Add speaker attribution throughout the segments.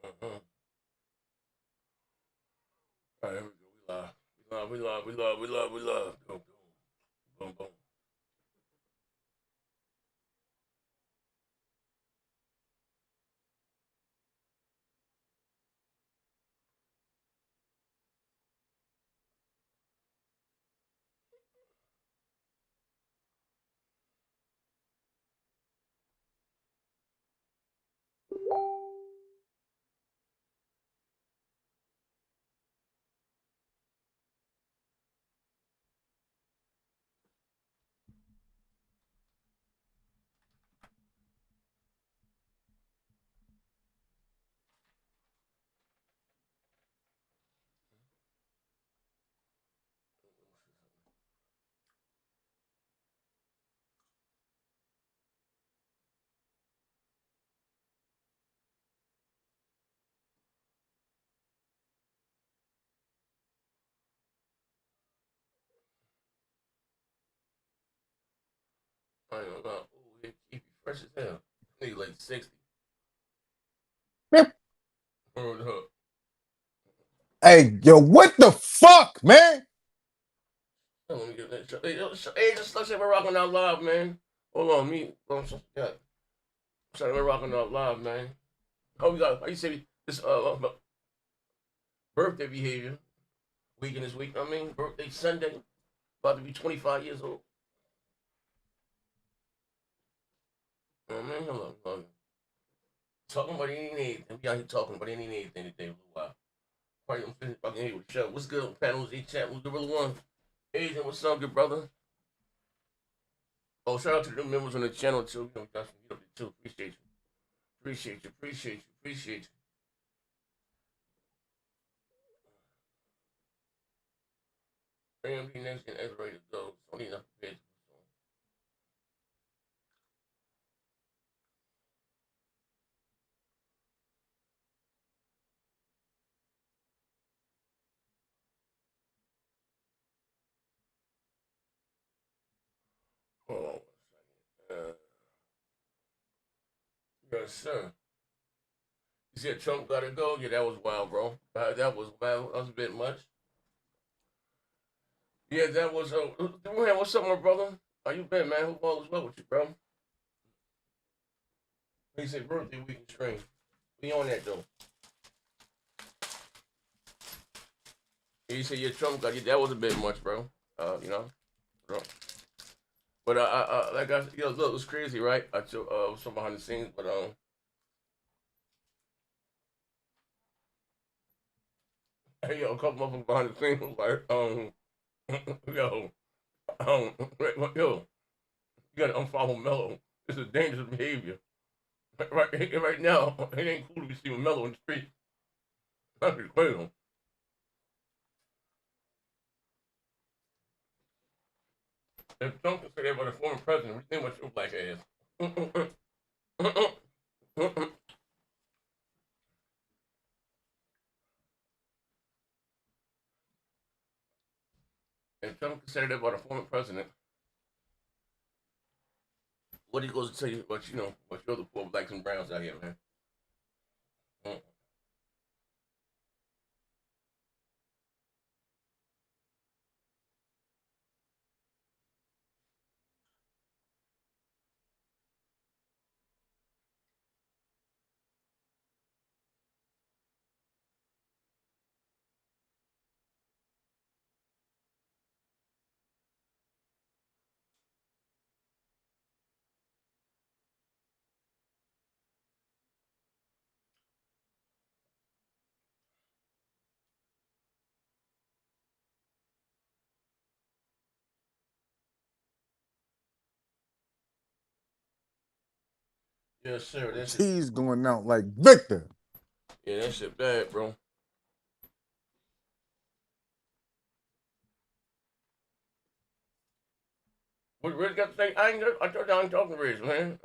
Speaker 1: Uh-huh. All right, here we go. We live. Boom, boom, boom. I ain't gonna lie. Ooh, he keep you fresh as hell. Nigga like 60. Word up.
Speaker 2: Hey, yo, what the fuck, man?
Speaker 1: Let me get that. Hey, just let's say we're rocking out live, man. Hold on, me. Yeah. Sorry, we're rocking out live, man. Oh, we got. How you say this? Birthday behavior. Weekend this week. I mean, birthday Sunday. About to be 25 years old. Oh man, hold on. Talking about anything. We out here talking about anything today for a while. Probably I'm finished fucking here with the show. What's good, panels? Chat. Who's the real one? Asian, what's up, good brother? Oh, shout out to the members on the channel too. You know, got some up there too. Appreciate you. Appreciate you. AMD next gen X ready to go. Sony not prepared. Hold on 1 second. Yes, sir. You said Trump gotta go? Yeah, that was wild, bro. That was wild. That was a bit much. Yeah, that was. Man, what's up, my brother? How you been, man? Hope all is well with you, bro. He said birthday week in stream. We on that though. He said, "Yeah, Trump got you." That was a bit much, bro. You know, bro. But like look, it was crazy, right? I took some behind the scenes, but hey, yo, a couple of them behind the scenes was like, yo, yo, you gotta unfollow Mello. This is dangerous behavior. Right now, it ain't cool to be seeing Mello in the street. That's crazy. If Trump can say that about a former president, we think about your black ass. If Trump can say that about a former president, what he goes to tell you about, what you other poor blacks and browns out here, man. Mm. Yes, sir. That shit.
Speaker 2: Cheese going out like Victor.
Speaker 1: Yeah, that shit bad, bro. What Rich got to say? I told you I ain't talking to Rich, man.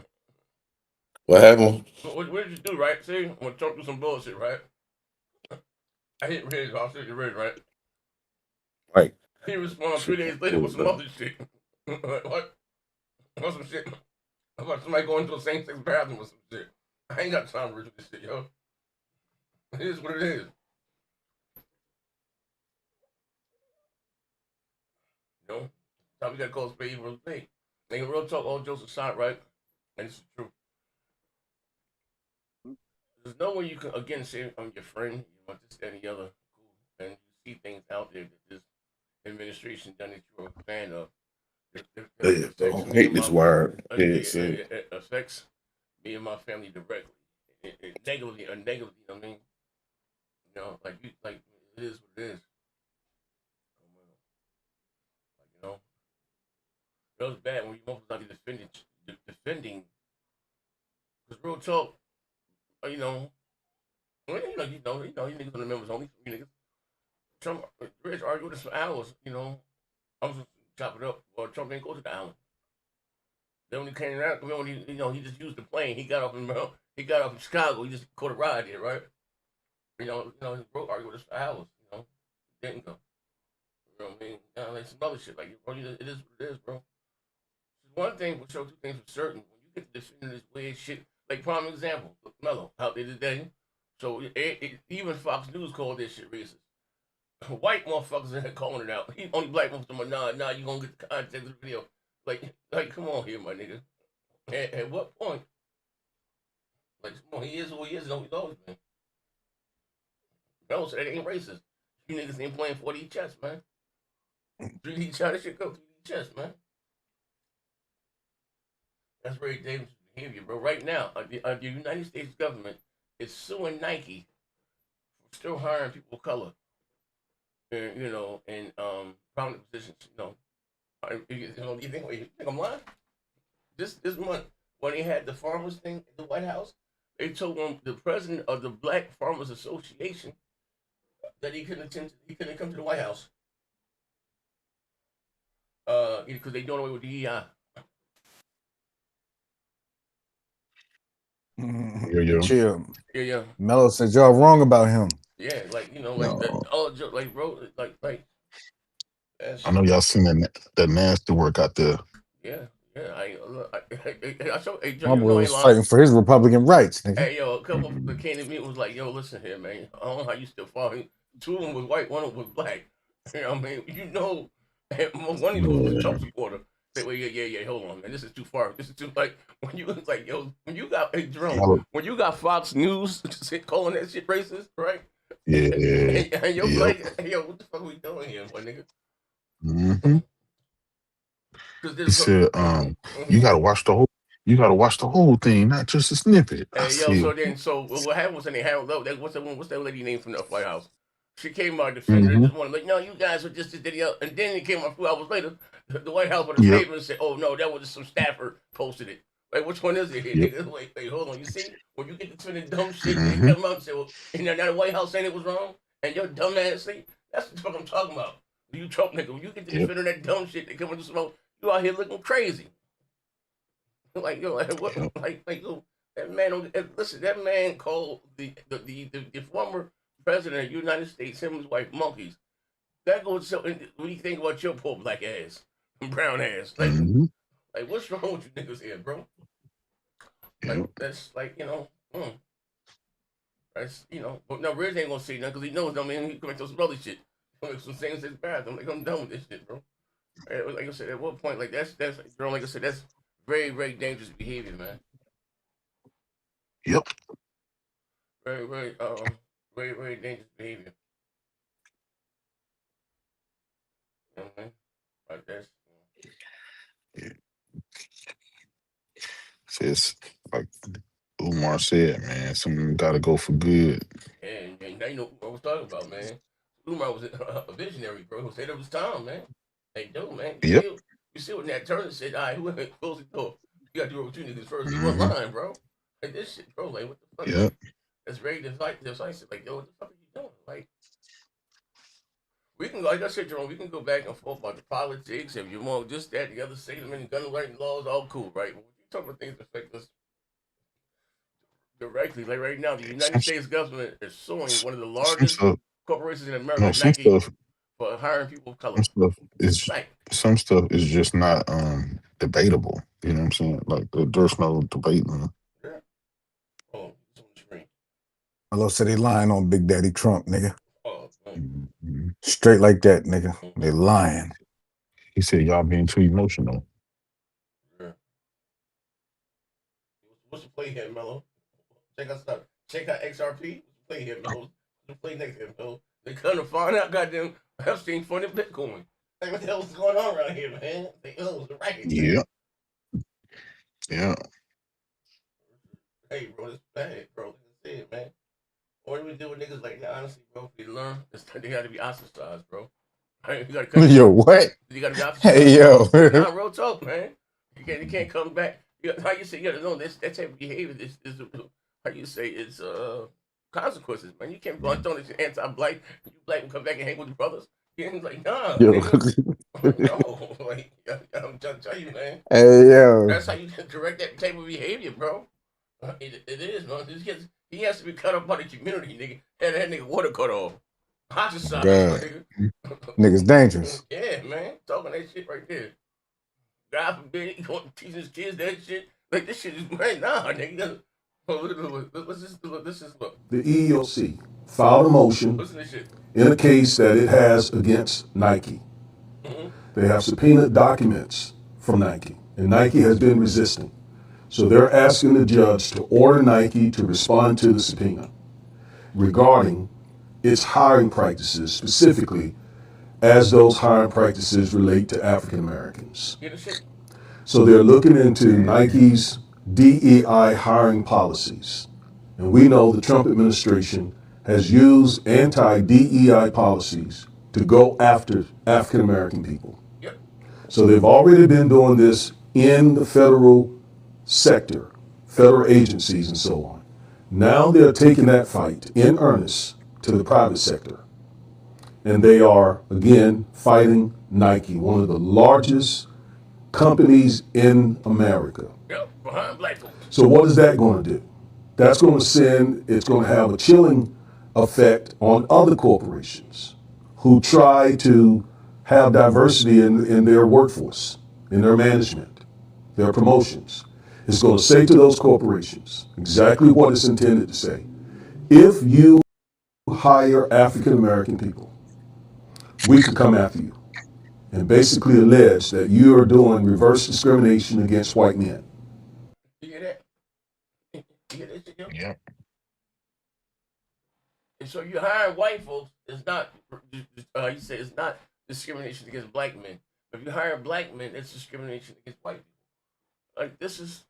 Speaker 3: What happened?
Speaker 1: What did you do, right? See, I'm gonna talk through some bullshit, right? I hit Rich. I'll say to Rich, right?
Speaker 3: Right.
Speaker 1: He responded 3 days later with some other shit. What? What's some shit? About somebody going to a same-sex bathroom with some shit. I ain't got time to read this shit, yo. It is what it is. You know, time we gotta call spade real spade. Nigga, real talk, all jokes aside, right? And it's true. There's no way you can again say I'm your friend, you know, this and the other, cool, and you see things out there that this administration done that you're a fan of. It
Speaker 3: Yeah,
Speaker 1: affects
Speaker 3: I
Speaker 1: me
Speaker 3: hate
Speaker 1: and
Speaker 3: this
Speaker 1: my
Speaker 3: word. Yeah, see.
Speaker 1: it affects me and my family directly. It negatively or negatively. I mean, you know, like it is what it is. Like, you know, it was bad when you motherfuckers out there defending. Because real talk, you know, you niggas on the members only, you niggas. Trump, Rich argued this for hours. You know, I was just chop it up. Well, Trump didn't go to the island. Then when he came out, when he just used the plane. He got off in Chicago. He just caught a ride there, right? His bro argued with us for hours. You know, didn't go. You know what I mean? Like some other shit. Like, bro, it is what it is, bro. One thing for sure, two things for certain. When you get to defending this weird shit, like prime example, Mello out there today. So even Fox News called this shit racist. White motherfuckers in here calling it out. He only black motherfuckers. Nah, you gonna get the context of the video. Like, come on here, my nigga. At what point? Like, come on, he is who he is, and he's always been. No, so that ain't racist. You niggas ain't playing 4D chess, man. 3D chess, that shit go 3D chess, man. That's very dangerous behavior, bro. Right now, the United States government is suing Nike for still hiring people of color, in prominent positions. You think I'm lying? This month, when they had the farmers thing at the White House, they told the president of the Black Farmers Association that he couldn't come to the White House. Because they doing away with DEI.
Speaker 3: Yeah.
Speaker 2: Chill.
Speaker 1: Yeah.
Speaker 2: Mello said y'all wrong about him.
Speaker 1: Yeah, like
Speaker 3: No.
Speaker 1: that all joke, like bro, like.
Speaker 3: I know y'all seen that nasty work out there.
Speaker 1: Yeah. I showed. Hey, Joe,
Speaker 2: My
Speaker 1: you
Speaker 2: boy
Speaker 1: know I ain't
Speaker 2: was
Speaker 1: lying.
Speaker 2: fighting for his Republican rights, nigga.
Speaker 1: Hey, yo, a couple of that came to me was like, yo, listen here, man. I don't know how you still following. Two of them was white, one of them was black. You know what I mean? One of these was a Trump supporter. Say, well, yeah, hold on, man. This is too far. This is too, like, when you, like, yo, when you got, hey, Jerome, when you got Fox News calling that shit racist, right?
Speaker 3: Yeah.
Speaker 1: And you're like, hey, yo, what the fuck are we doing here, my nigga?
Speaker 3: Mm-hmm. He said,
Speaker 1: mm-hmm.
Speaker 3: you gotta watch the whole thing, not just a snippet. I
Speaker 1: Hey, yo,
Speaker 3: see.
Speaker 1: so what happened was they had what's that lady name from the White House? She came out defending
Speaker 3: Mm-hmm.
Speaker 1: this one, like, no, you guys were just this video, and then it came out a few hours later. The White House with a
Speaker 3: Yep.
Speaker 1: statement and said, oh no, that was just some staffer posted it. Like, which one is it here,
Speaker 3: Yep.
Speaker 1: nigga? Wait, hold on. You see, when you get to defending dumb shit,
Speaker 3: Mm-hmm.
Speaker 1: they come out and say, well, and now the White House saying it was wrong, and your dumb ass see, that's the fuck I'm talking about. You Trump nigga, when you get to defending that dumb shit, they come and do some, you out here looking crazy. Like, yo, like what?
Speaker 3: Yep.
Speaker 1: Like, yo, that man. Listen, that man called the former president of the United States, him and his wife, monkeys. That goes so. What do you think about your poor black ass, brown ass?
Speaker 3: Mm-hmm.
Speaker 1: Like, what's wrong with you niggas here, bro? Like,
Speaker 3: Yep.
Speaker 1: that's like, that's But no, Riz ain't gonna say nothing because he knows. I mean, he commit some other shit. Some things that's bad. I'm like, I'm done with this shit, bro. Like I said, at what point, like that's bro. Like I said, that's very, very dangerous behavior, man.
Speaker 3: Yep.
Speaker 1: Very, very, very, very dangerous behavior. You know what I mean? Like that's.
Speaker 3: Yeah. Says like Umar said, man, something gotta go for good.
Speaker 1: And now you know what I was talking about, man. Umar was a visionary, bro. Who said it was time, man. They do, man.
Speaker 3: Yep.
Speaker 1: You see what Nat Turner said? All right, who close the door? You gotta do it with you niggas first. He
Speaker 3: Mm-hmm.
Speaker 1: wasn't lying, bro. Like this shit, bro. Like what the fuck?
Speaker 3: Yep.
Speaker 1: Like, that's very decisive. Like, yo, what the fuck are you doing? Like, we can go, like I said, Jerome, we can go back and forth about the politics, if you want this, that, the other, segment, gun right laws, all cool, right? But when you talk about things that affect us directly, like right now, the United States government is suing one of the
Speaker 3: Some
Speaker 1: largest
Speaker 3: stuff.
Speaker 1: corporations in
Speaker 3: No,
Speaker 1: America,
Speaker 3: some
Speaker 1: Nike,
Speaker 3: stuff.
Speaker 1: for hiring people of color.
Speaker 3: Some stuff is
Speaker 1: Black.
Speaker 3: some stuff is just not debatable. You know what I'm saying? Like there's no debating.
Speaker 1: Yeah. Oh, it's on the screen.
Speaker 2: Mello said they lying on Big Daddy Trump, nigga.
Speaker 1: Oh, man.
Speaker 2: Straight like that, nigga. They lying.
Speaker 3: He said y'all being too emotional.
Speaker 1: Yeah. What's the play here, Mello? Check out stuff. Check out XRP. What's the play here, Mello? What's the play next here, Mello? They couldn't find out goddamn Epstein funded Bitcoin. Like, what the hell's going on around here, man? They was a racket.
Speaker 3: Yeah. Yeah.
Speaker 1: Hey, bro, it's bad, bro. Like I said, man. What do we do with niggas like that? Honestly, bro, if you learn, they got to be ostracized, bro. You got to cut.
Speaker 2: Yo, what?
Speaker 1: You got to be ostracized.
Speaker 2: Hey, yo.
Speaker 1: Nah, real talk, man. You can't come back. How you say? You got to know that type of behavior is how you say it's consequences, man. You can't go on throwing this anti-black. You black and come back and hang with your brothers. You're like, nah,
Speaker 2: Yo.
Speaker 1: no. Like, I'm trying to tell you, man.
Speaker 2: Hey, yo.
Speaker 1: That's how you direct that type of behavior, bro. It is, man. He has to be cut off by the community, nigga. And that nigga water cut off. Ostracized, nigga.
Speaker 2: Niggas dangerous.
Speaker 1: Yeah, man. Talking that shit right there. God forbid he going to teach his kids that shit. Like, this shit is, man, nah, nigga. What's this? This is look.
Speaker 4: The EEOC filed a motion
Speaker 1: Listen to this shit.
Speaker 4: in a case that it has against Nike. They have subpoenaed documents from Nike, and Nike has been resisting. So they're asking the judge to order Nike to respond to the subpoena regarding its hiring practices, specifically as those hiring practices relate to African Americans.
Speaker 1: Get the shit.
Speaker 4: So they're looking into Nike's DEI hiring policies. And we know the Trump administration has used anti-DEI policies to go after African American people.
Speaker 1: Yep.
Speaker 4: So they've already been doing this in the federal sector, federal agencies and so on. Now they're taking that fight in earnest to the private sector. And they are, again, fighting Nike, one of the largest companies in America.
Speaker 1: Yep. Behind black folks.
Speaker 4: So what is that going to do? That's going to it's going to have a chilling effect on other corporations who try to have diversity in their workforce, in their management, their promotions. It's going to say to those corporations exactly what it's intended to say. If you hire African American people, we could come after you and basically allege that you are doing reverse discrimination against white men.
Speaker 1: You hear that? You hear that shit, yo?
Speaker 3: Yeah.
Speaker 1: And so you hire white folks, it's not, you say it's not discrimination against black men. If you hire black men, it's discrimination against white people. Like, this is,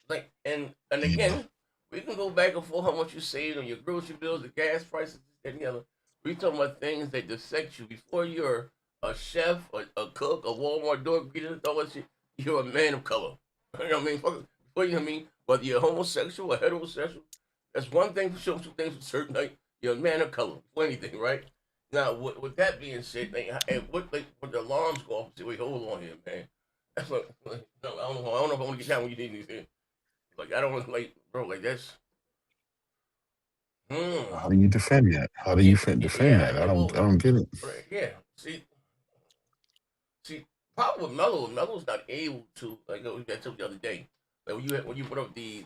Speaker 1: like, and again, we can go back and forth how much you saved on your grocery bills, the gas prices, and the other. We talking about things that dissect you before you're a chef, a cook, a Walmart door greeter, all that shit. You're a man of color. You know what I mean? Before you know what I mean, whether you're homosexual or heterosexual, that's one thing for sure. Two things for certain. Like, you're a man of color for anything, right? Now, with that being said, what the alarms go off? Say, wait, hold on here, man. That's like no, I don't know if I want to get down when you need these things. Like, I don't want to, like, bro, like, that's.
Speaker 3: How do you defend that? How do you defend that? I don't get it.
Speaker 1: Right, yeah. See, problem with Mello's not able to, like, I told you the other day, like when you put up the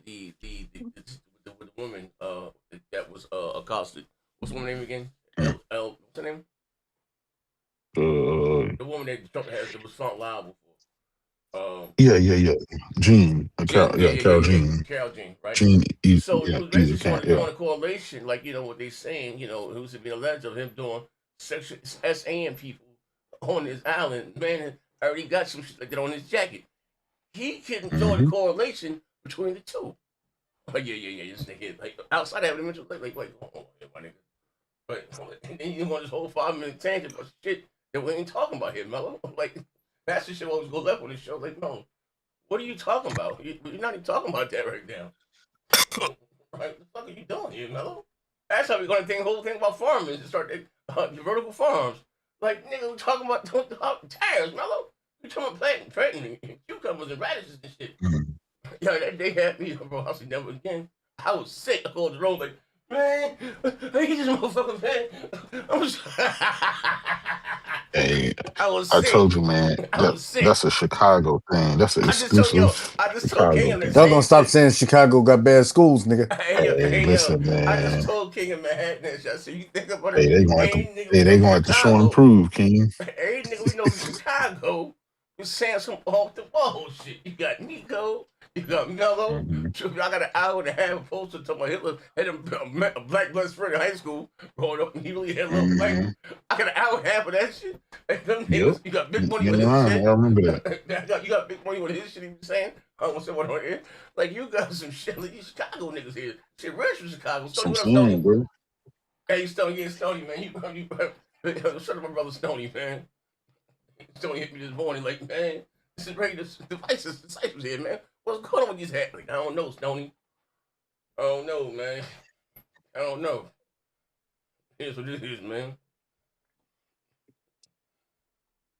Speaker 1: woman that was accosted. What's the woman's name again? What's her name? The woman that Trump has that was found liable for.
Speaker 3: Yeah. Jean. Carol Jean.
Speaker 1: Carol Jean, right?
Speaker 3: Jean.
Speaker 1: So he was basically doing a correlation, like, what they're saying, it was to be alleged of him doing sexual SAing people on his island. Man already got some shit like that on his jacket. He couldn't draw the correlation between the two. Like, yeah, this nigga, like, outside of mental, like, hold on, my nigga. But and then you want this whole 5-minute tangent about shit that we ain't talking about here, Mello. Like, that's the shit always go left on this show. Like, no, what are you talking about? You're not even talking about that right now. Right? What the fuck are you doing here, Mello? That's how we're gonna think the whole thing about farming and start the vertical farms. Like, nigga, we're talking about tires, Mello. We're talking about planting cucumbers and radishes and shit. Yeah, that day had me, bro. I said never again. I was sick. I called the road like, man, I hate this motherfucker, man. I'm just
Speaker 3: Hey,
Speaker 1: I was
Speaker 3: I
Speaker 1: sick.
Speaker 3: told you, man.
Speaker 1: I was sick.
Speaker 3: That's a Chicago thing. That's an
Speaker 1: I just told
Speaker 3: exclusive Chicago
Speaker 1: King the
Speaker 3: thing.
Speaker 2: Y'all gonna
Speaker 1: same
Speaker 2: stop
Speaker 1: shit.
Speaker 2: saying Chicago got bad schools, nigga.
Speaker 3: Hey, listen,
Speaker 1: I just
Speaker 3: man.
Speaker 1: told King of Manhattan that shit. I said, you think about
Speaker 3: Hey,
Speaker 1: it?
Speaker 3: they gonna have to.
Speaker 1: Ain't nigga
Speaker 3: Hey,
Speaker 1: we
Speaker 3: they
Speaker 1: know from
Speaker 3: gonna have to show and
Speaker 1: Chicago.
Speaker 3: prove, King.
Speaker 1: Every nigga we know from Chicago was saying some off the wall shit. You got Nico, you got Mello.
Speaker 3: Mm-hmm.
Speaker 1: I got an hour and a half poster talking about Hitler had a black best friend in high school growing up, and he really had love black.
Speaker 3: Mm-hmm.
Speaker 1: I got an hour and a half of that shit. And them
Speaker 3: Yep.
Speaker 1: niggas, you got Big Money
Speaker 3: You
Speaker 1: with his
Speaker 3: lying.
Speaker 1: shit.
Speaker 3: I remember that.
Speaker 1: You got Big Money with his shit. He was saying, I don't want to say what on here. Like you got some shit. Like these Chicago niggas here. Shit, rich from Chicago.
Speaker 3: That's what I'm
Speaker 1: Stony,
Speaker 3: saying, bro.
Speaker 1: Hey, Stony, man. Shut up, my brother Stony, man. Stony hit me this morning, like, man, this is ready to disciples here, man. What's going on with these hats? Like, I don't know, Stony. I don't know, man. I don't know. Here's what it is, man.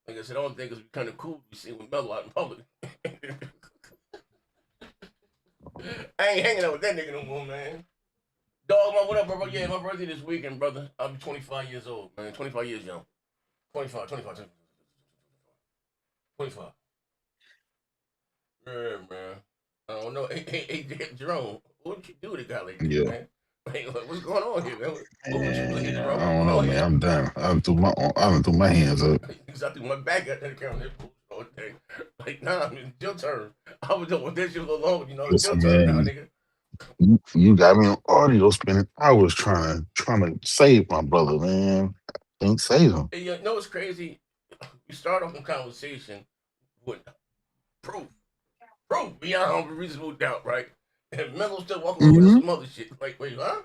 Speaker 1: Like I said, I don't think it's kind of cool to be seen with Mello out in public. I ain't hanging out with that nigga no more, man. Dog, what up, bro? Yeah, my birthday this weekend, brother. I'll be 25 years old, man. 25 years young. 25. 25. Yeah, man. I don't know. Hey, Jerome, what would you do to a guy like this,
Speaker 3: Yeah.
Speaker 1: man? Hey, what's going on here, man? What would you do,
Speaker 3: Man,
Speaker 1: Jerome?
Speaker 3: I don't know, man. I'm done. I threw my hands up.
Speaker 1: Because I threw my back at that camera. All day. Like, nah, I mean, it's your turn. I was doing this shit alone. You know, it's your
Speaker 3: Listen,
Speaker 1: turn now,
Speaker 3: man.
Speaker 1: nigga.
Speaker 3: You got me on audio spinning. I was trying to save my brother, man. Can't save him.
Speaker 1: Hey, you know what's crazy? We start off a conversation with proof beyond reasonable doubt, right? And Mello still walking over with some other shit. Like, wait, huh?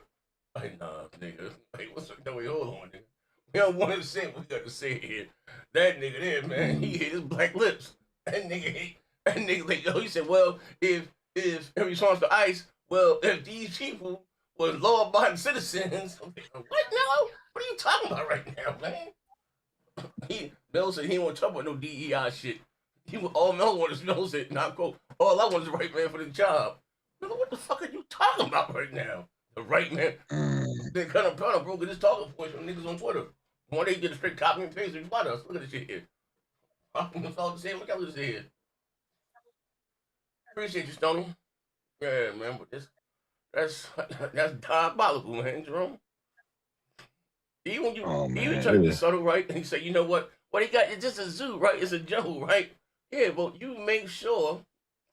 Speaker 1: Like, nah, nigga. Like, what's up? No, wait, hold on, nigga. We don't want to say what we got to say here. That nigga there, man, he hit his black lips. That nigga, like, yo, he said, well, if in response to ICE, well, if these people were law-abiding citizens, what, Mello? What are you talking about right now, man? Mello said he didn't want to talk about no DEI shit. All Mello wanted to know said, not quote, all I want is the right man for the job. Mello, what the fuck are you talking about right now? The right man. They kind of broke this talking point from niggas on Twitter. One day did a straight copy and paste and reply to us. Look at this shit here. I'm all the same. Look at this here. Appreciate you, Stoney. Yeah, man, but that's diabolical, man, Jerome. Even you try to be subtle, right? And he said, you know what? What he got? It's just a zoo, right? It's a jungle, right? Yeah, but you make sure,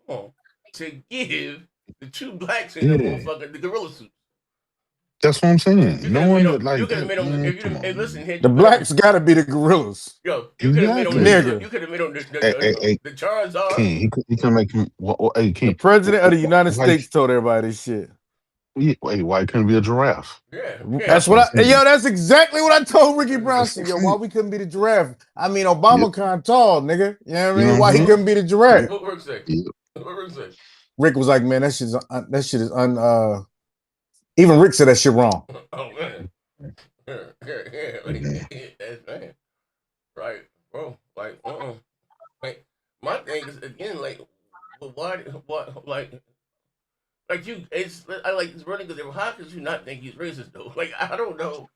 Speaker 1: to give the two blacks in the motherfucker the gorilla suits.
Speaker 3: That's what I'm saying. No one that like
Speaker 1: you could have
Speaker 3: that.
Speaker 1: made them.
Speaker 3: Man,
Speaker 1: If you hey, listen here,
Speaker 2: The blacks gotta be the gorillas.
Speaker 1: Yo, you could have made them.
Speaker 2: Nigga.
Speaker 1: You could have made them the Charizard.
Speaker 3: King, he can make him. Hey, King.
Speaker 2: The president of the United States told everybody this shit.
Speaker 3: Wait, why couldn't be a giraffe?
Speaker 1: Yeah,
Speaker 2: that's what that's exactly what I told Ricky Brown. Said, yo, why we couldn't be the giraffe? I mean, Obama kind of tall, nigga. You know what I mean? Why he couldn't be the giraffe?
Speaker 1: What Rick say? What Rick say?
Speaker 2: Rick was like, man, that shit is even Rick said that shit wrong.
Speaker 1: Oh man, that's man, right, bro. Like, like my thing is again, like, why, like you, I like it's running because how could you not think he's racist though? Like, I don't know.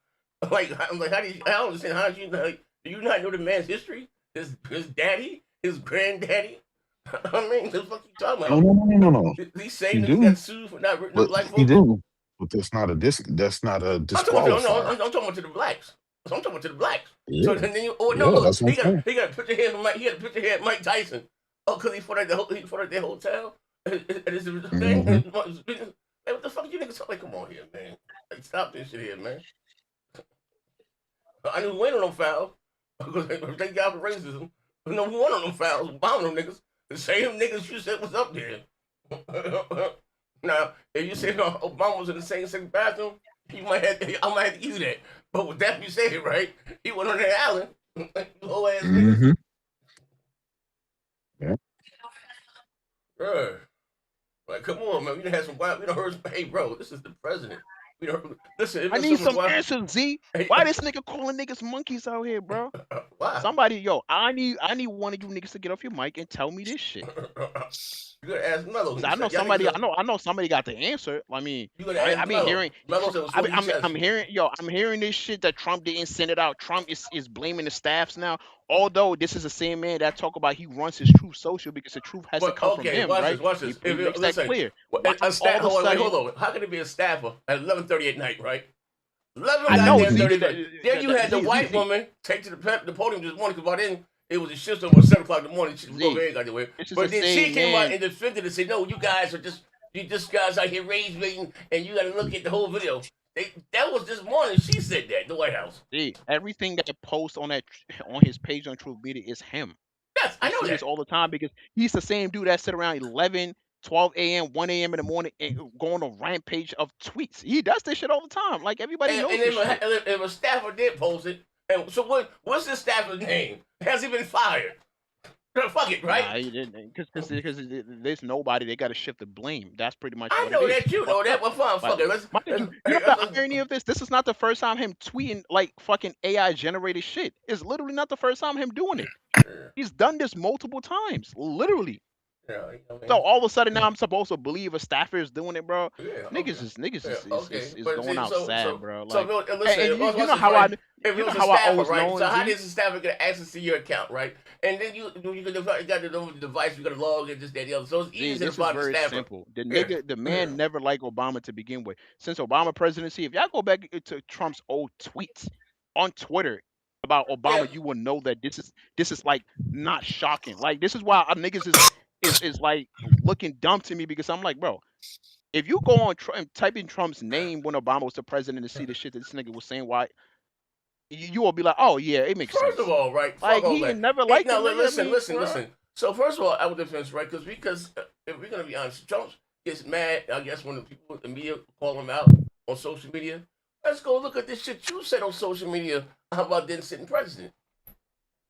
Speaker 1: Like, I'm like, how do you? I don't understand. How do you like? Do you not know the man's history? His daddy, his granddaddy. I mean, the fuck you talking about?
Speaker 3: No.
Speaker 1: These same niggas got sued for not written black folks.
Speaker 3: He do, but that's not a disqualifier.
Speaker 1: I'm talking about to the blacks. I'm talking about to the blacks.
Speaker 3: Yeah.
Speaker 1: So then you, look, he got to put your hands on Mike. He had to put your hand Mike Tyson. Oh, because he fought at their hotel. And this is the thing. Hey, what the fuck you niggas talk like? Come on here, man. Like, stop this shit here, man. I knew who went on them fouls because they got for racism. I know who won on them fouls, bombing them niggas. The same niggas you said was up there. Now, if you say Obama was in the same bathroom, I might have to use that. But with that you say it right, he went on that island. Low ass niggas.
Speaker 3: Yeah.
Speaker 1: Bro. Like, come on, man. We done had some wild. We done heard some. Hey, bro, this is the president. We done heard, listen.
Speaker 5: I need some answers, Z. Why this nigga calling niggas monkeys out here, bro?
Speaker 1: Why Why?
Speaker 5: Somebody, yo, I need one of you niggas to get off your mic and tell me this shit.
Speaker 1: You gotta ask Mello.
Speaker 5: I know somebody. I know somebody got the answer. I mean,
Speaker 1: You gotta ask
Speaker 5: I've been
Speaker 1: Mello.
Speaker 5: hearing.
Speaker 1: Mello said it was what he said.
Speaker 5: I'm hearing this shit that Trump didn't send it out. Trump is blaming the staffs now. Although this is the same man that talk about he runs his Truth Social because the truth has to come from him, right?
Speaker 1: Watch this.
Speaker 5: He makes that clear.
Speaker 1: A staff, hold on. How can it be a staffer at 11:30 at night, right? 11
Speaker 5: I know.
Speaker 1: Then you had the white woman take to the podium this morning because by then it was a shift over 7 o'clock in the morning. She was got the way. But then she came out and defended and said, "No, you guys are just guys out here rage baiting, and you got to look at the whole video." That was this morning. She said that the White House.
Speaker 5: Everything that posts on his page on Truth Media is him.
Speaker 1: Yes, I know that.
Speaker 5: This all the time because he's the same dude that sit around 11, 12 a.m., 1 a.m. in the morning and go on a rampage of tweets. He does this shit all the time. Like everybody knows. And
Speaker 1: if a staffer did post it, and so what's this staffer's name? Has he been fired? Fuck it, right?
Speaker 5: Nah, he didn't. Because there's nobody. They got to shift the blame. That's pretty much.
Speaker 1: I know that you know that. Well, fine, fuck it.
Speaker 5: You know the irony of this? This is not the first time him tweeting like fucking AI generated shit. It's literally not the first time him doing it. He's done this multiple times, literally.
Speaker 1: Yeah,
Speaker 5: so all of a sudden now I'm supposed to believe a staffer is doing it, bro. Niggas is going outside, bro. Like, you know how I always
Speaker 1: right?
Speaker 5: know.
Speaker 1: So how does the staffer get access to your account, right? And then you got the device, you got to log in, this, that, the other. So it's easy to find the staffer.
Speaker 5: Simple. The man never liked Obama to begin with. Since Obama presidency, if y'all go back to Trump's old tweets on Twitter about Obama, you will know that this is like not shocking. Like this is why niggas is like looking dumb to me because I'm like, bro, if you go on and type in Trump's name when Obama was the president and see the shit that this nigga was saying, why you will be like, oh yeah, it makes sense.
Speaker 1: First of all, right?
Speaker 5: Like he never liked him.
Speaker 1: Listen. So first of all, I would defense, right? Because if we're gonna be honest, Trump gets mad, I guess, when the people in the media call him out on social media. Let's go look at this shit you said on social media about then sitting president.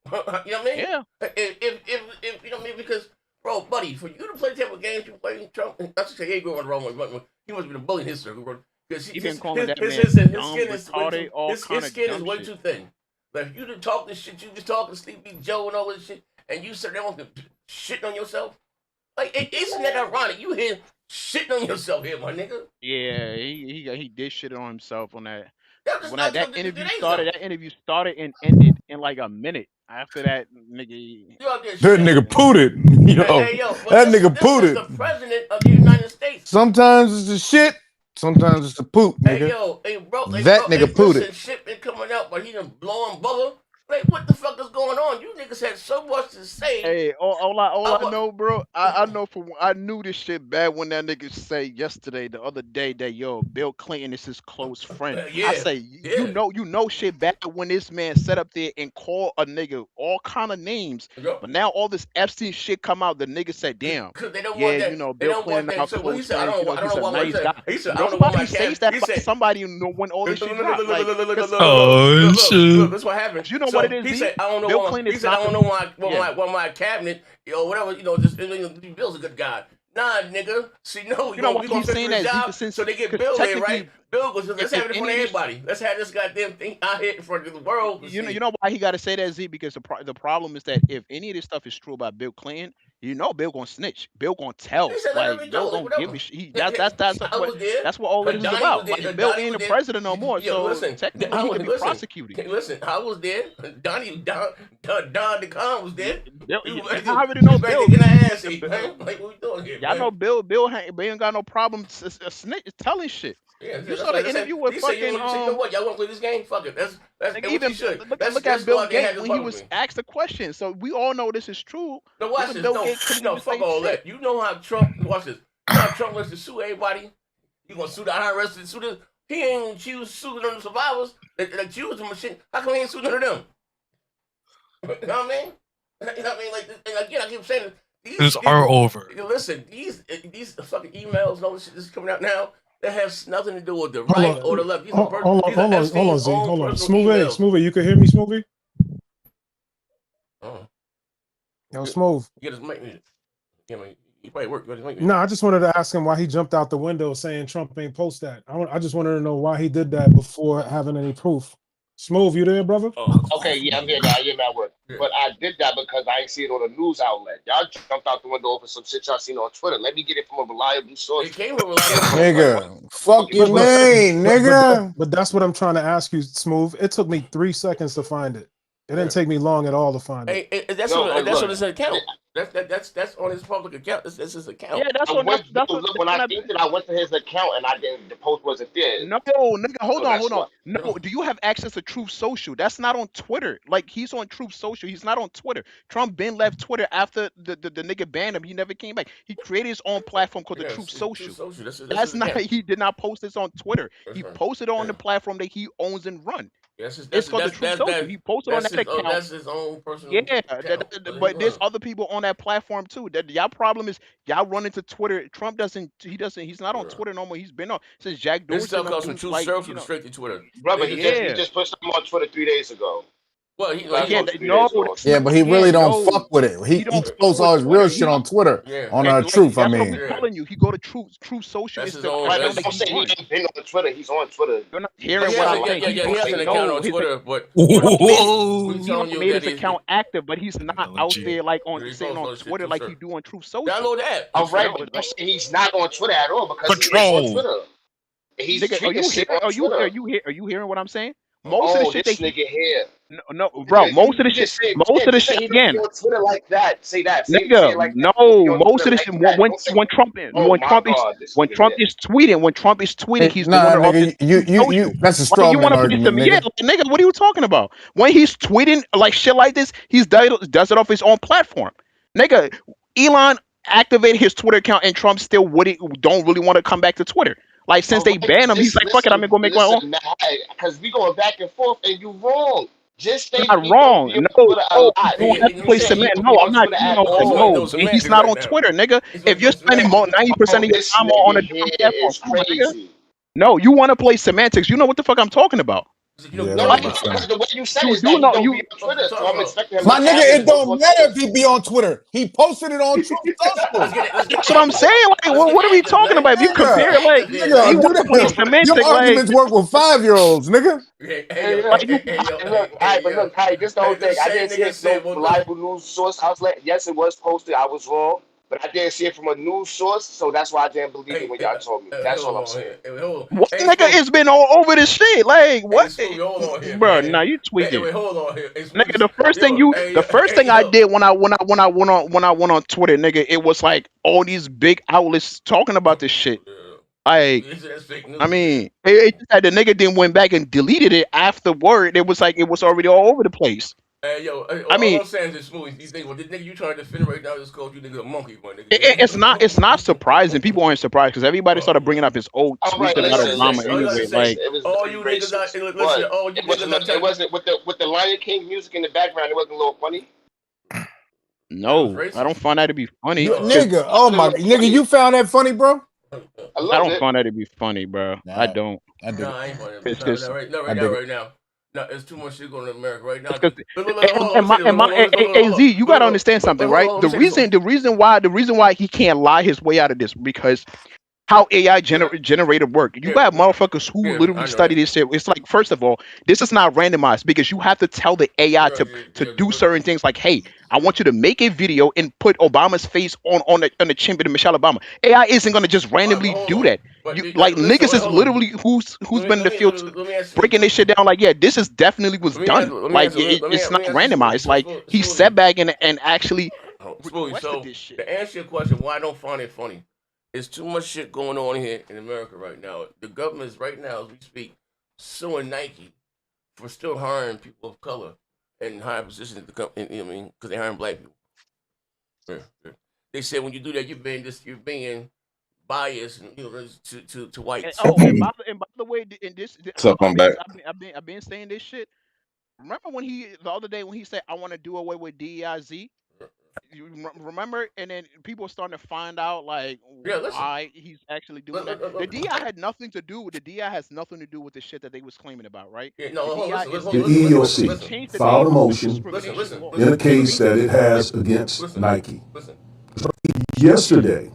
Speaker 1: You know what I mean?
Speaker 5: Yeah.
Speaker 1: If you know what I mean, because. Bro, buddy, for you to play the type of games you play, Trump, that's just he ain't going the wrong way. He must be the bully in his circle. Because his skin is way too thin. Like, if you didn't talk this shit, you just talking Sleepy Joe and all this shit, and you sit there on shitting on yourself. Like, isn't that ironic? You here shitting on yourself here, my nigga.
Speaker 5: Yeah, he did shit on himself on that. When that interview started and ended in like a minute. After that, nigga,
Speaker 2: that nigga pooed it. That nigga pooed it.
Speaker 1: The president of the United States.
Speaker 2: Sometimes it's the shit. Sometimes it's the poop, nigga. That nigga pooed it.
Speaker 1: Shit been coming out, but he done blowing bubble. Like, what the fuck is going on? You niggas had so much to say.
Speaker 5: Hey, all I know, bro, I know I knew this shit bad when that nigga say the other day that Bill Clinton is his close friend. I say you know shit bad when this man sat up there and called a nigga all kind of names. But now all this Epstein shit come out, the nigga said, damn.
Speaker 1: They don't want that.
Speaker 5: Bill Clinton out close friend.
Speaker 1: I don't know why
Speaker 5: nice guy.
Speaker 1: He said, I don't know why
Speaker 5: says that about somebody when all this shit dropped.
Speaker 3: Oh shit.
Speaker 1: That's what happened.
Speaker 5: You know what it is?
Speaker 1: He said, I don't know why. He said, I don't know why my cabinet, whatever, just Bill's a good guy. Nah, nigga. See, no, we gonna saying that job, so they get Bill there, right? Bill goes, let's have it in front of everybody. Let's have this goddamn thing out here in front of the world.
Speaker 5: You know why he got to say that, Z? Because the problem is that if any of this stuff is true about Bill Clinton, Bill gonna snitch. Bill gonna tell. Like Bill gonna give a shit. That's what all this is about. Like, Bill ain't the president no more, so technically he can be prosecuted.
Speaker 1: Listen, I was there. Don DeCon was there.
Speaker 5: I already know Bill.
Speaker 1: Like, what we doing here?
Speaker 5: Y'all know Bill ain't got no problem telling shit.
Speaker 1: Yeah,
Speaker 5: you saw the interview with fucking.
Speaker 1: You know what? Y'all want to play this game? Fuck it. That's
Speaker 5: even look at Bill Gates when he was asked a question. So we all know this is true.
Speaker 1: No, watch this. No, fuck all that. You know how Trump? Watch this. You know how Trump wants to sue everybody. He gonna sue the IRS and sue this. He ain't choose suing the survivors. That choose the machine. How come he ain't suing none of them? You know what I mean? You know what I mean? Like, and again, I keep saying
Speaker 3: these are over.
Speaker 1: Listen, these fucking emails and all this shit that's coming out now. That has nothing to do with the right or the left.
Speaker 2: Hold on, Z. Hold on. Smoothie, you can hear me, Smoothie? Yo, Smooth.
Speaker 1: Get his mic muted. He probably work.
Speaker 2: No, I just wanted to ask him why he jumped out the window saying Trump ain't post that. I just wanted to know why he did that before having any proof. Smooth, you there, brother?
Speaker 6: Okay, yeah, I'm here, guy. I'm at work.
Speaker 1: Yeah.
Speaker 6: But I did that because I ain't see it on a news outlet. Y'all jumped out the window for some shit y'all seen on Twitter. Let me get it from a reliable source.
Speaker 1: It came from a reliable source.
Speaker 2: Nigga, fuck you,
Speaker 5: But-
Speaker 2: man, nigga.
Speaker 7: But that's what I'm trying to ask you, Smooth. It took me 3 seconds to find it. It didn't take me long at all to find it.
Speaker 1: Hey, that's
Speaker 6: No,
Speaker 1: on
Speaker 6: look.
Speaker 1: his account. That's on his public account. That's his account.
Speaker 5: Yeah, that's
Speaker 6: I
Speaker 5: what.
Speaker 6: went,
Speaker 5: That's
Speaker 6: look,
Speaker 5: what.
Speaker 6: when I think that I went to his account and I didn't, the post wasn't there.
Speaker 5: No, nigga, hold
Speaker 6: So
Speaker 5: on,
Speaker 6: that's
Speaker 5: hold on.
Speaker 6: what-
Speaker 5: No, do you have access to Truth Social? That's not on Twitter. Like he's on Truth Social. He's not on Twitter. Trump been left Twitter after the nigga banned him. He never came back. He created his own platform called the
Speaker 1: Yeah,
Speaker 5: Truth
Speaker 1: it's
Speaker 5: Social.
Speaker 1: Truth Social.
Speaker 5: That's
Speaker 1: his
Speaker 5: not.
Speaker 1: account.
Speaker 5: He did not post this on Twitter.
Speaker 1: That's
Speaker 5: He
Speaker 1: right.
Speaker 5: posted it on
Speaker 1: Yeah.
Speaker 5: the platform that he owns and run.
Speaker 1: It's
Speaker 5: It's called the Truth Social. He posted on that account.
Speaker 1: That's his own personal
Speaker 5: Yeah,
Speaker 1: account.
Speaker 5: but there's other people on that platform too. That y'all problem is y'all run into Twitter. Trump doesn't. He's not on
Speaker 1: Yeah.
Speaker 5: Twitter no more. He's been on since Jack
Speaker 1: This
Speaker 5: Dorsey.
Speaker 1: stuff
Speaker 5: and
Speaker 1: comes
Speaker 5: them
Speaker 1: from
Speaker 5: dudes,
Speaker 1: Truth
Speaker 5: like,
Speaker 1: Social
Speaker 5: you know,
Speaker 1: straight to Twitter.
Speaker 6: Brother,
Speaker 1: They-
Speaker 6: he just put something on Twitter 3 days ago.
Speaker 1: Well, he
Speaker 6: Like,
Speaker 5: yeah,
Speaker 6: posted 3
Speaker 5: no,
Speaker 6: days ago.
Speaker 5: that's
Speaker 2: Yeah,
Speaker 5: not-
Speaker 2: but he really
Speaker 5: yeah,
Speaker 2: don't
Speaker 5: no.
Speaker 2: fuck with it. He
Speaker 5: don't
Speaker 2: posts
Speaker 5: fuck
Speaker 2: all
Speaker 5: with
Speaker 2: his real
Speaker 5: Twitter.
Speaker 2: shit
Speaker 5: He
Speaker 2: on Twitter.
Speaker 1: Yeah.
Speaker 2: On
Speaker 5: And,
Speaker 2: Truth,
Speaker 5: that's
Speaker 2: I
Speaker 5: what
Speaker 2: mean.
Speaker 5: we're
Speaker 1: Yeah.
Speaker 5: telling you. He go to Truth Social.
Speaker 1: That's
Speaker 5: It's
Speaker 1: his
Speaker 5: the
Speaker 1: own-
Speaker 5: platform
Speaker 1: that's-
Speaker 5: that
Speaker 6: I'm
Speaker 5: he
Speaker 6: saying he
Speaker 5: runs.
Speaker 6: ain't been on Twitter. He's on Twitter.
Speaker 5: You're not
Speaker 1: Yeah,
Speaker 5: hearing
Speaker 1: he
Speaker 5: what
Speaker 1: has
Speaker 5: I'm
Speaker 1: a-
Speaker 5: saying.
Speaker 1: yeah, he has an
Speaker 5: No,
Speaker 1: account on
Speaker 5: his-
Speaker 1: Twitter, but
Speaker 3: Whoa.
Speaker 1: we
Speaker 5: He
Speaker 1: telling you
Speaker 5: made
Speaker 1: that
Speaker 5: his account active, but he's not out there like on
Speaker 1: He's
Speaker 5: sitting
Speaker 1: also
Speaker 5: on
Speaker 1: shit
Speaker 5: Twitter
Speaker 1: too,
Speaker 5: like
Speaker 1: sir.
Speaker 5: he do on Truth Social.
Speaker 1: Download the app.
Speaker 6: All right,
Speaker 5: No,
Speaker 6: but I'm saying he's not on Twitter at all because he is
Speaker 3: Control.
Speaker 6: on Twitter. He's
Speaker 5: Nigga, are
Speaker 6: tweeting
Speaker 5: you
Speaker 6: shit
Speaker 5: hearing?
Speaker 6: on Twitter.
Speaker 5: Are you hearing what I'm saying? Most of the
Speaker 6: Oh,
Speaker 5: shit
Speaker 6: this
Speaker 5: that
Speaker 6: nigga here.
Speaker 5: no, bro. Most of the
Speaker 6: You
Speaker 5: shit.
Speaker 6: just say-
Speaker 5: Most of the
Speaker 6: just say
Speaker 5: shit
Speaker 6: he don't
Speaker 5: again.
Speaker 6: be on Twitter like that. Say that. Say
Speaker 5: Nigga,
Speaker 6: it like
Speaker 5: no,
Speaker 6: that. He be on
Speaker 5: most of
Speaker 6: Twitter
Speaker 5: the
Speaker 6: like
Speaker 5: shit
Speaker 6: that.
Speaker 5: when
Speaker 6: Don't say-
Speaker 5: Trump
Speaker 6: Oh
Speaker 5: when
Speaker 6: my
Speaker 5: Trump is
Speaker 6: God, this
Speaker 5: when
Speaker 6: nigga
Speaker 5: Trump
Speaker 6: here.
Speaker 5: is tweeting, he's the
Speaker 2: Nah,
Speaker 5: one
Speaker 2: nigga, you that's a
Speaker 5: Like,
Speaker 2: straw
Speaker 5: you
Speaker 2: man
Speaker 5: want to play
Speaker 2: argument,
Speaker 5: some? Yeah,
Speaker 2: nigga.
Speaker 5: like, nigga, what are you talking about? When he's tweeting like shit like this, does it off his own platform. Nigga, Elon activated his Twitter account, and Trump still don't really want to come back to Twitter. Like since they banned him, he's like, fuck it, I'm gonna go make my own.
Speaker 6: Because we going back and forth, and you wrong. Just say
Speaker 5: Not
Speaker 6: he
Speaker 5: wrong.
Speaker 6: don't be on
Speaker 5: No,
Speaker 6: Twitter a
Speaker 5: no,
Speaker 6: lot.
Speaker 5: you don't have to play cement. No, I'm not. No, no, he's not on Twitter, nigga. If you're spending 90% of your
Speaker 6: This
Speaker 5: time on a
Speaker 6: nigga
Speaker 5: different
Speaker 6: here
Speaker 5: platform,
Speaker 6: is
Speaker 5: come on, nigga.
Speaker 6: crazy.
Speaker 5: No, you want to play semantics. You know what the fuck I'm talking about.
Speaker 2: Yeah,
Speaker 6: No,
Speaker 2: that's
Speaker 6: because the way you said
Speaker 5: You
Speaker 6: is
Speaker 5: do
Speaker 6: that he
Speaker 5: know-
Speaker 6: don't
Speaker 5: you-
Speaker 6: be on Twitter, so I'm expecting him
Speaker 2: My
Speaker 6: to
Speaker 2: nigga,
Speaker 6: have his
Speaker 2: it don't
Speaker 6: post on
Speaker 2: matter
Speaker 6: Twitter.
Speaker 2: if he be on Twitter. He posted it on Truth Social.
Speaker 5: That's what I'm saying. Like, what are we talking about? If you compare, like,
Speaker 2: Nigga,
Speaker 5: you want to play
Speaker 2: your
Speaker 5: semantic, like,
Speaker 2: arguments work with 5-year-olds, nigga.
Speaker 6: But look, this the whole thing. I didn't see it from a reliable news source. I was like, yes, it was posted. I was wrong, but I didn't see it from a news source, so that's why I didn't believe it when y'all told me. That's all I'm saying.
Speaker 5: what nigga? It's been all over this shit. Like, what, bro? Nah, you tweaking.
Speaker 1: Wait, hold on here.
Speaker 5: Nigga, the first thing I did when I went on Twitter, nigga, it was like all these big outlets talking about this shit. Like, I mean, it just had the nigga then went back and deleted it afterward. It was like it was already all over the place.
Speaker 1: Hey, yo,
Speaker 5: I mean,
Speaker 1: all I'm saying is Smooth. You think, well, this nigga you trying to defend right now just called you nigga a monkey, boy, nigga.
Speaker 5: It's not surprising. People aren't surprised because everybody started bringing up his old tweets about Obama anyway. Like,
Speaker 6: it was
Speaker 1: all you niggas out, listen, all you niggas out.
Speaker 6: It wasn't with the Lion King music in the background. It wasn't a little funny.
Speaker 5: no, I don't find that to be funny.
Speaker 2: Nigga, oh my, nigga, you found that funny, bro?
Speaker 6: I
Speaker 5: don't find that to be funny, bro.
Speaker 2: Nah,
Speaker 5: I don't.
Speaker 2: I do.
Speaker 1: No, I ain't funny.
Speaker 5: It's just-
Speaker 1: Right now. No, there's too much shit going on in America right now.
Speaker 5: AZ, you gotta understand something, right? The reason why he can't lie his way out of this because how AI generated work. You got motherfuckers who literally study this shit. It's like, first of all, this is not randomized because you have to tell the AI to do certain things. Like, hey, I want you to make a video and put Obama's face on the chin of Michelle Obama. AI isn't gonna just randomly do that. Niggas is literally who's been in the field breaking this shit down. Like, yeah, this is definitely was done. Like, it's not randomized. Like, he sat back and actually requested this shit.
Speaker 1: To answer your question, why I don't find it funny? There's too much shit going on here in America right now. The government is right now, as we speak, suing Nike for still hiring people of color in high positions. Because they're hiring black people. They said when you do that, you're being biased, to whites.
Speaker 5: And by the way, in this,
Speaker 3: What's up, I'm back.
Speaker 5: I've been saying this shit. Remember when the other day when he said I want to do away with DEIZ? You remember? And then people are starting to find out like why he's actually doing that. The DEI had nothing to do with the DEI has nothing to do with the shit that they was claiming about, right?
Speaker 6: The
Speaker 4: EEOC filed a motion in a case that it has against Nike. Yesterday,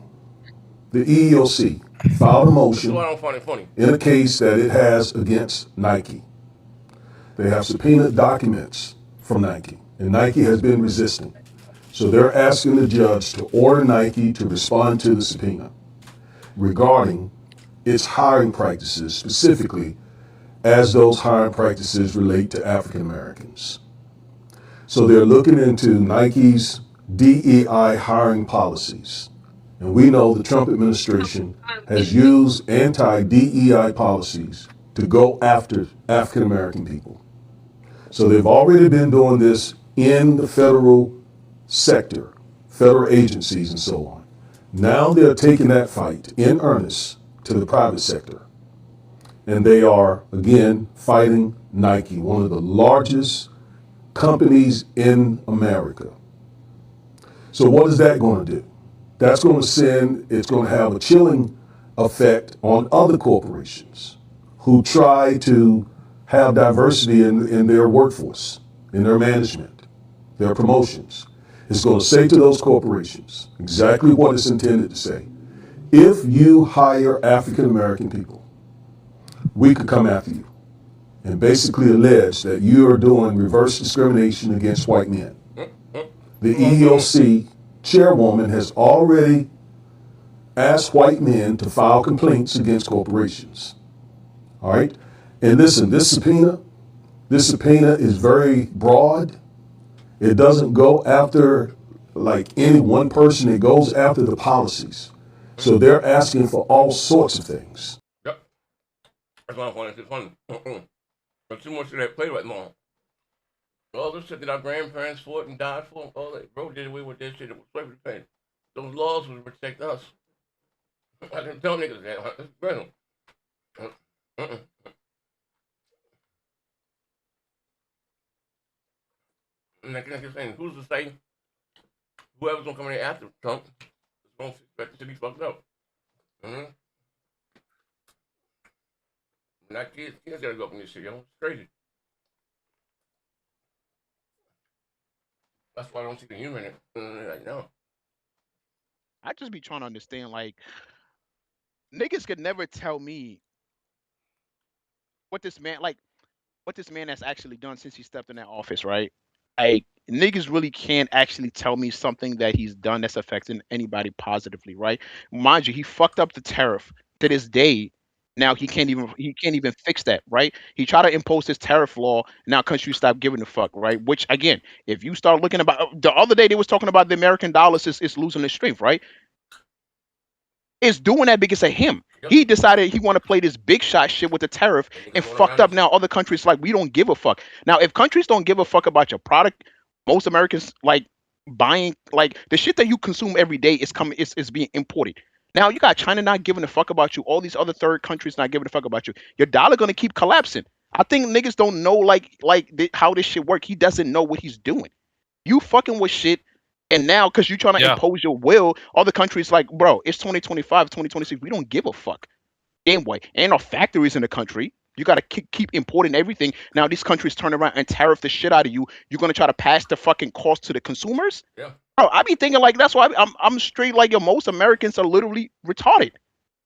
Speaker 4: the EEOC filed a motion in a case that it has against Nike. They have subpoenaed documents from Nike, and Nike has been resisting. So they're asking the judge to order Nike to respond to the subpoena regarding its hiring practices, specifically as those hiring practices relate to African Americans. So they're looking into Nike's DEI hiring policies. And we know the Trump administration has used anti-DEI policies to go after African American people. So they've already been doing this in the federal sector, federal agencies and so on. Now they're taking that fight in earnest to the private sector. And they are, again, fighting Nike, one of the largest companies in America. So what is that going to do? That's going to it's going to have a chilling effect on other corporations who try to have diversity in their workforce, in their management, their promotions. It's going to say to those corporations exactly what it's intended to say. If you hire African American people, we could come after you and basically allege that you are doing reverse discrimination against white men. The EEOC chairwoman has already asked white men to file complaints against corporations. All right? And listen, this subpoena is very broad. It doesn't go after like any one person, it goes after the policies. So they're asking for all sorts of things.
Speaker 1: Yep. That's why I wanted to fun. But too much of that play right now. All this shit that our grandparents fought and died for, all that, bro, did away with that shit. It was slavery pain. Those laws would protect us. I didn't tell niggas that. It's real. And like you're saying, who's to say whoever's gonna come in here after Trump is gonna expect it to be fucked up? Mm-hmm. Not kids gotta go up in this shit, yo. It's crazy. That's why I don't see the humor in it. Like, no.
Speaker 5: I just be trying to understand, like, niggas could never tell me what this man has actually done since he stepped in that office, right? Like, niggas really can't actually tell me something that he's done that's affecting anybody positively, right? Mind you, he fucked up the tariff. To this day, now he can't even fix that, right? He tried to impose this tariff law. Now countries stop giving a fuck, right? Which again, if you start looking about the other day, they was talking about the American dollar is losing its strength, right? It's doing that because of him.
Speaker 1: Yep.
Speaker 5: He decided he want to play this big shot shit with the tariff and fucked up. Now other countries like, we don't give a fuck. Now if countries don't give a fuck about your product, most Americans like buying, like the shit that you consume every day is being imported. Now you got China not giving a fuck about you, all these other third countries not giving a fuck about you. Your dollar gonna keep collapsing. I think niggas don't know how this shit work. He doesn't know what he's doing. You fucking with shit. And now, because you're trying to impose your will, other countries like, bro, it's 2025, 2026. We don't give a fuck. Damn way. Ain't no factories in the country. You got to keep importing everything. Now, these countries turn around and tariff the shit out of you. You're going to try to pass the fucking cost to the consumers?
Speaker 1: Yeah.
Speaker 5: Bro, I be thinking like, that's why I'm straight like, yo, most Americans are literally retarded.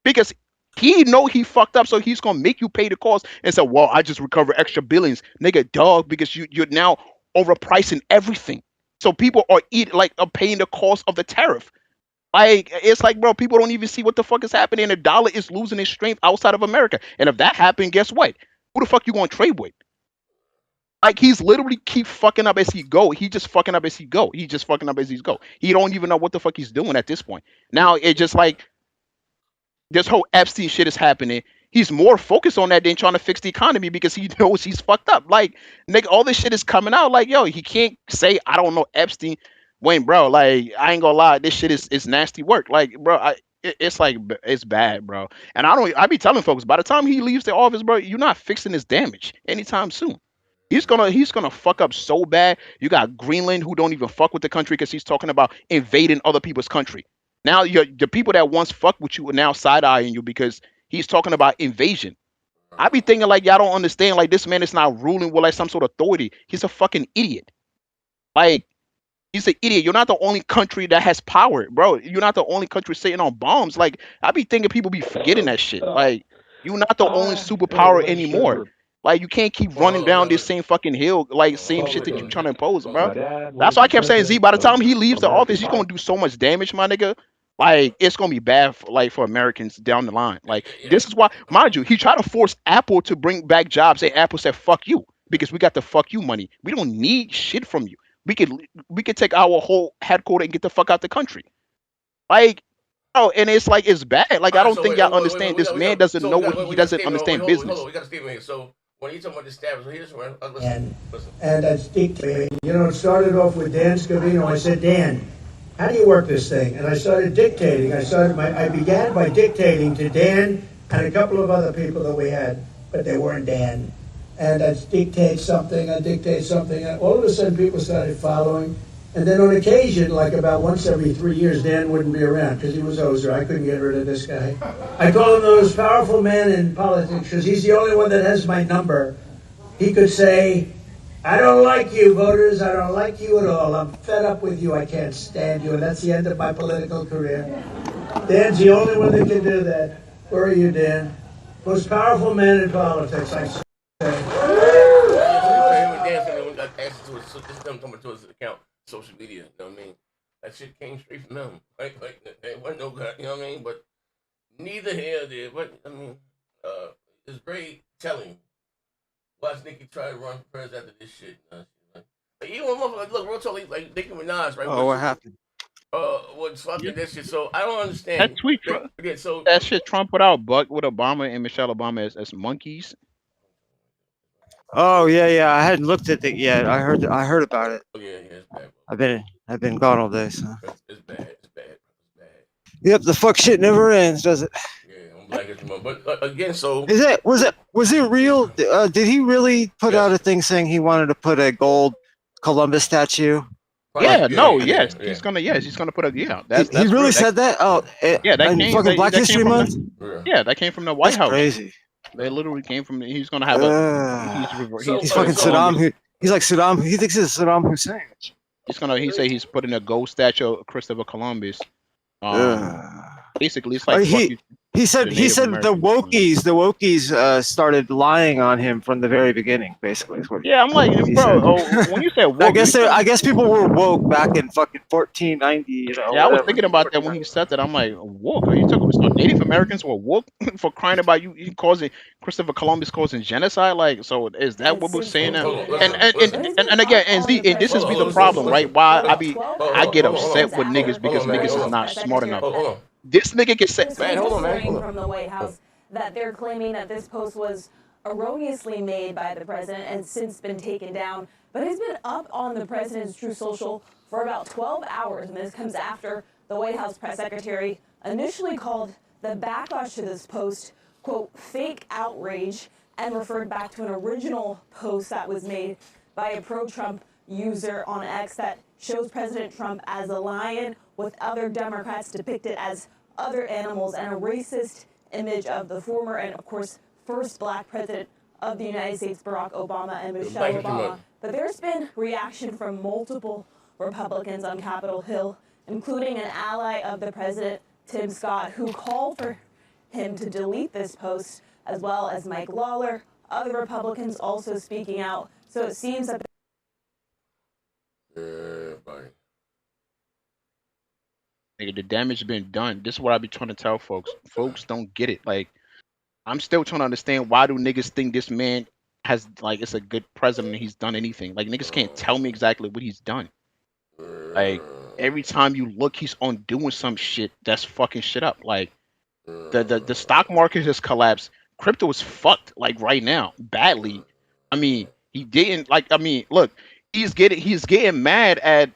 Speaker 5: Because he know he fucked up, so he's going to make you pay the cost and say, well, I just recover extra billions. Nigga, dog, because you're now overpricing everything. So people are paying the cost of the tariff. Like, it's like, bro, people don't even see what the fuck is happening. The dollar is losing its strength outside of America. And if that happened, guess what? Who the fuck you gonna trade with? Like, he's literally keep fucking up as he go. He just fucking up as he go. He just fucking up as he go. He don't even know what the fuck he's doing at this point. Now it just like this whole Epstein shit is happening. He's more focused on that than trying to fix the economy because he knows he's fucked up. Like, nigga, all this shit is coming out. Like, yo, he can't say, I don't know Epstein. Wayne, bro, like, I ain't gonna lie, this shit is nasty work. Like, bro, it's like, it's bad, bro. And I be telling folks, by the time he leaves the office, bro, you're not fixing this damage anytime soon. He's gonna fuck up so bad. You got Greenland who don't even fuck with the country because he's talking about invading other people's country. Now the people that once fucked with you are now side-eyeing you because he's talking about invasion. I be thinking like, y'all don't understand, like, this man is not ruling with like some sort of authority. He's a fucking idiot. Like, he's an idiot. You're not the only country that has power, bro. You're not the only country sitting on bombs. Like, I be thinking people be forgetting that shit. Like, you're not the only superpower anymore. Like you can't keep running down this same fucking hill, like same shit that you trying to impose, bro. That's why I kept saying, Z, by the time he leaves the office, he's gonna do so much damage, my nigga. Like it's gonna be bad for Americans down the line. Like this is why, mind you, he tried to force Apple to bring back jobs. And Apple said, "Fuck you," because we got the fuck you money. We don't need shit from you. We could take our whole headquarters and get the fuck out the country. Like, oh, and it's like it's bad. Like I don't think y'all understand. This man doesn't know what he doesn't understand business.
Speaker 1: We got a statement here. So when you talking about the establishment, here's one.
Speaker 8: And that's dictating. You know, it started off with Dan Scavino. I said, Dan, how do you work this thing? And I started dictating. I began by dictating to Dan and a couple of other people that we had, but they weren't Dan. And I'd dictate something, and all of a sudden people started following. And then on occasion, like about once every 3 years, Dan wouldn't be around because he was Ozer. I couldn't get rid of this guy. I call him the most powerful man in politics because he's the only one that has my number. He could say, I don't like you, voters. I don't like you at all. I'm fed up with you. I can't stand you. And that's the end of my political career. Dan's the only one that can do that. Where are you, Dan? Most powerful man in politics, I say.
Speaker 1: Social media, you know what I mean? That shit came straight from them. Like there wasn't no guy, you know what I mean? But neither here or there. But I mean, it's very telling. Watch Nicki try to run for president after this shit. Like, even when motherfuckers look real totally like Nicki Minaj, right?
Speaker 9: Oh, what happened?
Speaker 1: What's fucking this shit? So I don't understand.
Speaker 5: That tweet, that shit Trump put out, Buck with Obama and Michelle Obama as monkeys.
Speaker 9: Oh yeah. I hadn't looked at it yet. I heard about it.
Speaker 1: Oh yeah, it's bad.
Speaker 9: I've been gone all day, so.
Speaker 1: It's bad.
Speaker 9: Yep, the fuck shit never ends, does it?
Speaker 1: Yeah, I'm black as the mother. But again, so
Speaker 9: was it real? Did he really put out a thing saying he wanted to put a gold Columbus statue?
Speaker 5: Yes, he's gonna put a
Speaker 9: he really said that? Oh,
Speaker 5: yeah, that came fucking
Speaker 9: Black History Month.
Speaker 5: That came from the White House.
Speaker 9: Crazy.
Speaker 5: They literally came from. He's gonna have
Speaker 9: he's fucking Saddam. He's like Saddam. He thinks it's Saddam Hussein.
Speaker 5: He say he's putting a gold statue of Christopher Columbus. Basically, it's like
Speaker 9: he said the wokies started lying on him from the very beginning. Basically, is what
Speaker 5: I'm like, bro. When you said woke,
Speaker 9: I guess people were woke back in fucking 1490. You know,
Speaker 5: I was thinking about that when he said that. I'm like, woke? Are you talking about Native Americans were woke for crying about you causing Christopher Columbus causing genocide? Like, so is that what we're saying now? And again, and this is the problem, right? Why I get upset with niggas because niggas is not smart enough. This nigga can say,
Speaker 10: hold on. From the White House that they're claiming that this post was erroneously made by the president and since been taken down, but it's been up on the president's Truth Social for about 12 hours, and this comes after the White House press secretary initially called the backlash to this post, quote, fake outrage, and referred back to an original post that was made by a pro-Trump user on X that shows President Trump as a lion with other Democrats depicted as other animals and a racist image of the former and, of course, first black president of the United States, Barack Obama and Michelle Obama. But there's been reaction from multiple Republicans on Capitol Hill, including an ally of the president, Tim Scott, who called for him to delete this post, as well as Mike Lawler, other Republicans also speaking out. So it seems that
Speaker 5: nigga, the damage has been done. This is what I be trying to tell folks. Folks don't get it. Like, I'm still trying to understand why do niggas think this man has, like, it's a good president and he's done anything. Like, niggas can't tell me exactly what he's done. Like, every time you look, he's on doing some shit that's fucking shit up. Like, the stock market has collapsed. Crypto is fucked, like, right now, badly. I mean, he didn't, like, I mean, look, he's getting mad at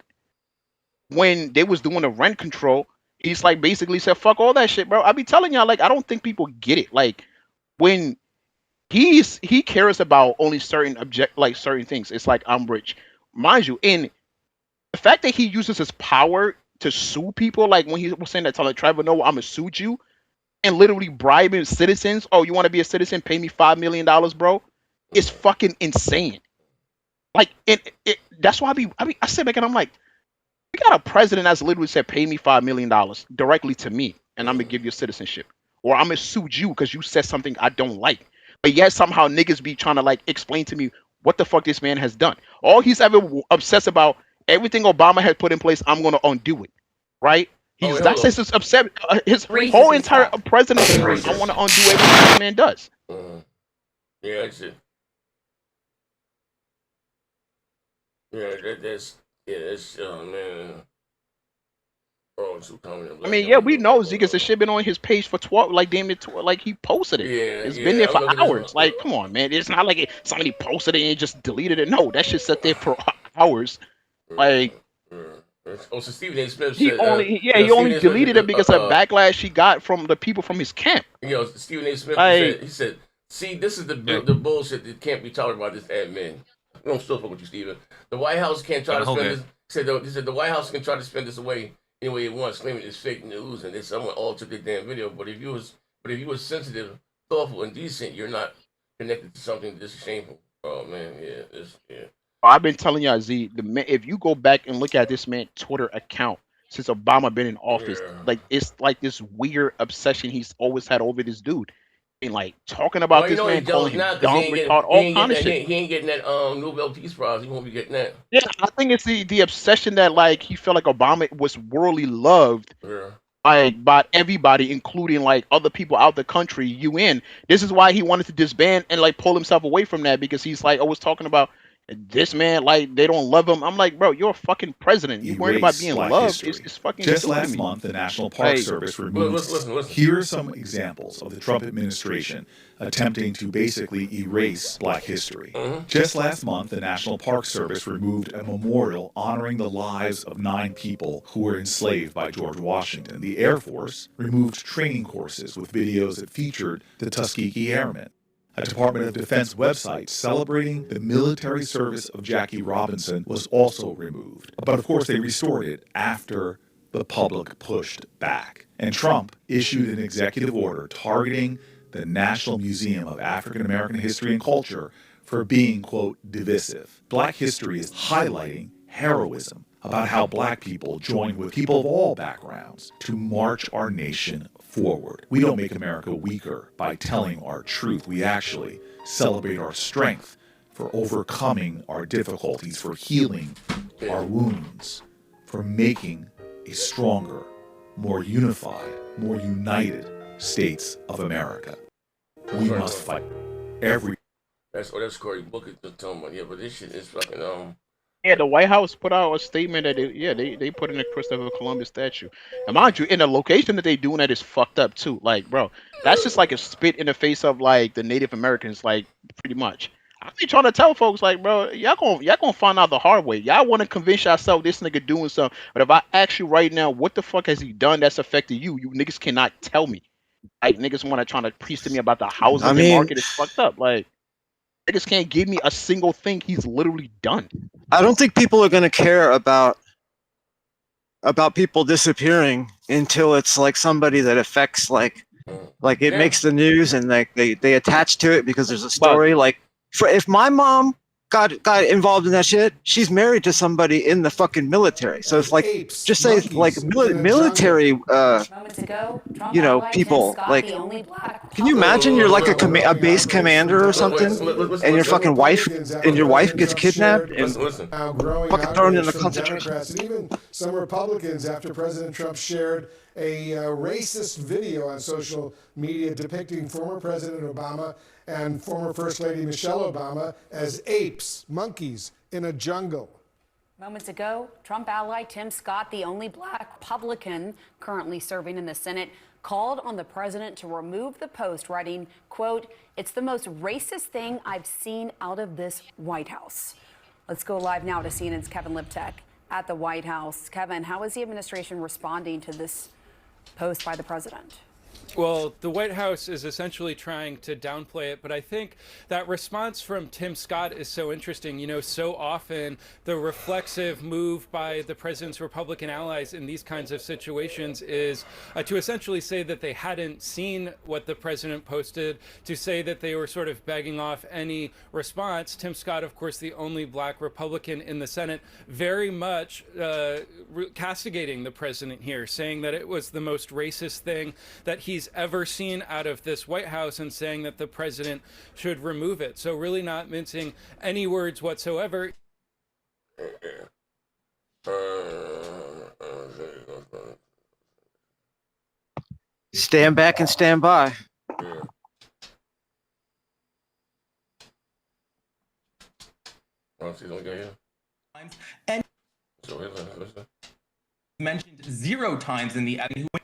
Speaker 5: when they was doing the rent control. He's like basically said, fuck all that shit, bro. I be telling y'all, like, I don't think people get it. Like, when he cares about only certain certain things. It's like, I'm rich. Mind you, and the fact that he uses his power to sue people, like when he was saying that, telling Trevor Noah, I'm gonna sue you, and literally bribing citizens. Oh, you want to be a citizen? Pay me $5 million, bro. It's fucking insane. Like, that's why I sit back and I'm like, we got a president that's literally said, pay me $5 million directly to me, and I'm gonna give you citizenship, or I'm gonna sue you because you said something I don't like. but yet somehow niggas be trying to like explain to me what the fuck this man has done. All he's ever obsessed about, everything Obama had put in place, I'm gonna undo it, right?
Speaker 1: Oh, wait,
Speaker 5: That's
Speaker 1: hold
Speaker 5: his upset. His whole entire presidency was, I want to undo everything this man does.
Speaker 1: Yeah, that's it. Yeah, that's man. Oh, it's too common.
Speaker 5: I mean, yeah, we know Ziggas, the shit been on his page for 12, like damn it, like he posted it.
Speaker 1: Yeah,
Speaker 5: It's
Speaker 1: yeah,
Speaker 5: been there
Speaker 1: I'm
Speaker 5: for
Speaker 1: looking at this
Speaker 5: hours.
Speaker 1: one.
Speaker 5: Like, come on, man. It's not like somebody posted it and just deleted it. No, that shit sat there for hours. Like,
Speaker 1: oh, so Stephen A. Smith
Speaker 5: he
Speaker 1: said,
Speaker 5: only,
Speaker 1: you know,
Speaker 5: he only
Speaker 1: Stephen A. Smith
Speaker 5: deleted
Speaker 1: said,
Speaker 5: it because of backlash he got from the people from his camp.
Speaker 1: You know, Stephen A. Smith
Speaker 5: Like,
Speaker 1: he said, see, this is the bullshit that can't be tolerated by this admin. We don't still fuck with you, Stephen. The White House can't try to spend this. He said the White House can try to spend this away any way it wants, claiming it's fake news and that someone altered the damn video. But if you was sensitive, thoughtful, and decent, you're not connected to something this shameful. Oh man, yeah.
Speaker 5: I've been telling y'all, Z, if you go back and look at this man's Twitter account since Obama been in office, like it's like this weird obsession he's always had over this dude. And like talking about this man, calling him dumb, retard, all kind of shit.
Speaker 1: He ain't getting that Nobel Peace Prize. He won't be getting that.
Speaker 5: Yeah, I think it's the obsession that like he felt like Obama was worldly loved by everybody, including like other people out the country, UN. This is why he wanted to disband and like pull himself away from that, because he's like always talking about this man, like they don't love him. I'm like, bro, you're a fucking president. You worried about being loved? It's fucking.
Speaker 11: Just last month, the National Park Service removed.
Speaker 1: Listen.
Speaker 11: Here are some examples of the Trump administration attempting to basically erase Black history. Just last month, the National Park Service removed a memorial honoring the lives of 9 people who were enslaved by George Washington. The Air Force removed training courses with videos that featured the Tuskegee Airmen. A Department of Defense website celebrating the military service of Jackie Robinson was also removed. But of course, they restored it after the public pushed back. And Trump issued an executive order targeting the National Museum of African American History and Culture for being, quote, divisive. Black history is highlighting heroism about how Black people joined with people of all backgrounds to march our nation forward. We don't make America weaker by telling our truth. We actually celebrate our strength for overcoming our difficulties, for healing our wounds, for making a stronger, more unified, more united states of America. We must fight every.
Speaker 1: That's Cory Booker talking about. Yeah, but this shit is fucking
Speaker 5: Yeah, the White House put out a statement that they put in a Christopher Columbus statue. And mind you, in the location that they doing that is fucked up too. Like, bro, that's just like a spit in the face of like the Native Americans, like pretty much. I be trying to tell folks like, bro, y'all gonna find out the hard way. Y'all want to convince yourself this nigga doing something, but if I ask you right now, what the fuck has he done that's affected you? You niggas cannot tell me. Like niggas want to try to preach to me about the housing market is fucked up. Like niggas can't give me a single thing he's literally done.
Speaker 9: I don't think people are going to care about people disappearing until it's like somebody that affects like it makes the news and like they attach to it because there's a story. Like if my mom got involved in that shit, she's married to somebody in the fucking military. So it's like just say like military you know, people like, can you imagine you're like a base commander or something and your fucking wife gets kidnapped and fucking thrown in a concentration.
Speaker 12: And even some Republicans, after President Trump shared a racist video on social media depicting former President Obama and former First Lady Michelle Obama as apes, monkeys, in a jungle.
Speaker 13: Moments ago, Trump ally Tim Scott, the only Black Republican currently serving in the Senate, called on the president to remove the post, writing, quote, "It's the most racist thing I've seen out of this White House." Let's go live now to CNN's Kevin Liptek at the White House. Kevin, how is the administration responding to this post by the president?
Speaker 14: Well, the White House is essentially trying to downplay it, but I think that response from Tim Scott is so interesting. You know, so often the reflexive move by the president's Republican allies in these kinds of situations is to essentially say that they hadn't seen what the president posted, to say that they were sort of begging off any response. Tim Scott, of course, the only Black Republican in the Senate, very much castigating the president here, saying that it was the most racist thing that he's ever seen out of this White House and saying that the president should remove it. So really not mincing any words whatsoever.
Speaker 9: Stand back and stand by.
Speaker 15: And mentioned 0 times in the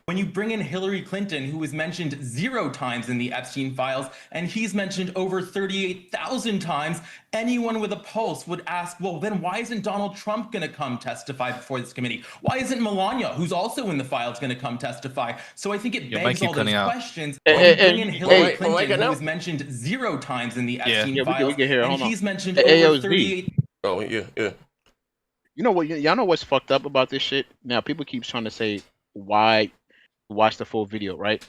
Speaker 15: when you bring in Hillary Clinton, who was mentioned 0 times in the Epstein files, and he's mentioned over 38,000 times, anyone with a pulse would ask, well, then why isn't Donald Trump going to come testify before this committee? Why isn't Melania, who's also in the files, going to come testify? So I think it begs all those questions. When you bring in Hillary Clinton, who was mentioned 0 times in the Epstein files, and he's mentioned over 38.
Speaker 1: Oh, yeah.
Speaker 5: You know what? Y'all know what's fucked up about this shit? Now, people keep trying to say, why watch the full video, right?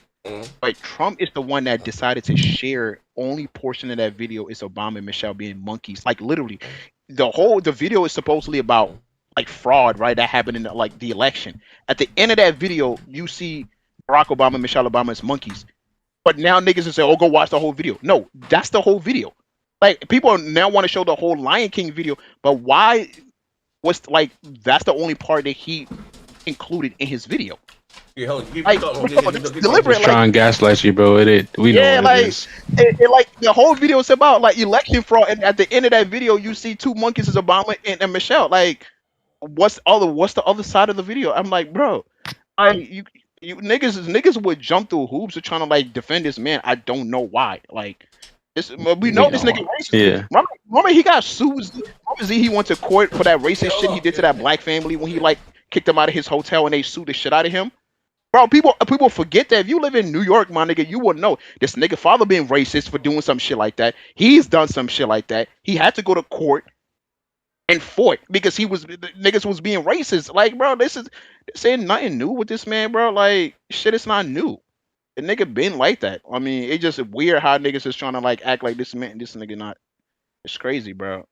Speaker 5: But Trump is the one that decided to share only portion of that video is Obama and Michelle being monkeys. Like, literally, the video is supposedly about, like, fraud, right? That happened in, the election. At the end of that video, you see Barack Obama and Michelle Obama as monkeys. But now niggas will say, oh, go watch the whole video. No, that's the whole video. Like, people now want to show the whole Lion King video, but why... that's the only part that he included in his video.
Speaker 1: Yeah, hold on.
Speaker 5: Like, deliberate,
Speaker 16: trying to gaslight you, bro. We know what it is.
Speaker 5: Like the whole video is about like election fraud, and at the end of that video, you see 2 monkeys as Obama and Michelle. Like, what's the other side of the video? I'm like, bro, you niggas would jump through hoops to trying to like defend this man. I don't know why. Like. We know this nigga racist.
Speaker 16: Yeah.
Speaker 5: Remember he got sued. He went to court for that racist shit he did to that black family when he like kicked them out of his hotel and they sued the shit out of him. Bro, people forget that. If you live in New York, my nigga, you wouldn't know this nigga father being racist for doing some shit like that. He's done some shit like that. He had to go to court and fought because the niggas was being racist. Like, bro, this ain't nothing new with this man, bro. Like, shit is not new. The nigga been like that. I mean, it's just weird how niggas is trying to like act like this man, this nigga not. It's crazy, bro.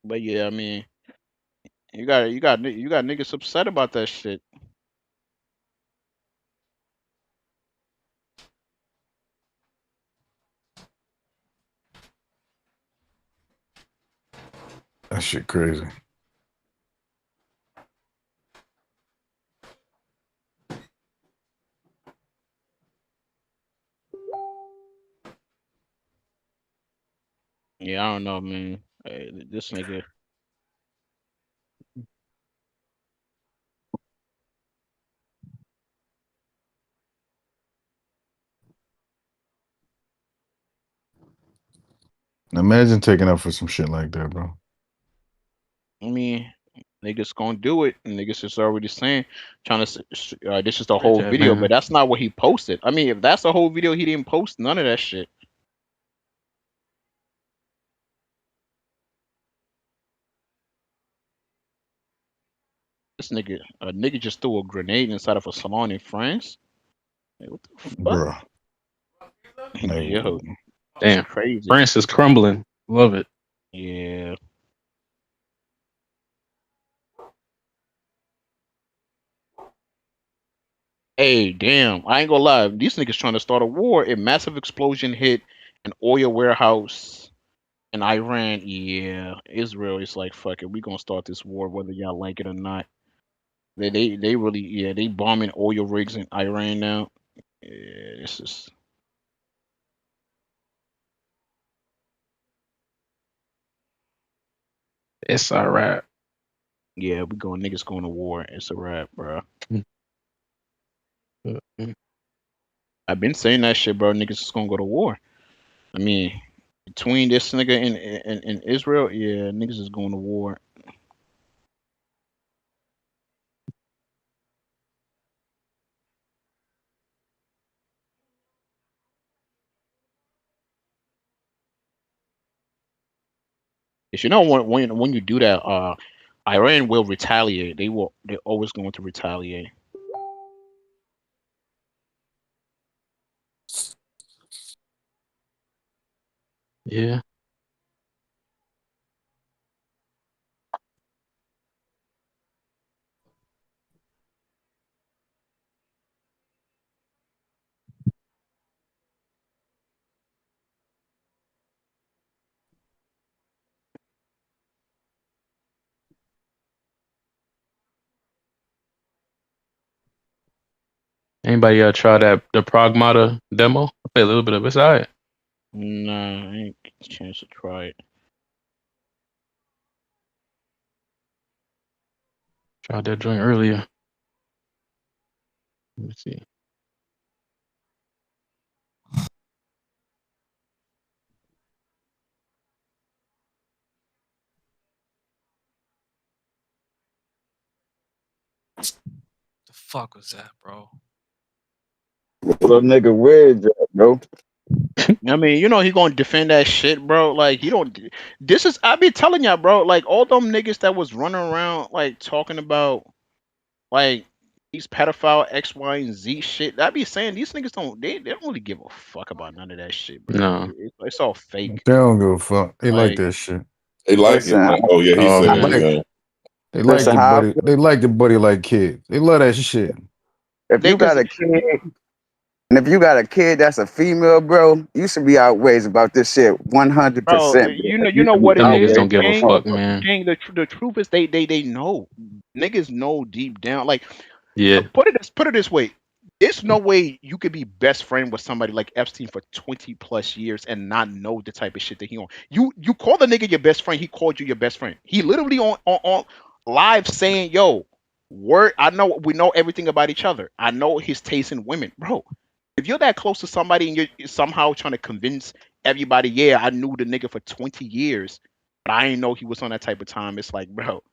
Speaker 5: But yeah, I mean, you got niggas upset about that shit.
Speaker 2: That shit crazy.
Speaker 5: Yeah, I don't know, man. This nigga.
Speaker 2: Imagine taking up for some shit like that, bro.
Speaker 5: I mean, niggas gonna do it. And niggas is already saying, trying to this is the whole video, but that's not what he posted. I mean, if that's the whole video, he didn't post none of that shit. This nigga just threw a grenade inside of a salon in France. Hey, what the fuck?
Speaker 2: Bro.
Speaker 5: Yo,
Speaker 16: Damn,
Speaker 5: crazy.
Speaker 16: France is crumbling. Love it.
Speaker 5: Yeah. Hey, damn. I ain't gonna lie. These niggas trying to start a war. A massive explosion hit an oil warehouse in Iran. Yeah. Israel is like, fuck it. We gonna start this war whether y'all like it or not. They really, yeah, they bombing oil rigs in Iran now. Yeah, this is...
Speaker 16: It's a wrap.
Speaker 5: Yeah, niggas going to war. It's a wrap, bro. I've been saying that shit, bro. Niggas is gonna go to war. I mean, between this nigga and Israel, yeah, niggas is going to war. You know, when you do that, Iran will retaliate. They're always going to retaliate.
Speaker 16: Yeah. Anybody try the Pragmata demo? I played a little bit of it. It's alright.
Speaker 5: Nah, I ain't get a chance to try it.
Speaker 16: Tried that joint earlier. Let me see. The fuck was that, bro?
Speaker 17: Little nigga weird, bro.
Speaker 5: I mean, you know he gonna defend that shit, bro. Like he don't. This is I be telling y'all, bro. Like all them niggas that was running around like talking about like these pedophile X, Y, and Z shit. I be saying these niggas don't. They don't really give a fuck about none of that shit, bro.
Speaker 16: No.
Speaker 5: It's all fake.
Speaker 2: They don't give a fuck. They like
Speaker 5: Like
Speaker 2: that shit.
Speaker 3: They like
Speaker 17: Listen,
Speaker 3: it. Oh yeah, he
Speaker 2: Oh,
Speaker 3: said
Speaker 2: they
Speaker 3: it.
Speaker 2: like.
Speaker 3: Yeah.
Speaker 2: They like
Speaker 17: listen,
Speaker 2: your
Speaker 17: how
Speaker 2: buddy. They like the buddy like kids. They love that shit.
Speaker 17: if you got a kid, and if you got a kid that's a female, bro, you should be outraged about this shit 100%.
Speaker 5: bro, you know what it
Speaker 16: Them niggas
Speaker 5: is,
Speaker 16: don't give a
Speaker 5: gang.
Speaker 16: fuck, man.
Speaker 5: Gang, the truth is they know. Niggas know deep down. Like
Speaker 16: Yeah.
Speaker 5: put it this way. There's no way you could be best friend with somebody like Epstein for 20 plus years and not know the type of shit that he on. You call the nigga your best friend, he called you your best friend. He literally on live saying, yo, I know we know everything about each other. I know his taste in women. Bro, if you're that close to somebody and you're somehow trying to convince everybody, yeah, I knew the nigga for 20 years, but I didn't know he was on that type of time. It's like, bro,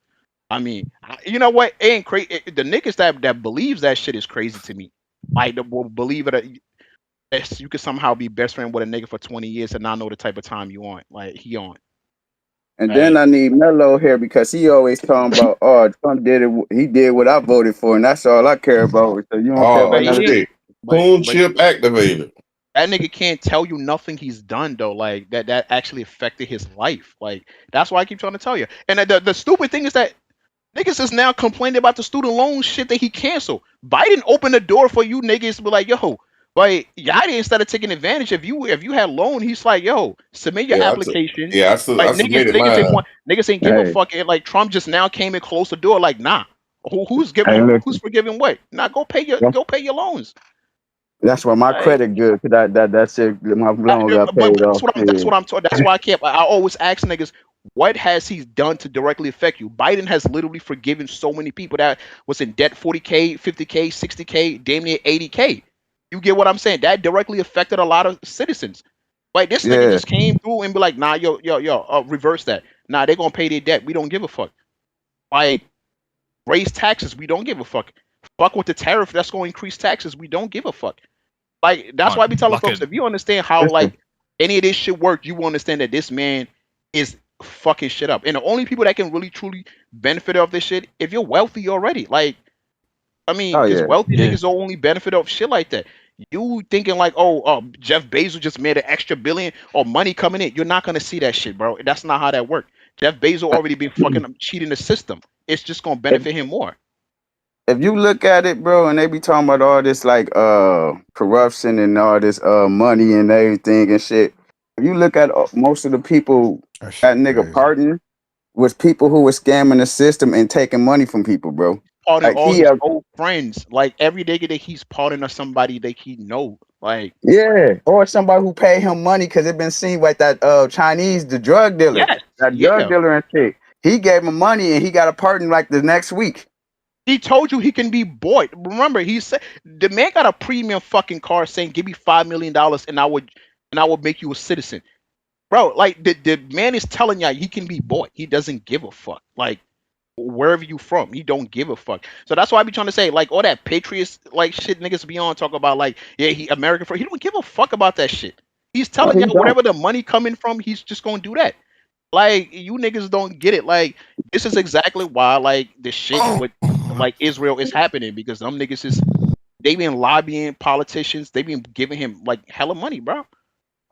Speaker 5: I mean, you know what? It ain't crazy. The niggas that believes that shit is crazy to me. Like, will believe it. You could somehow be best friend with a nigga for 20 years and not know the type of time you on. Like, he on.
Speaker 17: And then I need Mello here because he always talking about, oh, Trump did it. He did what I voted for, and that's all I care about. So you don't care about none of this.
Speaker 3: Coon chip activated.
Speaker 5: That nigga can't tell you nothing he's done though. Like that actually affected his life. Like that's why I keep trying to tell you. And the stupid thing is that niggas is now complaining about the student loan shit that he canceled. Biden opened the door for you niggas to be like, yo, like y'all instead of taking advantage, if you had loan, he's like, yo, submit your application.
Speaker 3: I
Speaker 5: Like
Speaker 3: submitted
Speaker 5: niggas ain't give a fuck. And like Trump just now came and closed the door. Like, nah, who's forgiving what? Nah, go pay your loans.
Speaker 17: That's why my credit good. Cause that shit, my loan got paid off.
Speaker 5: That's what I'm talking. That's why I always ask niggas, what has he done to directly affect you? Biden has literally forgiven so many people that was in debt, 40K, 50K, 60K, damn near 80K. You get what I'm saying? That directly affected a lot of citizens. Like this nigga just came through and be like, nah, yo, reverse that. Nah, they gonna pay their debt. We don't give a fuck. Like raise taxes. We don't give a fuck. Fuck with the tariff. That's gonna increase taxes. We don't give a fuck. Like that's why I be telling folks, if you understand how like any of this shit work, you will understand that this man is fucking shit up. And the only people that can really truly benefit of this shit, if you're wealthy already. Like, I mean, because wealthy niggas don't only benefit of shit like that. You thinking like, Jeff Bezos just made an extra billion or money coming in. You're not gonna see that shit, bro. That's not how that works. Jeff Bezos already been fucking cheating the system. It's just gonna benefit him more.
Speaker 17: If you look at it, bro, and they be talking about all this like corruption and all this money and everything and shit. If you look at most of the people that nigga pardoned was people who were scamming the system and taking money from people, bro.
Speaker 5: Pardoning
Speaker 17: Like
Speaker 5: all his old friends. Like every nigga that he's pardoning somebody that he know. Like
Speaker 17: or somebody who paid him money because it been seen like that Chinese, the drug dealer. That drug dealer and shit. He gave him money and he got a pardon like the next week.
Speaker 5: He told you he can be bought. Remember, he said the man got a premium fucking car saying, "Give me $5 million and I would make you a citizen." Bro, like the man is telling y'all he can be bought. He doesn't give a fuck. Like wherever you from, he don't give a fuck. So that's why I be trying to say, like all that patriots like shit niggas be on talk about like, yeah, he American for he don't give a fuck about that shit. He's telling y'all wherever the money coming from, he's just gonna do that. Like you niggas don't get it. Like this is exactly why like the shit with like Israel is happening because them niggas is they been lobbying politicians. They been giving him like hella money, bro.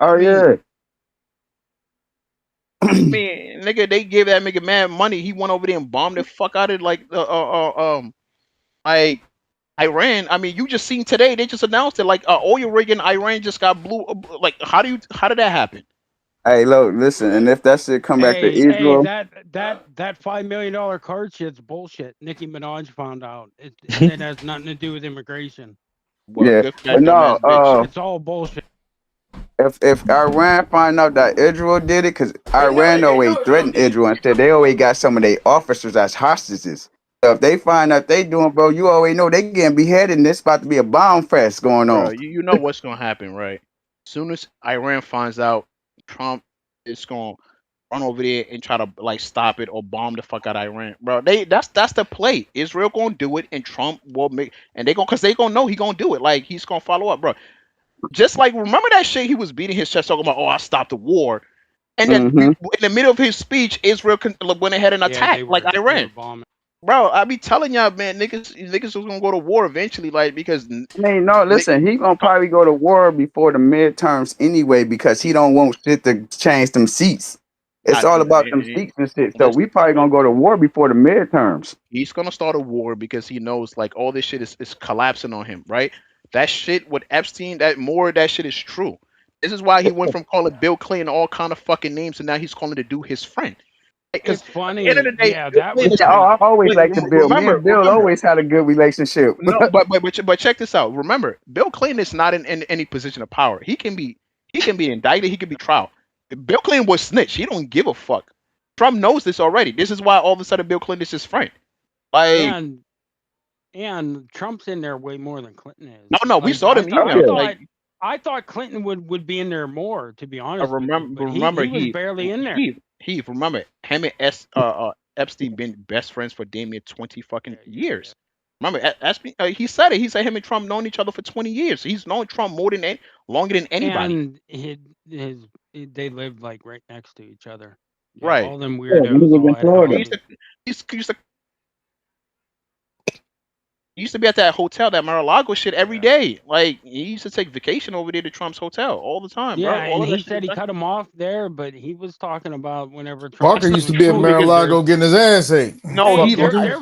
Speaker 17: Oh yeah.
Speaker 5: I mean, nigga, they gave that nigga mad money. He went over there and bombed the fuck out of like like Iran. I mean, you just seen today they just announced it like oil rig in Iran just got blew. Like, how did that happen?
Speaker 17: Hey, look, listen, and if that shit come back to
Speaker 18: Hey,
Speaker 17: Israel,
Speaker 18: that $5 million card shit's bullshit. Nicki Minaj found out. It has nothing to do with immigration.
Speaker 5: Well,
Speaker 17: yeah,
Speaker 5: good for
Speaker 17: but
Speaker 5: that
Speaker 17: no,
Speaker 5: dumbass bitch.
Speaker 18: It's all bullshit.
Speaker 17: if Iran find out that Israel did it, because Iran always threatened Israel and said they always got some of their officers as hostages. So if they find out they doing, bro, you already know they getting beheaded and it's about to be a bomb fest going
Speaker 5: Bro,
Speaker 17: on.
Speaker 5: you know what's gonna happen, right? Soon as Iran finds out, Trump is gonna run over there and try to like stop it or bomb the fuck out of Iran, bro. That's the play. Israel gonna do it, and Trump will make, and they gonna know he gonna do it. Like he's gonna follow up, bro. Just like remember that shit he was beating his chest talking about, oh, I stopped the war, and then
Speaker 17: Mm-hmm.
Speaker 5: in the middle of his speech, Israel went ahead and attacked like Iran. Bro, I be telling y'all, man, niggas was gonna go to war eventually, like because
Speaker 17: I mean, no, listen, he gonna probably go to war before the midterms anyway because he don't want shit to change them seats. It's all about them seats and shit. So we probably gonna go to war before the midterms.
Speaker 5: He's gonna start a war because he knows like all this shit is collapsing on him, right? That shit with Epstein, that shit is true. This is why he went from calling Bill Clinton all kind of fucking names, and now he's calling the dude his friend. Because
Speaker 18: It's funny.
Speaker 5: at the end of the day,
Speaker 18: Yeah,
Speaker 5: Bill
Speaker 18: that
Speaker 5: Clinton
Speaker 18: was
Speaker 5: is
Speaker 17: Yeah, I always
Speaker 5: like,
Speaker 17: like to Bill. Me and Bill
Speaker 5: remember,
Speaker 17: always had a good relationship.
Speaker 5: no, but check this out. Remember, Bill Clinton is not in any position of power. He can be indicted. He can be trial. Bill Clinton was snitch. He don't give a fuck. Trump knows this already. This is why all of a sudden Bill Clinton is his friend. Like,
Speaker 18: and Trump's in there way more than Clinton is.
Speaker 5: no, we saw them emails.
Speaker 18: I thought Clinton would be in there more, to be honest.
Speaker 5: Remember,
Speaker 18: he was barely in there.
Speaker 5: Remember, him and Epstein been best friends for damn near 20 fucking years. Remember, Epstein, he said it. He said him and Trump known each other for 20 years. He's known Trump longer than anybody.
Speaker 18: And they lived like right next to each other. Yeah,
Speaker 5: Right.
Speaker 18: all them
Speaker 17: Yeah,
Speaker 18: weirdos.
Speaker 17: he was in
Speaker 18: all had
Speaker 17: Florida.
Speaker 18: houses.
Speaker 5: He used to be at that hotel, that Mar-a-Lago shit every day. Like he used to take vacation over there to Trump's hotel all the time,
Speaker 18: Yeah,
Speaker 5: bro. All
Speaker 18: and
Speaker 5: of that
Speaker 18: he
Speaker 5: shit
Speaker 18: said he
Speaker 5: is
Speaker 18: cut him off there, but he was talking about whenever Trump
Speaker 2: Parker
Speaker 18: was
Speaker 2: used to
Speaker 18: doing
Speaker 2: be at Mar-a-Lago
Speaker 18: fundraisers.
Speaker 2: getting his ass ate.
Speaker 5: No,
Speaker 18: Hey,
Speaker 5: he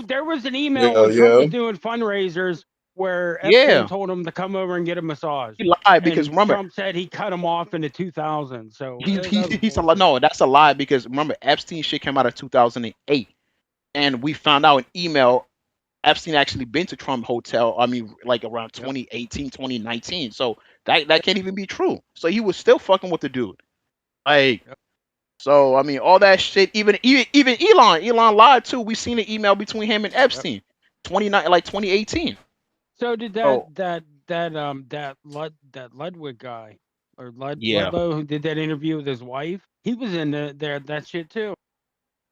Speaker 18: there was an email when Trump was doing fundraisers where Epstein told him to come over and get a massage.
Speaker 5: He lied because
Speaker 18: and
Speaker 5: remember,
Speaker 18: Trump said he cut him off in the 2000s. So
Speaker 5: he's a lie. No, that's a lie because remember Epstein shit came out of 2008, and we found out an email. Epstein actually been to Trump hotel. I mean, like around 2018, 2019. So that can't even be true. So he was still fucking with the dude. Like, so I mean, all that shit. Even Elon lied too. We seen an email between him and Epstein, 2018.
Speaker 18: So did that Ludwig guy or Ludlow who did that interview with his wife? He was in that shit too.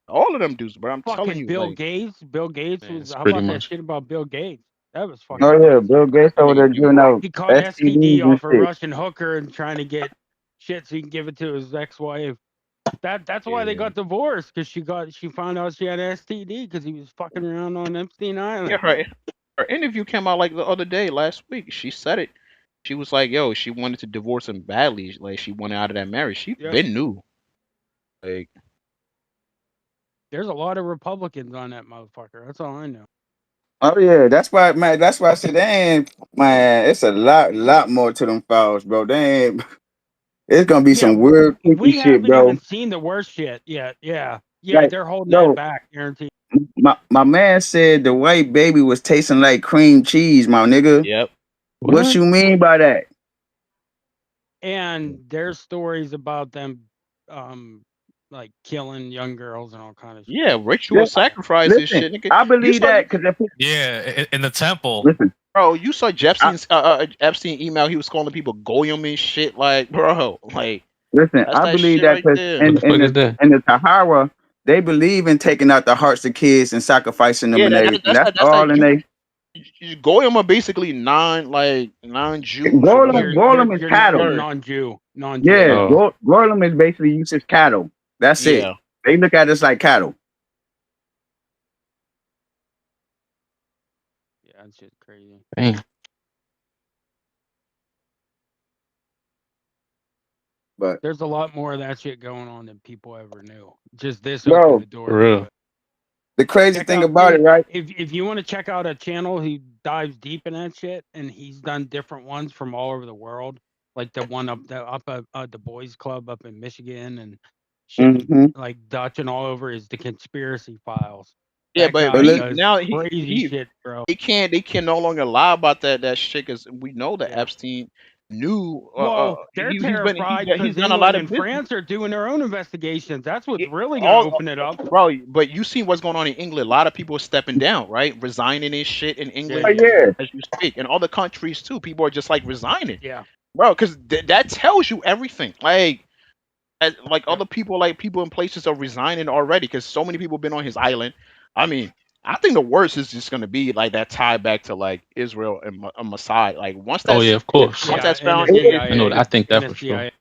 Speaker 5: All of them dudes, bro. I'm telling
Speaker 18: Fucking
Speaker 5: you,
Speaker 18: Bill
Speaker 5: like,
Speaker 18: Gates. Bill Gates was. How
Speaker 16: pretty
Speaker 18: about that
Speaker 16: much.
Speaker 18: shit about Bill Gates? That was fucking.
Speaker 17: Oh yeah,
Speaker 18: crazy.
Speaker 17: Bill Gates over there giving out
Speaker 18: He caught
Speaker 17: STDs
Speaker 18: STD
Speaker 17: and
Speaker 18: off a
Speaker 17: shit.
Speaker 18: Russian hooker and trying to get shit so he can give it to his ex-wife. That's why they got divorced, because she found out she had STD because he was fucking around on Epstein Island.
Speaker 5: yeah, right. Her interview came out like the other day, last week. She said it. She was like, "Yo, she wanted to divorce him badly. Like she wanted out of that marriage. She been knew." Like,
Speaker 18: there's a lot of Republicans on that motherfucker. That's all I know.
Speaker 17: Oh yeah, that's why, man. That's why I said they ain't, man. It's a lot more to them files, bro. They ain't. It's gonna be some weird, kinky
Speaker 18: We
Speaker 17: shit,
Speaker 18: haven't
Speaker 17: bro.
Speaker 18: even seen the worst shit yet. Yeah,
Speaker 17: Like,
Speaker 18: they're holding
Speaker 17: yo,
Speaker 18: that back, guaranteed.
Speaker 17: my man said the white baby was tasting like cream cheese, my nigga.
Speaker 5: yep.
Speaker 17: What you mean by that?
Speaker 18: And there's stories about them, like killing young girls and all kind of shit.
Speaker 5: Yeah, ritual sacrifices,
Speaker 17: Listen,
Speaker 5: shit. Nigga.
Speaker 17: I believe that because
Speaker 19: in the temple.
Speaker 17: Listen,
Speaker 5: bro, you saw Epstein's Epstein email. He was calling people goyim and shit. Like, bro, like,
Speaker 17: listen,
Speaker 5: that's
Speaker 17: I
Speaker 5: that
Speaker 17: believe
Speaker 5: shit
Speaker 17: that
Speaker 5: right
Speaker 17: because
Speaker 5: there.
Speaker 17: in the Tahara, they believe in taking out the hearts of kids and sacrificing them
Speaker 5: Yeah,
Speaker 17: and everything. That's all in they.
Speaker 5: Goyim are basically non-Jews.
Speaker 17: Gorlam is cattle.
Speaker 18: Non-Jew.
Speaker 17: Yeah, Gorlam is basically used as cattle. That's it. They look at us like cattle.
Speaker 18: Yeah, that's just crazy.
Speaker 16: Dang.
Speaker 17: But
Speaker 18: there's a lot more of that shit going on than people ever knew. Just this
Speaker 17: bro,
Speaker 18: opened the door
Speaker 16: For
Speaker 18: to
Speaker 16: real.
Speaker 18: it.
Speaker 17: the crazy
Speaker 18: Check
Speaker 17: thing
Speaker 18: out
Speaker 17: about it, right?
Speaker 18: if you want to check out a channel who dives deep in that shit, and he's done different ones from all over the world, like the one up the boys club up in Michigan and shit, like Dutch and all over, is the Conspiracy Files.
Speaker 5: Yeah,
Speaker 18: That
Speaker 5: but
Speaker 18: guy
Speaker 5: he
Speaker 18: does
Speaker 5: now
Speaker 18: crazy shit, bro.
Speaker 5: they can no longer lie about that shit because we know that Epstein knew.
Speaker 18: Well, they're terrified
Speaker 5: He's
Speaker 18: because
Speaker 5: done a lot
Speaker 18: England
Speaker 5: of
Speaker 18: and
Speaker 5: business.
Speaker 18: France are doing their own investigations. That's what's really going to open it up.
Speaker 5: Bro, but you see what's going on in England. A lot of people are stepping down, right? Resigning and shit in England as you speak, and other countries too. People are just like resigning.
Speaker 18: Yeah,
Speaker 5: bro, because that tells you everything. Like other people, like people in places are resigning already because so many people been on his island. I mean, I think the worst is just gonna be like that tie back to like Israel and Mossad. Like once
Speaker 16: Oh
Speaker 5: that's
Speaker 16: yeah, of course.
Speaker 5: once that's
Speaker 18: and the
Speaker 5: found,
Speaker 16: I know that. I think
Speaker 18: and
Speaker 16: that
Speaker 18: the
Speaker 16: for sure.
Speaker 18: CIA.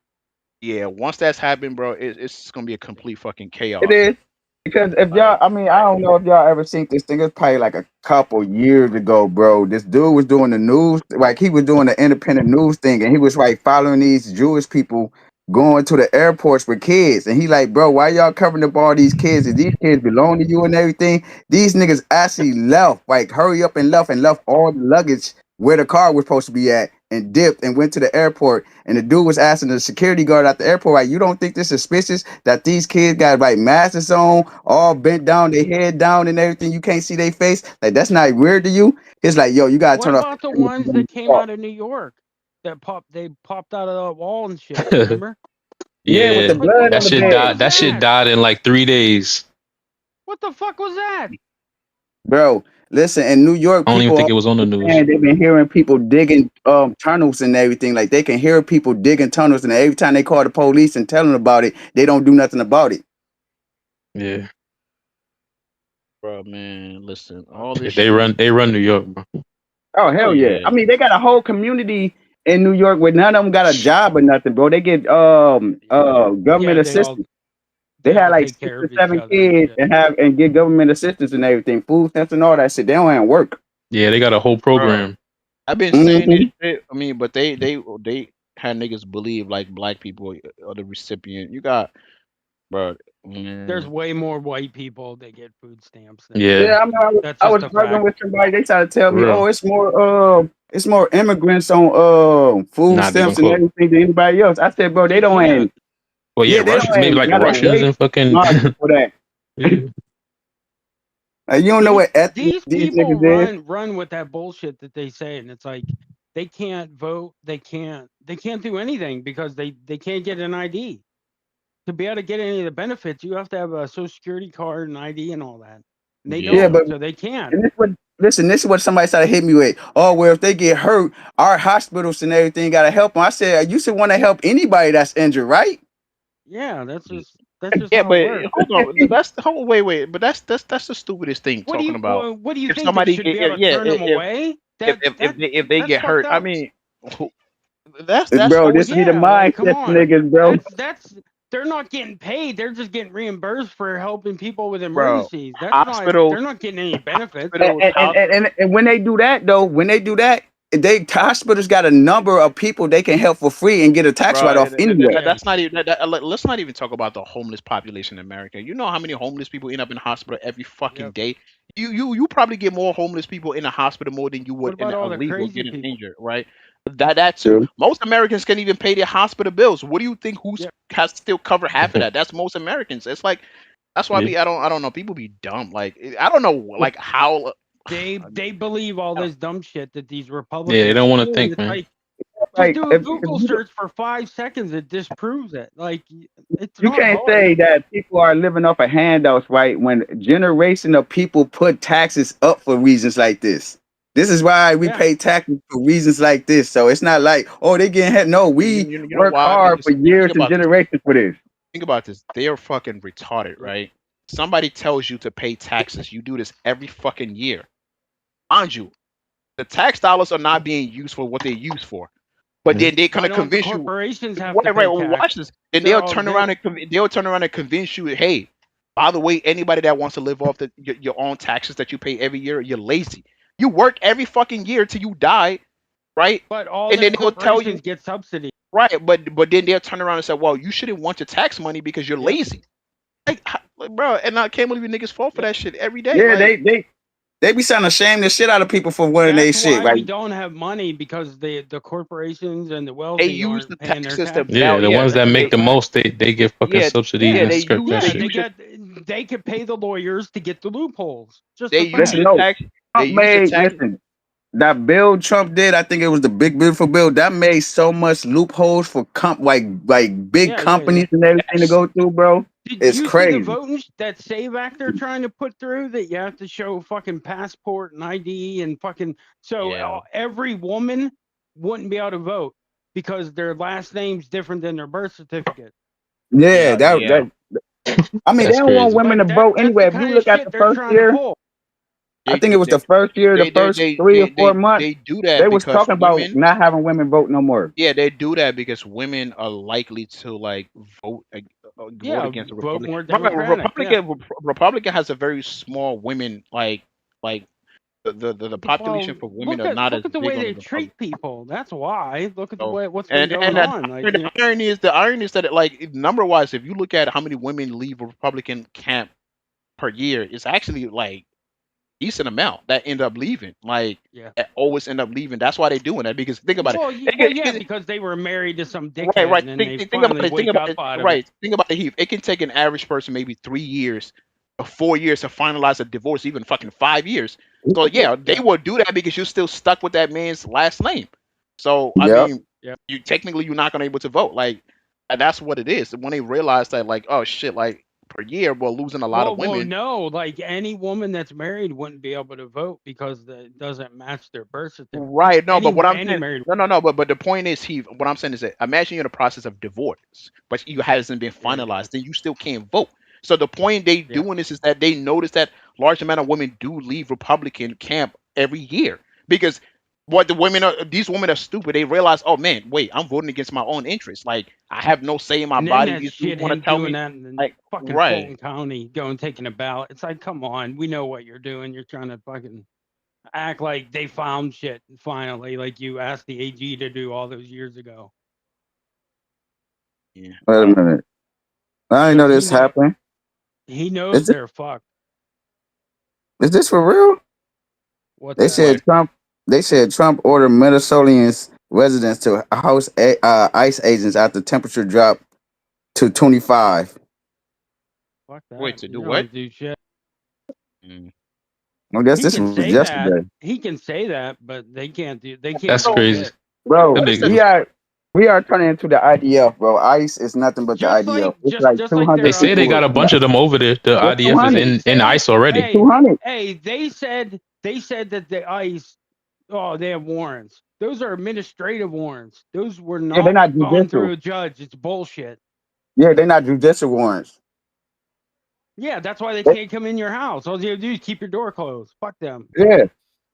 Speaker 5: yeah, once that's happened, bro, it's gonna be a complete fucking chaos.
Speaker 17: It is. Because if y'all, I mean, I don't know if y'all ever seen this thing. It's probably like a couple years ago, bro. This dude was doing the news, like he was doing the independent news thing, and he was like following these Jewish people going to the airports with kids. And he like, bro, why y'all covering up all these kids? If these kids belong to you and everything, these niggas actually left, like hurry up and left all the luggage where the car was supposed to be at and dipped and went to the airport. And the dude was asking the security guard at the airport, like, you don't think this is suspicious that these kids got like masks on, all bent down, their head down and everything? You can't see their face. Like, that's not weird to you? It's like, yo, you gotta
Speaker 18: What
Speaker 17: turn off.
Speaker 18: about the ones that came out of New York that they popped out of the wall and shit? Remember?
Speaker 17: Yeah, with the
Speaker 16: Yeah,
Speaker 17: blood
Speaker 16: that
Speaker 17: on the
Speaker 16: shit
Speaker 17: bed.
Speaker 16: died. That shit died in like 3 days.
Speaker 18: What the fuck was that?
Speaker 17: Bro, listen, in New York,
Speaker 16: I don't even
Speaker 17: people
Speaker 16: think it was on the news.
Speaker 17: and they've been hearing people digging tunnels and everything. Like they can hear people digging tunnels, and every time they call the police and tell them about it, they don't do nothing about it.
Speaker 16: Yeah,
Speaker 5: Bro, man, listen, all this
Speaker 16: they
Speaker 5: shit.
Speaker 16: run New York, bro.
Speaker 17: Oh hell yeah! I mean, they got a whole community in New York where none of them got a job or nothing, bro. They get government assistance. They had like
Speaker 18: take
Speaker 17: 6
Speaker 18: care
Speaker 17: or
Speaker 18: of each
Speaker 17: 7
Speaker 18: other and
Speaker 17: kids
Speaker 18: shit.
Speaker 17: and get government assistance and everything, food stamps and all that shit. They don't have work.
Speaker 16: Yeah, they got a whole program.
Speaker 5: I've been saying this shit. I mean, but they had niggas believe like black people are the recipient. You got, bro.
Speaker 18: There's way more white people that get food stamps than
Speaker 17: Yeah, I mean,
Speaker 18: that's
Speaker 17: I
Speaker 18: just
Speaker 17: was
Speaker 18: a
Speaker 17: arguing
Speaker 18: fact.
Speaker 17: with somebody. They tried to tell
Speaker 16: For
Speaker 17: me,
Speaker 16: real.
Speaker 17: "Oh, it's more immigrants on food
Speaker 16: Not even
Speaker 17: stamps and
Speaker 16: close.
Speaker 17: everything than anybody else." I said, "Bro, they don't
Speaker 18: Yeah.
Speaker 16: Well, yeah,
Speaker 17: they don't
Speaker 16: Russians, maybe like the
Speaker 17: got a
Speaker 16: Russians
Speaker 17: wage
Speaker 16: and fucking.
Speaker 17: market for that."
Speaker 16: Yeah.
Speaker 17: You don't know what ethnic
Speaker 18: These
Speaker 17: these
Speaker 18: people
Speaker 17: niggas is.
Speaker 18: run with that bullshit that they say, and it's like they can't vote, they can't do anything because they can't get an ID. To be able to get any of the benefits, you have to have a social security card and ID and all that. And they
Speaker 17: Yeah,
Speaker 18: don't,
Speaker 17: but
Speaker 18: so they can't.
Speaker 17: and this is what somebody started hitting me with. Oh, well, if they get hurt, our hospitals and everything got to help them. I said, you should want to help anybody that's injured, right?
Speaker 18: Yeah, that's just
Speaker 5: Yeah,
Speaker 18: how
Speaker 5: but
Speaker 18: it works.
Speaker 5: hold on. Wait. But that's the stupidest thing
Speaker 18: What do
Speaker 5: talking about.
Speaker 18: you
Speaker 5: If
Speaker 18: think they
Speaker 5: somebody,
Speaker 18: should be able to turn them away?
Speaker 5: if they
Speaker 18: That's
Speaker 5: get hurt,
Speaker 18: fucked
Speaker 5: I
Speaker 18: up.
Speaker 5: mean, that's
Speaker 17: Bro,
Speaker 5: always
Speaker 17: this be the
Speaker 18: like, come
Speaker 17: mindset
Speaker 18: on.
Speaker 17: niggas, bro.
Speaker 18: That's they're not getting paid. They're just getting reasbursed for helping people with
Speaker 5: bro.
Speaker 18: emergencies. That's
Speaker 5: Hospitals,
Speaker 18: they're not getting any benefits.
Speaker 17: And when they do that, though, they hospitals got a number of people they can help for free and get a tax
Speaker 5: bro.
Speaker 17: write-off anyway.
Speaker 5: That's not even. Let's not even talk about the homeless population in America. You know how many homeless people end up in hospital every fucking day. You probably get more homeless people in a hospital more than you would in
Speaker 18: about all
Speaker 5: a
Speaker 18: the
Speaker 5: legal
Speaker 18: crazy
Speaker 5: getting
Speaker 18: people?
Speaker 5: injured, right? That too.
Speaker 17: True.
Speaker 5: Most Americans can't even pay their hospital bills. What do you think? Has still cover half of that? That's most Americans. It's like that's why I don't know. People be dumb. Like I don't know like how
Speaker 18: they believe all this dumb shit that these Republicans.
Speaker 16: Yeah, they don't want to
Speaker 18: do,
Speaker 16: think,
Speaker 18: and it's
Speaker 16: man.
Speaker 18: like,
Speaker 17: Like,
Speaker 18: just do a
Speaker 17: if
Speaker 18: Google
Speaker 17: you-
Speaker 18: search for 5 seconds. It disproves it. Like it's
Speaker 17: You
Speaker 18: not
Speaker 17: can't
Speaker 18: hard.
Speaker 17: say that people are living off of handouts, right? When generation of people put taxes up for reasons like this. This is why we pay taxes for reasons like this. So it's not like, oh, they getting ahead. No, we
Speaker 5: you know
Speaker 17: work
Speaker 5: why?
Speaker 17: hard for years and generations for this.
Speaker 5: Think about this. They're fucking retarded, right? Somebody tells you to pay taxes. You do this every fucking year. Mind you, the tax dollars are not being used for what they're used for. But then they're gonna convince you.
Speaker 18: Corporations have
Speaker 5: Right,
Speaker 18: to
Speaker 5: right.
Speaker 18: pay
Speaker 5: Well,
Speaker 18: tax.
Speaker 5: watch this. Then
Speaker 18: They're
Speaker 5: they'll
Speaker 18: all
Speaker 5: turn
Speaker 18: good.
Speaker 5: around and convince you, hey, by the way, anybody that wants to live off your own taxes that you pay every year, you're lazy. You work every fucking year till you die. right?
Speaker 18: But all
Speaker 5: And
Speaker 18: their
Speaker 5: then they'll tell you,
Speaker 18: corporations get subsidies.
Speaker 5: right? But then they'll turn around and say, well, you shouldn't want your tax money because you're lazy. Like, bro, and I can't believe you niggas fall for that shit every day.
Speaker 17: Yeah,
Speaker 5: Like,
Speaker 17: they be trying to shame the shit out of people for wearing they
Speaker 18: That's
Speaker 17: shit.
Speaker 18: why
Speaker 17: Like,
Speaker 18: we don't have money, because the corporations and the
Speaker 5: they
Speaker 18: wealthy
Speaker 5: use the
Speaker 18: aren't paying their
Speaker 5: taxes to
Speaker 18: taxes.
Speaker 16: Yeah, the ones that make the
Speaker 18: That's why.
Speaker 16: most, they get fucking subsidies
Speaker 5: yeah,
Speaker 16: and
Speaker 5: they
Speaker 16: skirt
Speaker 5: use
Speaker 16: that
Speaker 18: Yeah,
Speaker 16: shit.
Speaker 18: they could pay the lawyers to get the loopholes. Just
Speaker 5: they
Speaker 18: a
Speaker 5: use
Speaker 18: fact.
Speaker 5: the tax. They
Speaker 17: Trump
Speaker 5: use the
Speaker 17: made
Speaker 5: tax.
Speaker 17: listen. That bill Trump did, I think it was the big beautiful bill. That made so much loopholes for like big
Speaker 18: Yeah.
Speaker 17: companies and everything to go through, bro.
Speaker 18: Did
Speaker 17: It's
Speaker 18: you see the
Speaker 17: crazy.
Speaker 18: voting that SAVE Act they're trying to put through, that you have to show fucking passport and ID and fucking every woman wouldn't be able to vote because their last name's different than their birth certificate.
Speaker 17: Yeah, that I mean, they
Speaker 16: That's
Speaker 17: don't want
Speaker 16: crazy.
Speaker 17: women to vote
Speaker 18: That's
Speaker 17: anyway.
Speaker 18: the
Speaker 17: If you
Speaker 18: kind of
Speaker 17: look at
Speaker 18: shit
Speaker 17: the
Speaker 18: they're
Speaker 17: first
Speaker 18: trying to
Speaker 17: year,
Speaker 18: pull.
Speaker 17: I think it was the first year, the first 3 or 4 months,
Speaker 5: They do that
Speaker 17: they was
Speaker 5: because
Speaker 17: talking about
Speaker 5: women.
Speaker 17: not having women vote no more.
Speaker 5: Yeah, they do that because women are likely to like vote vote
Speaker 18: Yeah,
Speaker 5: against the
Speaker 18: vote
Speaker 5: Republican.
Speaker 18: more
Speaker 5: Remember,
Speaker 18: Democratic. Yeah.
Speaker 5: Republican has a very small women like the population
Speaker 18: Well,
Speaker 5: for women are not as
Speaker 18: look at the
Speaker 5: big
Speaker 18: way
Speaker 5: on the
Speaker 18: they
Speaker 5: Republican.
Speaker 18: treat people. That's why. Look at the
Speaker 5: So,
Speaker 18: way what's been going on. Like, you know,
Speaker 5: the irony is that like number wise, if you look at how many women leave a Republican camp per year, it's actually like decent amount that end up leaving. Like that always end up leaving. That's why they're doing that because think about it.
Speaker 18: yeah, because they were married to some dickhead,
Speaker 5: Right.
Speaker 18: and then they
Speaker 5: Think about
Speaker 18: finally
Speaker 5: it. Think
Speaker 18: wake
Speaker 5: about
Speaker 18: up
Speaker 5: it.
Speaker 18: out of
Speaker 5: Right.
Speaker 18: it.
Speaker 5: Think about it, Heath. It can take an average person maybe 3 years or 4 years to finalize a divorce, even fucking 5 years. So yeah, they will do that because you're still stuck with that man's last name. So I
Speaker 17: Yep.
Speaker 5: mean, you technically you're not gonna able to vote. Like and that's what it is. When they realize that, like, oh shit, like per year we're losing a lot of
Speaker 18: Well,
Speaker 5: women.
Speaker 18: no, like any woman that's married wouldn't be able to vote because it doesn't match their birth certificate.
Speaker 5: Right. No, but what I'm
Speaker 18: any
Speaker 5: saying,
Speaker 18: married
Speaker 5: no. But the point is, Heath. What I'm saying is that imagine you're in the process of divorce, but you hasn't been finalized, then you still can't vote. So the point they doing this is that they notice that large amount of women do leave Republican camp every year because what the women are, these women are stupid. They realize, oh man, wait, I'm voting against my own interests. Like I have no say in my
Speaker 18: And then
Speaker 5: body.
Speaker 18: that
Speaker 5: These dudes want to
Speaker 18: shithead
Speaker 5: tell
Speaker 18: doing
Speaker 5: me,
Speaker 18: that in
Speaker 5: like,
Speaker 18: fucking
Speaker 5: right.
Speaker 18: Fulton County, going taking a ballot. It's like, come on, we know what you're doing. You're trying to fucking act like they found shit finally, like you asked the AG to do all those years ago.
Speaker 5: Yeah.
Speaker 17: Wait a minute. I didn't know this happened.
Speaker 18: He knows they're fucked.
Speaker 17: Is this for real?
Speaker 18: What's
Speaker 17: They
Speaker 18: that?
Speaker 17: said Trump. They said Trump ordered Minnesotians residents to house ICE agents after temperature dropped to 25.
Speaker 18: Fuck that.
Speaker 5: Wait, to
Speaker 18: You
Speaker 5: do
Speaker 18: don't
Speaker 5: what?
Speaker 18: do shit.
Speaker 17: I guess
Speaker 18: He
Speaker 17: this
Speaker 18: can
Speaker 17: was
Speaker 18: say
Speaker 17: yesterday.
Speaker 18: that. He can say that, but they can't do. They can't.
Speaker 16: That's
Speaker 18: do
Speaker 16: crazy.
Speaker 18: shit.
Speaker 17: Bro, we are turning into the IDF, bro. ICE is nothing but the
Speaker 18: Just
Speaker 17: IDF.
Speaker 18: like
Speaker 17: It's like
Speaker 18: just
Speaker 17: 200
Speaker 18: like
Speaker 16: They
Speaker 18: their
Speaker 16: say they got a bunch of them over there. The
Speaker 17: It's
Speaker 16: IDF is
Speaker 17: 200.
Speaker 16: in ICE already.
Speaker 18: Hey, they said that the ICE. Oh, they have warrants. Those are administrative warrants. Those were
Speaker 17: Yeah, they're
Speaker 18: not
Speaker 17: not
Speaker 18: gone through
Speaker 17: judicial.
Speaker 18: a judge. It's bullshit.
Speaker 17: Yeah, they're not judicial warrants.
Speaker 18: Yeah, that's why they can't come in your house. All you have to do is keep your door closed. Fuck them.
Speaker 17: Yeah.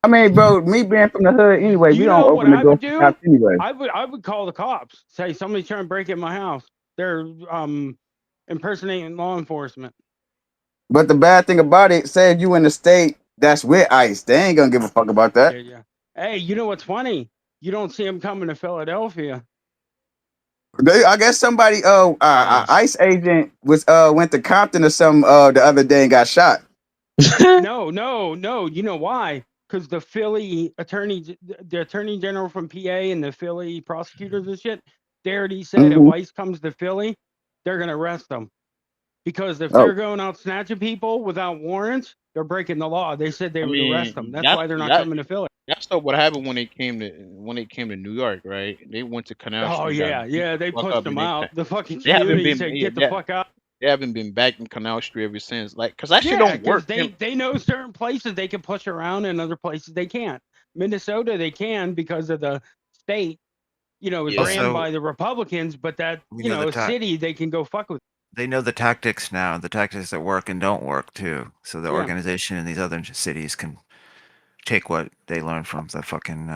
Speaker 17: I mean, bro, me being from the hood anyway, we
Speaker 18: You
Speaker 17: don't
Speaker 18: know what
Speaker 17: open the
Speaker 18: I
Speaker 17: door
Speaker 18: would
Speaker 17: for
Speaker 18: do?
Speaker 17: cops anyway.
Speaker 18: I would call the cops. Say somebody's trying to break in my house. They're impersonating law enforcement.
Speaker 17: But the bad thing about it, say if you in the state that's with ICE, they ain't gonna give a fuck about that.
Speaker 18: Yeah. Hey, you know what's funny? You don't see them coming to Philadelphia.
Speaker 17: I guess somebody, ICE agent was went to Compton or something the other day and got shot.
Speaker 18: No. You know why? Because the Philly attorney general from PA and the Philly prosecutors and shit, they already said if ICE comes to Philly, they're gonna arrest them. Because if they're going out snatching people without warrants, they're breaking the law. They said they would arrest them. That's why they're not coming to Philly.
Speaker 5: That's what happened when they came to New York, right? They went to Canal
Speaker 18: Oh
Speaker 5: Street.
Speaker 18: yeah, they pushed them out. The fucking
Speaker 5: They haven't
Speaker 18: community
Speaker 5: been
Speaker 18: said, "Get the fuck out."
Speaker 5: They haven't been back in Canal Street ever since. Like, cause that shit don't work.
Speaker 18: They know certain places they can push around and other places they can't. Minnesota they can because of the state, is ran by the Republicans, but that city they can go fuck with.
Speaker 20: They know the tactics now, the tactics that work and don't work too. So the
Speaker 18: Yeah.
Speaker 20: organization in these other cities can take what they learned from the fucking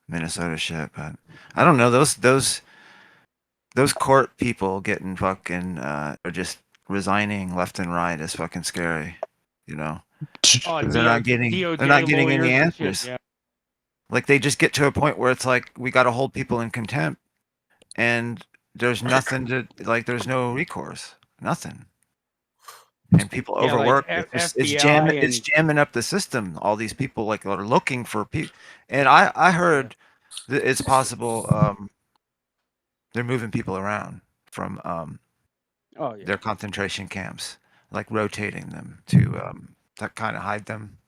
Speaker 20: Minnesota shit. But I don't know, those court people getting fucking or just resigning left and right is fucking scary. 'Cause they're not getting any answers. Like they just get to a point where it's like we got to hold people in contempt, and there's nothing to like. There's no recourse, nothing, and people
Speaker 18: Yeah, like
Speaker 20: overwork. It's
Speaker 18: FBI
Speaker 20: it's
Speaker 18: and
Speaker 20: jamming up the system. All these people like are looking for people, and I heard that it's possible they're moving people around from
Speaker 18: oh yeah.
Speaker 20: their concentration camps, like rotating them to kind of hide them.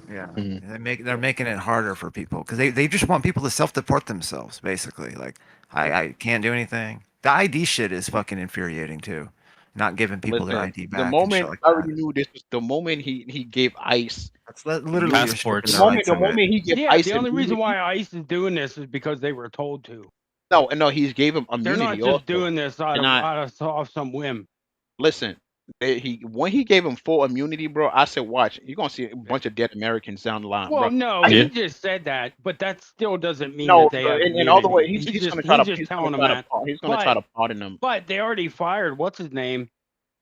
Speaker 20: Yeah, they're making it harder for people because they just want people to self-deport themselves, basically. Like I can't do anything. The ID shit is fucking infuriating too. Not giving people their
Speaker 5: Listen,
Speaker 20: ID
Speaker 5: the
Speaker 20: back and shit
Speaker 5: moment
Speaker 20: like
Speaker 5: I
Speaker 20: that.
Speaker 5: already knew this was the moment he gave ICE.
Speaker 20: That's literally you're stripping
Speaker 19: Passports.
Speaker 20: their rights
Speaker 5: The
Speaker 20: away.
Speaker 5: moment he gave
Speaker 18: Yeah,
Speaker 5: ICE
Speaker 18: the only reason
Speaker 5: immunity.
Speaker 18: why ICE is doing this is because they were told to.
Speaker 5: No, he gave him
Speaker 18: They're not
Speaker 5: immunity
Speaker 18: just
Speaker 5: also.
Speaker 18: doing this out
Speaker 5: And
Speaker 18: of off some whim.
Speaker 5: listen, when he gave him full immunity, bro, I said, watch, you're gonna see a bunch of dead Americans down the line,
Speaker 18: Well,
Speaker 5: bro.
Speaker 18: no, he just said that, but that still doesn't mean
Speaker 5: No,
Speaker 18: that they have
Speaker 5: in all the way,
Speaker 18: immunity.
Speaker 5: he's gonna
Speaker 18: He's just telling them that.
Speaker 5: he's gonna try to pardon them.
Speaker 18: But they already fired what's his name,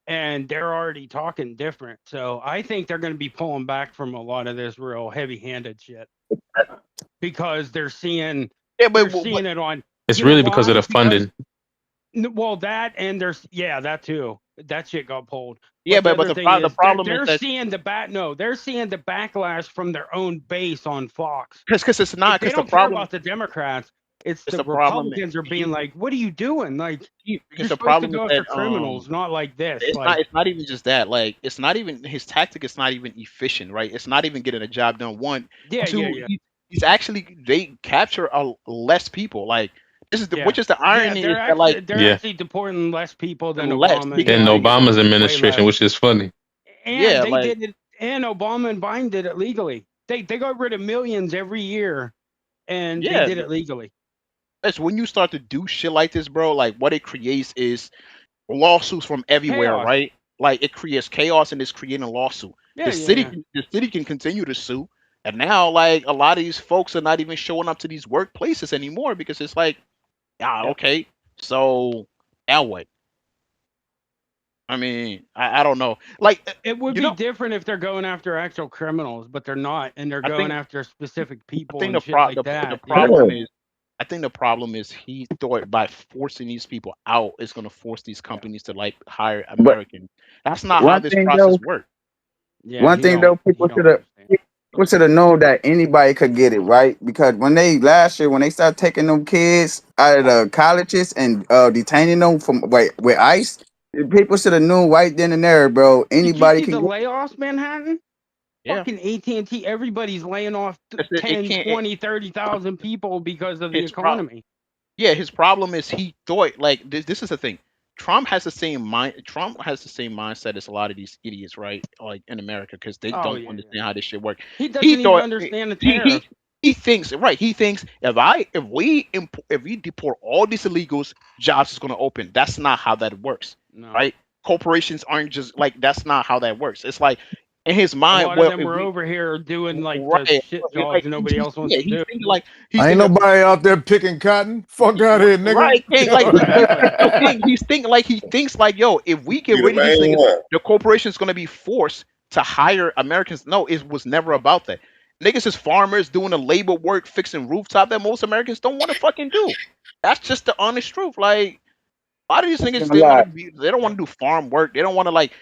Speaker 18: and they're already talking different. So I think they're going to be pulling back from a lot of this real heavy-handed shit because they're seeing seeing it on.
Speaker 16: It's
Speaker 18: you know
Speaker 16: really because of
Speaker 18: why?
Speaker 16: the funding.
Speaker 18: Well, that and there's that too. That shit got pulled.
Speaker 5: Yeah, but
Speaker 18: other
Speaker 5: the
Speaker 18: thing
Speaker 5: problem
Speaker 18: they're
Speaker 5: is that
Speaker 18: seeing they're seeing the backlash from their own base on Fox.
Speaker 5: because it's not
Speaker 18: They
Speaker 5: because the
Speaker 18: don't care
Speaker 5: problem
Speaker 18: about the Democrats. It's the
Speaker 5: the problem
Speaker 18: Republicans are being like, "What are you doing? Like, you're
Speaker 5: because the
Speaker 18: supposed to
Speaker 5: problem
Speaker 18: go
Speaker 5: is
Speaker 18: after
Speaker 5: that
Speaker 18: criminals, not like this."
Speaker 5: it's not even just that. Like it's not even his tactic is not even efficient, right? It's not even getting a job done. One,
Speaker 18: Yeah,
Speaker 5: two,
Speaker 18: yeah.
Speaker 5: he's actually they capture less people. Like this is which is the irony is that like
Speaker 18: they're actually deporting less people than
Speaker 5: less
Speaker 18: Obama.
Speaker 5: because
Speaker 16: In Obama's
Speaker 18: way
Speaker 16: administration,
Speaker 18: less.
Speaker 16: which is funny.
Speaker 18: And they
Speaker 5: like
Speaker 18: did it, and Obama and Biden did it legally. They got rid of millions every year, and they did it legally.
Speaker 5: it's when you start to do shit like this, bro. Like what it creates is lawsuits from everywhere,
Speaker 18: Chaos.
Speaker 5: right? Like it creates chaos and it's creating a lawsuit.
Speaker 18: Yeah,
Speaker 5: the city can continue to sue, and now like a lot of these folks are not even showing up to these workplaces anymore because it's like, okay, so now what? I mean, I don't know. Like
Speaker 18: it would be different if they're going after actual criminals, but they're not, and they're going after specific people and shit like that.
Speaker 5: The problem is, I think the problem is he thought by forcing these people out is going to force these companies to like hire Americans. That's not how this process works.
Speaker 17: One thing though, people should have known that anybody could get it, right? Because when last year when they started taking them kids out of the colleges and detaining them from with ICE, people should have known right then and there, bro. Anybody
Speaker 18: Did you see
Speaker 17: can
Speaker 18: the layoffs, Manhattan?
Speaker 5: Yeah.
Speaker 18: Fucking AT&T, everybody's laying off 10, 20, 30,000 people because of the economy.
Speaker 5: His problem is he thought like this is the thing. Trump has the same mindset as a lot of these idiots, right? Like in America, because they don't understand how this shit works.
Speaker 18: He doesn't even understand the tariff.
Speaker 5: He thinks if we deport all these illegals, jobs is gonna open. That's not how that works, right? Corporations aren't just like that's not how that works. It's like in his mind,
Speaker 18: a lot of them were over here doing like the shit jobs and nobody else wants to do.
Speaker 2: Ain't nobody out there picking cotton. Fuck out here, nigga.
Speaker 5: Right, he thinks like, yo, if we get rid of these niggas, the corporation's gonna be forced to hire Americans. No, it was never about that. Niggas is farmers doing the labor work, fixing rooftop that most Americans don't want to fucking do. That's just the honest truth. Like a lot of these niggas, they don't want to do farm work. They don't want to like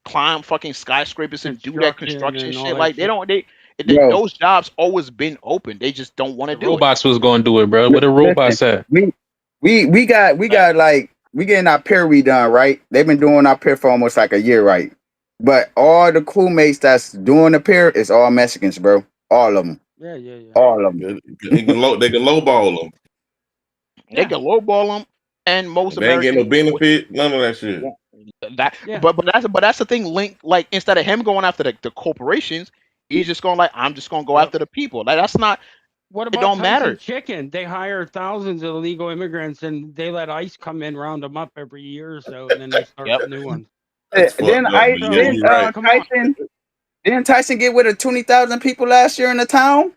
Speaker 5: climb fucking skyscrapers and do that construction shit. Like those jobs always been open. They just don't want to do it.
Speaker 16: Robots was going to do it, bro. What the robots at?
Speaker 17: We got like we getting our peer redone, right? They've been doing our peer for almost like a year, right? But all the crewmates that's doing the peer is all Mexicans, bro. All of them.
Speaker 18: Yeah.
Speaker 17: All of them.
Speaker 1: They can lowball them.
Speaker 5: They can lowball them, and most
Speaker 1: they ain't
Speaker 5: Americans
Speaker 1: getting no benefit, none of that shit.
Speaker 5: But that's the thing. Link like instead of him going after the corporations, he's just going like I'm just going to go after the people. Like that's not.
Speaker 18: What about
Speaker 5: it don't
Speaker 18: Tyson
Speaker 5: matter.
Speaker 18: Chicken? They hire thousands of illegal immigrants, and they let ICE come in, round them up every year or so, and then they start new ones.
Speaker 17: Didn't Tyson get rid of 20,000 people last year in the town?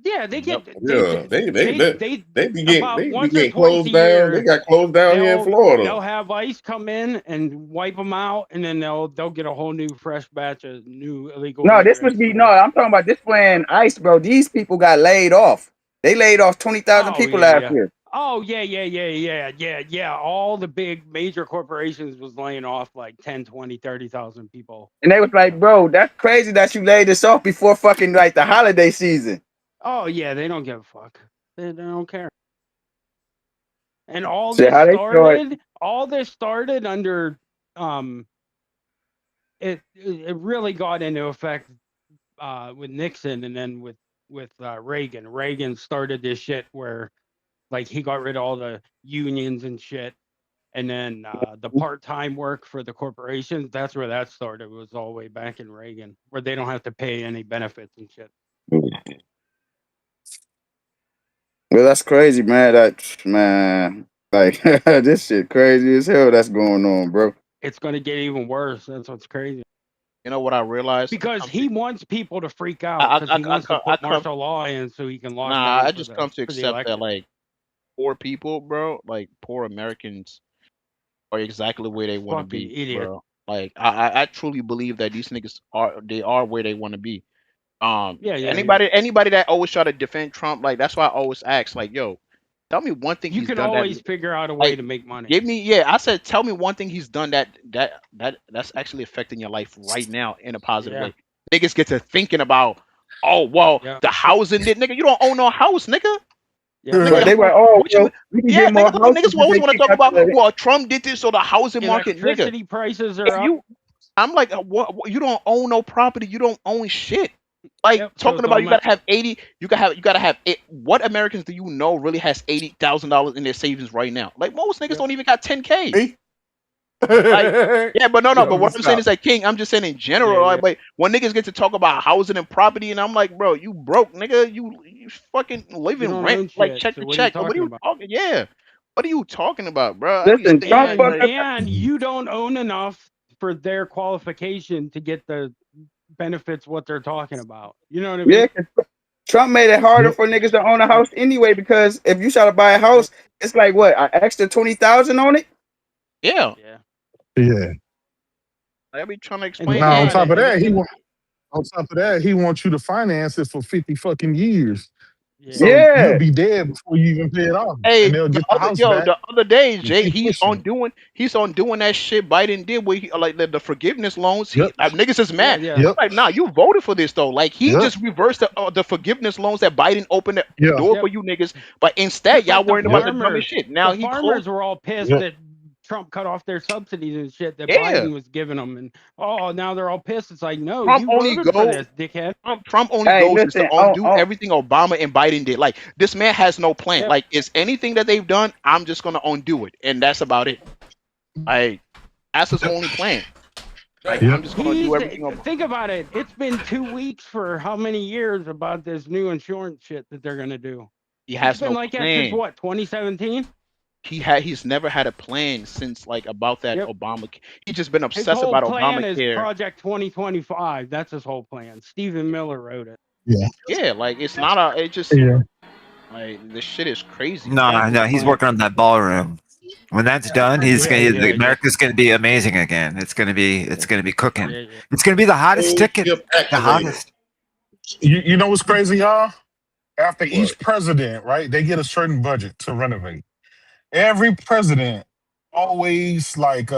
Speaker 18: Yeah, they get
Speaker 1: Yeah, they be
Speaker 18: about once or
Speaker 1: getting
Speaker 18: twice
Speaker 1: closed
Speaker 18: a
Speaker 1: down.
Speaker 18: year.
Speaker 1: They got closed down here in Florida.
Speaker 18: They'll have ICE come in and wipe them out, and then they'll get a whole new fresh batch of new illegal.
Speaker 17: No, this must be I'm talking about this playing ICE, bro. These people got laid off. They laid off 20,000 people last year.
Speaker 18: Oh yeah. All the big major corporations was laying off like 10, 20, 30,000 people.
Speaker 17: And they was like, bro, that's crazy that you laid this off before fucking like the holiday season.
Speaker 18: Oh yeah, they don't give a fuck. They don't care. And all
Speaker 17: See,
Speaker 18: this started under it really got into effect with Nixon, and then with Reagan. Reagan started this shit where like he got rid of all the unions and shit, and then the part-time work for the corporations. That's where that started. It was all the way back in Reagan, where they don't have to pay any benefits and shit.
Speaker 17: Well, that's crazy, man. Like this shit crazy as hell that's going on, bro.
Speaker 18: It's gonna get even worse. That's what's crazy.
Speaker 5: You know what I realized?
Speaker 18: Because he wants people to freak out. Because he wants to put martial law in so he can lock down.
Speaker 5: I just come to accept that, like, poor people, bro, like poor Americans are exactly where they want to be,
Speaker 18: idiot.
Speaker 5: bro. Like, I truly believe that these niggas are where they want to be. Anybody that always try to defend Trump, like, that's why I always ask, like, yo, tell me one thing
Speaker 18: you
Speaker 5: he's
Speaker 18: can
Speaker 5: done
Speaker 18: always
Speaker 5: that,
Speaker 18: figure out a way to make money.
Speaker 5: I said, tell me one thing he's done that's actually affecting your life right now in a positive way. Niggas get to thinking about, the housing, nigga, you don't own no house, nigga.
Speaker 17: But they were we can get more
Speaker 5: niggas always want to talk about, well, Trump did this, so the housing market, nigga.
Speaker 18: Electricity prices are up.
Speaker 5: I'm like, what? You don't own no property. You don't own shit. Like talking about, you gotta have 80. You gotta have it. What Americans do you know really has $80,000 in their savings right now? Like most niggas don't even got 10K. But no. But what I'm saying is like, King, I'm just saying in general. Like, but when niggas get to talk about housing and property, and I'm like, bro, you broke, nigga. You fucking living rent, like check to check. What are you talking? Yeah. What are you talking about, bro?
Speaker 17: Listen,
Speaker 18: and you don't own enough for their qualification to get the benefits what they're talking about. You know what I mean?
Speaker 17: Yeah, Trump made it harder for niggas to own a house anyway, because if you try to buy a house, it's like what, an extra 20,000 on it?
Speaker 5: Yeah. I be trying to explain.
Speaker 3: Now on top of that, he wants you to finance it for 50 fucking years. So you'll be dead before you even pay it off.
Speaker 5: Hey,
Speaker 3: and they'll get the house back.
Speaker 5: the other day, Jay, he's on doing that shit Biden did where he, like the forgiveness loans. Niggas is mad. Like, nah, you voted for this though. Like he just reversed the forgiveness loans that Biden opened the door for you niggas, but instead y'all worried about the dumbest shit. Now
Speaker 18: the farmers were all pissed that Trump cut off their subsidies and shit that Biden was giving them, and now they're all pissed. It's like, no,
Speaker 5: Trump
Speaker 18: you
Speaker 5: only
Speaker 18: voted for this, dickhead.
Speaker 5: Trump only goes to undo everything Obama and Biden did. Like, this man has no plan. Like, is anything that they've done, I'm just gonna undo it, and that's about it. Like, that's his only plan. Like, I'm just gonna do everything.
Speaker 18: Think about it. It's been 2 weeks for how many years about this new insurance shit that they're gonna do?
Speaker 5: He has
Speaker 18: been
Speaker 5: no
Speaker 18: like
Speaker 5: plan.
Speaker 18: That since what, 2017?
Speaker 5: He's never had a plan since like about that Obama. He's just been obsessed
Speaker 18: His whole
Speaker 5: about
Speaker 18: plan
Speaker 5: Obamacare.
Speaker 18: is Project 2025. That's his whole plan. Stephen Miller wrote it.
Speaker 5: Yeah, like it's not like this shit is crazy.
Speaker 20: No, he's working on that ballroom. When that's done, America's gonna be amazing again. It's gonna be cooking. It's gonna be the hottest ticket. The hottest.
Speaker 3: You know what's crazy, y'all? After each president, right, they get a certain budget to renovate. Every president always like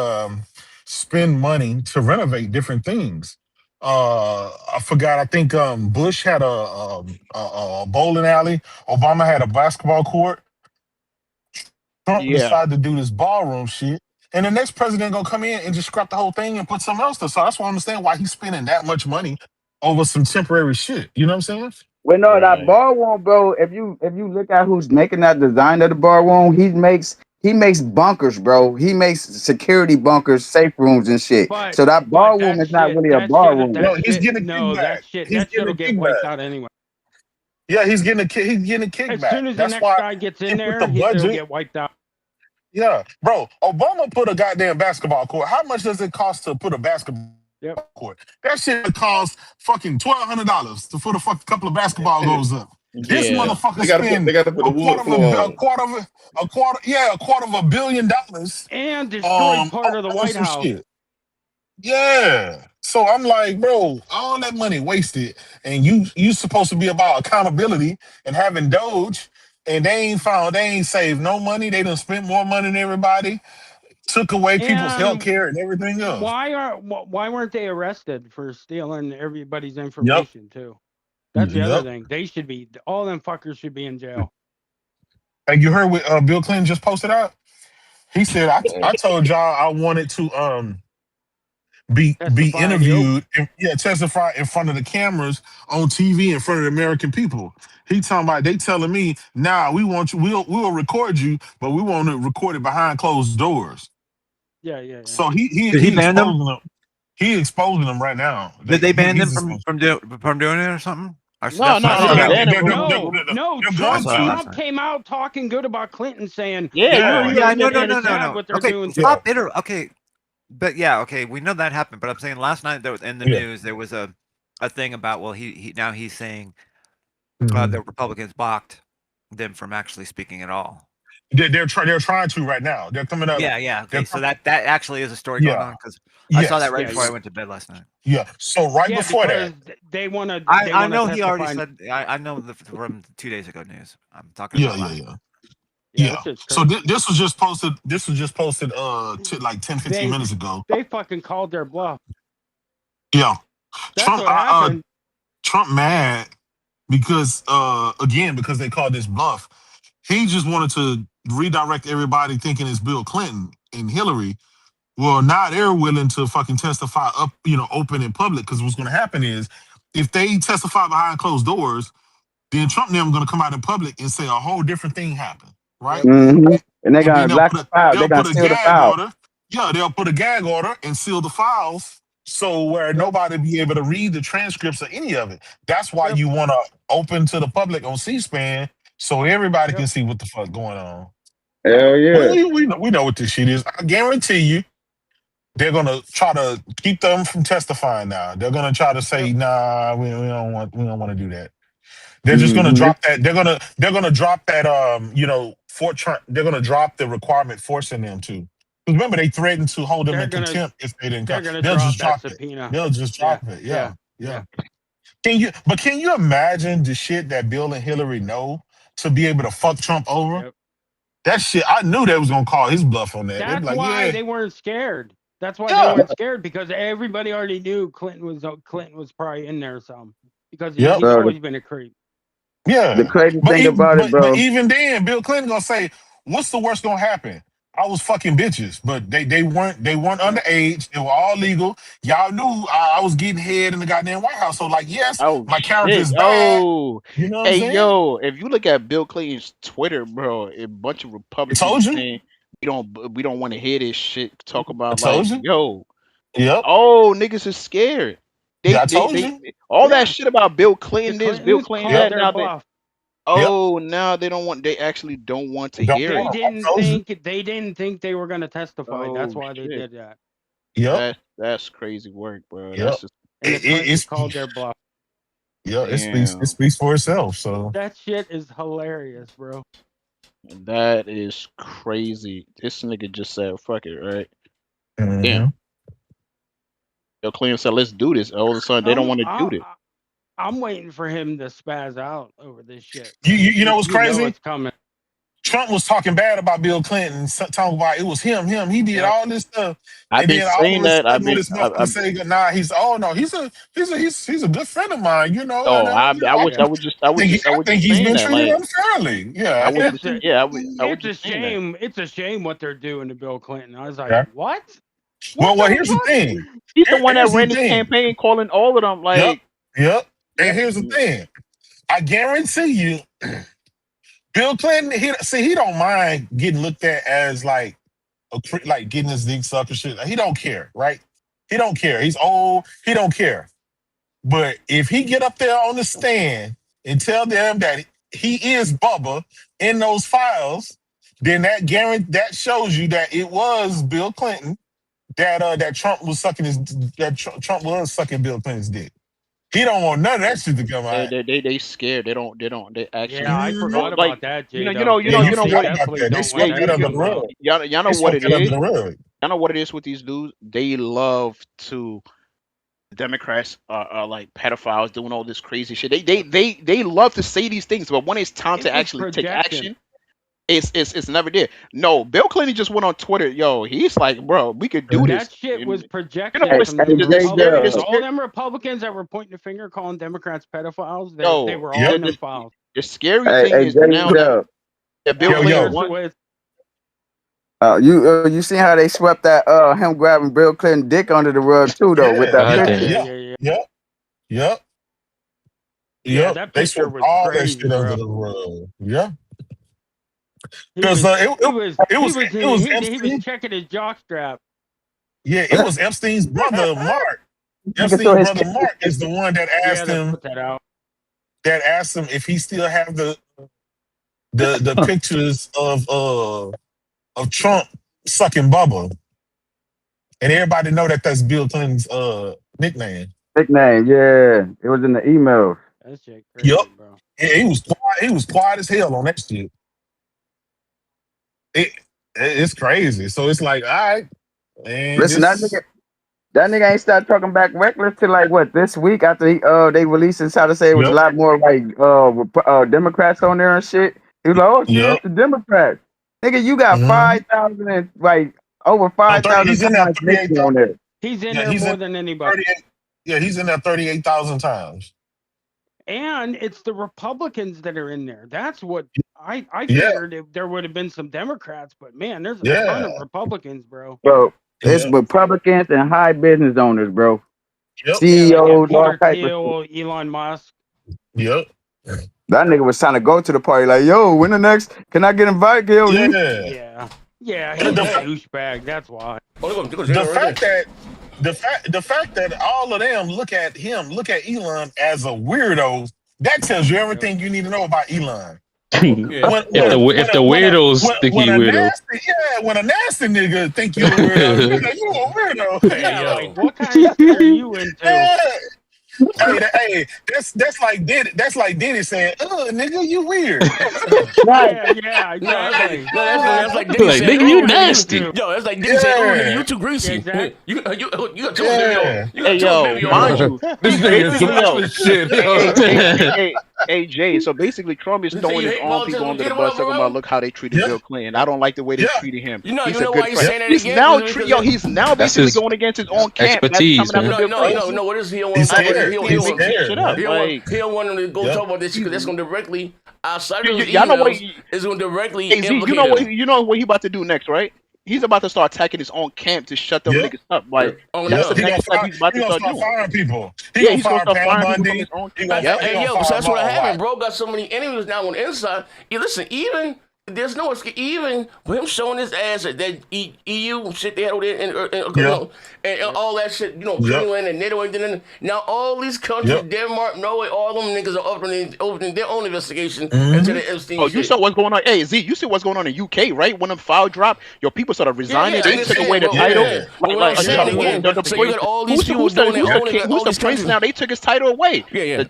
Speaker 3: spend money to renovate different things. I forgot. I think Bush had a bowling alley. Obama had a basketball court. Trump decided to do this ballroom shit, and the next president gonna come in and just scrap the whole thing and put something else to. So that's why I understand why he's spending that much money over some temporary shit. You know what I'm saying?
Speaker 17: Well, no, that ballroom, bro. If you look at who's making that design of the ballroom, he makes bunkers, bro. He makes security bunkers, safe rooms, and shit. So that ballroom is not really a ballroom.
Speaker 3: No, he's getting a kickback.
Speaker 18: That shit'll get wiped out anyway.
Speaker 3: Yeah, he's getting a kickback.
Speaker 18: As soon as the next guy gets in there, he'll get wiped out.
Speaker 3: Yeah, bro. Obama put a goddamn basketball court. How much does it cost to put a basketball court? That shit costs fucking $1,200 to put a couple of basketball goals up. This
Speaker 5: Yeah.
Speaker 3: motherfucker
Speaker 4: They gotta
Speaker 3: spend
Speaker 4: put the wood floor on.
Speaker 3: a quarter of $1 billion
Speaker 18: and destroyed part of the
Speaker 3: on
Speaker 18: White
Speaker 3: some
Speaker 18: House.
Speaker 3: shit. Yeah. So I'm like, bro, all that money wasted, and you supposed to be about accountability and having Doge, and they ain't saved no money. They done spent more money than everybody, took away people's health
Speaker 18: And
Speaker 3: care and everything else.
Speaker 18: why weren't they arrested for stealing everybody's
Speaker 3: Yep.
Speaker 18: information too? That's the other
Speaker 3: Yep.
Speaker 18: thing. They should be, all them fuckers should be in jail.
Speaker 3: And you heard what Bill Clinton just posted out? He said, I told y'all I wanted to be interviewed and testify in front of the cameras on TV in front of the American people. He talking about they telling me, nah, we want you, we'll record you, but we want to record it behind closed doors.
Speaker 18: Yeah.
Speaker 3: So he
Speaker 20: Did he ban them?
Speaker 3: exposing them. He exposing them right now.
Speaker 20: Did they ban them from doing it or something?
Speaker 5: No.
Speaker 18: Trump came out talking good about Clinton, saying,
Speaker 20: No.
Speaker 18: what they're doing.
Speaker 20: Stop it. Okay. But okay, we know that happened. But I'm saying last night there was, in the news there was a thing about he's saying the Republicans blocked them from actually speaking at all.
Speaker 3: They're trying to right now. They're coming up.
Speaker 20: Yeah. Okay, so that actually is a story going on because I saw that right before I went to bed last night.
Speaker 3: Yeah. So before that,
Speaker 18: they want to.
Speaker 20: I know he already said. I know from 2 days ago news. I'm talking about.
Speaker 3: Yeah. So this was just posted. Like 10-15 minutes ago.
Speaker 18: They fucking called their bluff.
Speaker 3: Yeah.
Speaker 18: That's what happened.
Speaker 3: Trump mad because because they called this bluff. He just wanted to redirect everybody thinking it's Bill Clinton and Hillary. Well, now they're willing to fucking testify open in public, because what's going to happen is if they testify behind closed doors, then Trump and them are going to come out in public and say a whole different thing happened, right?
Speaker 17: Mm-hmm. And they're going to
Speaker 3: black
Speaker 17: the file. They're going to seal the file.
Speaker 3: Yeah, they'll put a gag order and seal the files, so where nobody be able to read the transcripts or any of it. That's why you want to open to the public on C-SPAN, so everybody can see what the fuck going on.
Speaker 17: Hell yeah.
Speaker 3: We know what this shit is. I guarantee you, they're gonna try to keep them from testifying now. They're gonna try to say, nah, we don't want to do that. They're just gonna drop that. They're gonna drop that. They're gonna drop the requirement forcing them to. Because remember, they threatened to hold them in contempt if they didn't come. They'll just drop it. They'll just drop it. Yeah. Can you imagine the shit that Bill and Hillary know to be able to fuck Trump over? Yep. That shit, I knew they was gonna call his bluff on that.
Speaker 18: That's why they weren't scared. That's why they weren't scared, because everybody already knew Clinton was probably in there some, because he's always been a creep.
Speaker 3: Yeah.
Speaker 17: The crazy thing about it, bro.
Speaker 3: But even then, Bill Clinton gonna say, "What's the worst gonna happen? I was fucking bitches, but they weren't underage. They were all legal. Y'all knew I was getting head in the goddamn White House. So yes, my character is bad. You know what I'm saying?
Speaker 5: If you look at Bill Clinton's Twitter, bro, a bunch of Republicans saying we don't want to hear this shit. Talk about niggas is scared. All that shit about Bill Clinton is Bill Clinton that now. Now they don't want. They actually don't want to hear it.
Speaker 18: They didn't think they were going to testify. That's why they did that.
Speaker 3: Yep.
Speaker 5: That's crazy work, bro.
Speaker 3: Yep.
Speaker 5: That's just,
Speaker 18: it's called their bluff.
Speaker 3: Yeah, it speaks for itself. So
Speaker 18: that shit is hilarious, bro.
Speaker 5: That is crazy. This nigga just said, "Fuck it," right?
Speaker 3: Mm-hmm.
Speaker 5: Damn. Bill Clinton said, "Let's do this." All of a sudden, they don't want to do this.
Speaker 18: I'm waiting for him to spaz out over this shit.
Speaker 3: You know what's crazy?
Speaker 18: It's coming.
Speaker 3: Trump was talking bad about Bill Clinton, talking about it was him. He did all this stuff.
Speaker 5: I've been saying that.
Speaker 3: He's a good friend of mine. You know.
Speaker 5: I think he's been treated unfairly.
Speaker 3: Yeah.
Speaker 18: It's a shame. It's a shame what they're doing to Bill Clinton. I was like, what?
Speaker 3: Well, here's the thing.
Speaker 5: He's the one that ran his campaign, calling all of them like.
Speaker 3: Yep. And here's the thing. I guarantee you, Bill Clinton, he don't mind getting looked at as like getting his dick sucked or shit. He don't care, right? He don't care. He's old. He don't care. But if he get up there on the stand and tell them that he is Bubba in those files, then that shows you that it was Bill Clinton that Trump was sucking Bill Clinton's dick. He don't want none of that shit to come out.
Speaker 5: They scared. They actually.
Speaker 18: Yeah, I forgot
Speaker 5: like,
Speaker 18: about that,
Speaker 5: you
Speaker 18: J.
Speaker 5: know what?
Speaker 3: They swept that under the rug.
Speaker 5: Y'all know what it is. Y'all know what it is with these dudes. They love to. Democrats are like pedophiles doing all this crazy shit. They love to say these things, but when it's time to actually take action, it's never there. No, Bill Clinton just went on Twitter. Yo, he's like, bro, we could do this.
Speaker 18: That shit was projection.
Speaker 5: You know what's
Speaker 18: all them Republicans that were pointing the finger calling Democrats pedophiles, they were all in them files.
Speaker 5: The scary thing is now that Bill Clinton won.
Speaker 17: You seen how they swept that him grabbing Bill Clinton dick under the rug too though with that picture.
Speaker 3: Yeah,
Speaker 18: that
Speaker 3: they
Speaker 18: picture
Speaker 3: swept
Speaker 18: was
Speaker 3: all
Speaker 18: crazy,
Speaker 3: that shit under the rug. Yeah.
Speaker 18: He was
Speaker 3: Epstein.
Speaker 18: checking his jockstrap.
Speaker 3: Yeah, it was Epstein's brother, Mark. Epstein's brother Mark is the one that asked him.
Speaker 18: Put that out.
Speaker 3: That asked him if he still have the pictures of Trump sucking Bubba, and everybody know that that's Bill Clinton's nickname.
Speaker 17: Nickname, yeah, it was in the email.
Speaker 18: That shit crazy, bro.
Speaker 3: Yeah, he was quiet. He was quiet as hell on that shit. It's crazy. So it's like, all right, man.
Speaker 17: Listen, that nigga ain't started talking back reckless till like what this week after they released his how to say it was a lot more like Democrats on there and shit. He was like, oh shit, it's the Democrats. Nigga, you got 5,000 and like over 5,000
Speaker 3: he's in there 38,000
Speaker 17: on there.
Speaker 18: He's in there more than anybody.
Speaker 3: Yeah, he's in there 38,000 times.
Speaker 18: And it's the Republicans that are in there. That's what I figured there would have been some Democrats, but man, there's a ton of Republicans, bro.
Speaker 17: Bro, it's Republicans and high business owners, bro. CEOs, all types of shit.
Speaker 18: Elon Musk.
Speaker 3: Yep.
Speaker 17: That nigga was trying to go to the party like, yo, when the next? Can I get invited? Yo,
Speaker 18: Yeah, he's a douchebag. That's why.
Speaker 3: The fact that all of them look at Elon as a weirdo, that tells you everything you need to know about Elon.
Speaker 16: If the weirdos think he's weirdo.
Speaker 3: When a nasty nigga think you a weirdo, nigga, you a weirdo.
Speaker 18: Like, what kind of shit are you into?
Speaker 3: Hey, that's like Diddy saying, nigga, you weird.
Speaker 18: Yeah, exactly.
Speaker 1: That's like Diddy saying,
Speaker 16: nigga, you nasty.
Speaker 1: Yo, that's like Diddy saying, nigga, you too greasy.
Speaker 18: Exactly.
Speaker 1: You got too much baby.
Speaker 5: Hey, yo, mind you,
Speaker 1: this nigga is too much shit.
Speaker 5: Hey, Jay, so basically Trump is throwing his own people under the bus talking about look how they treated Bill Clinton. I don't like the way they treated him.
Speaker 1: You know
Speaker 5: a
Speaker 1: why
Speaker 5: good
Speaker 1: he's saying that
Speaker 5: He's
Speaker 1: again?
Speaker 5: he's now basically going against his own camp.
Speaker 16: Expertise,
Speaker 5: That's coming after Bill Clinton.
Speaker 1: No, what is he don't want he don't want him to go talk about this because that's going to directly outside of his emails is going to directly implicate him.
Speaker 5: You know what he about to do next, right? He's about to start attacking his own camp to shut them niggas up. Like, that's the next step he's about to start doing.
Speaker 3: Firing people.
Speaker 5: He's going to start firing people from his own camp.
Speaker 1: Hey, yo, so that's what happened. Bro got so many enemies now on the inside. Listen, even there's no escape. Even for him showing his ass at that EU shit they had over there and all that shit, Greenland and NATO and now all these countries, Denmark, Norway, all them niggas are opening their own investigation into the Epstein shit.
Speaker 5: You saw what's going on. Hey, Z, you see what's going on in UK, right? When the file dropped, your people started resigning. They took away the title.
Speaker 1: So you got all these people doing their own.
Speaker 5: Who's the prince now? They took his title away. Prince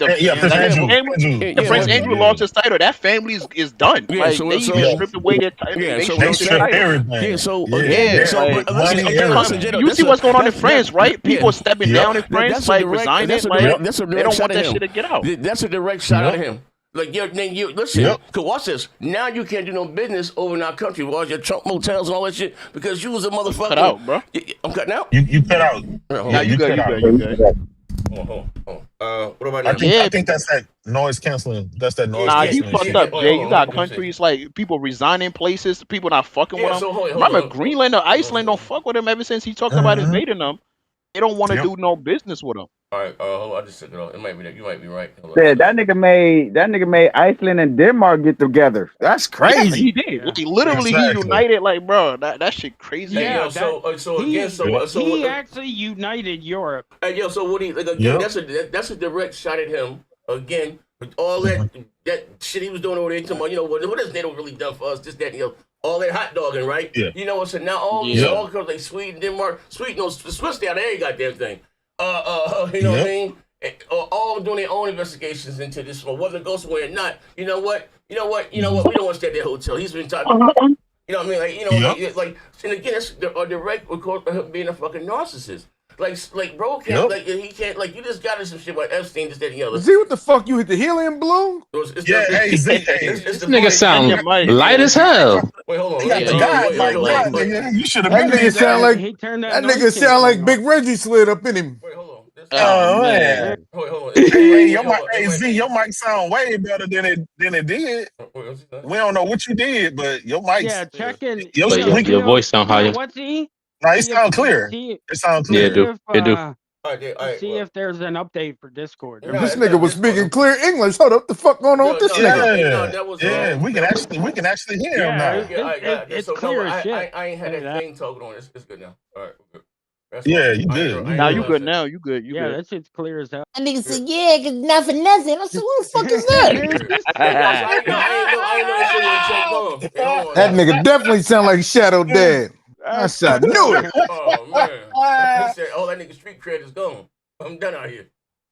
Speaker 5: Andrew lost his title. That family is done. Like, they stripped away their title. They stripped everything. You see what's going on in France, right? People stepping down in France, like resigning. Like, they don't want that shit to get out.
Speaker 1: That's a direct shot at him. Like, you listen, cause watch this. Now you can't do no business over in our country with all your Trump motels and all that shit because you was a motherfucker.
Speaker 5: Cut out, bro.
Speaker 1: I'm cutting out.
Speaker 3: You cut out.
Speaker 5: Now you good. You good.
Speaker 1: What about
Speaker 3: I think that's that noise canceling. That's that noise canceling.
Speaker 5: Nah, you fucked up, Jay. You got countries like people resigning places, people not fucking with them. Remember, Greenland or Iceland don't fuck with him ever since he talked about invading them. They don't want to do no business with him.
Speaker 1: All right, I just took it off. It might be that. You might be right.
Speaker 17: Yeah, that nigga made Iceland and Denmark get together. That's crazy.
Speaker 5: Yeah, he did. He literally he united, like, bro. That shit crazy.
Speaker 18: Yeah, he actually united Europe.
Speaker 1: And so what that's a direct shot at him again with all that shit he was doing over there. Talking about, what has NATO really done for us? This, that, all that hot dogging, right? Yeah. So now all these countries like Sweden, Denmark, the Swiss, they out of every goddamn thing. What I mean? all doing their own investigations into this one, whether it goes somewhere or not. You know what? We don't want to stay at that hotel. He's been talking. You know what I mean? Like, like, and again, it's a direct record of him being a fucking narcissist. Like, bro, can't, like, he can't, like, you just got some shit about Epstein, this, that, and the other.
Speaker 2: See what the fuck you hit the helium balloon?
Speaker 16: This nigga sound light as hell.
Speaker 1: Wait, hold on.
Speaker 3: He got the guy like that, nigga. You should have
Speaker 2: That
Speaker 3: been
Speaker 2: nigga sound like
Speaker 18: that
Speaker 2: nigga sound like Big Reggie slid up in him.
Speaker 3: Oh man.
Speaker 1: Wait, hold on.
Speaker 3: Hey, your mic sound way better than it did. We don't know what you did, but your mic.
Speaker 18: Yeah, check in.
Speaker 16: Your voice sound higher.
Speaker 18: What's he?
Speaker 3: No, it sound clear. It sound clear.
Speaker 16: Yeah, it do.
Speaker 18: See if there's an update for Discord.
Speaker 2: This nigga was speaking clear English. Hold up, the fuck going on with this nigga?
Speaker 3: Yeah, we can actually hear him now.
Speaker 18: It's clear as shit.
Speaker 1: I ain't had that thing talking on. It's good now. All right, we're good.
Speaker 3: Yeah, you good.
Speaker 5: Now you good. Now you good. You
Speaker 18: yeah,
Speaker 5: good.
Speaker 18: that shit's clear as hell.
Speaker 2: That nigga said, yeah, cause not for nothing. I said, what the fuck is that? That nigga definitely sound like Shadow Dad. I said, I knew it.
Speaker 1: Oh man. He said, oh, that nigga street cred is gone. I'm done out here.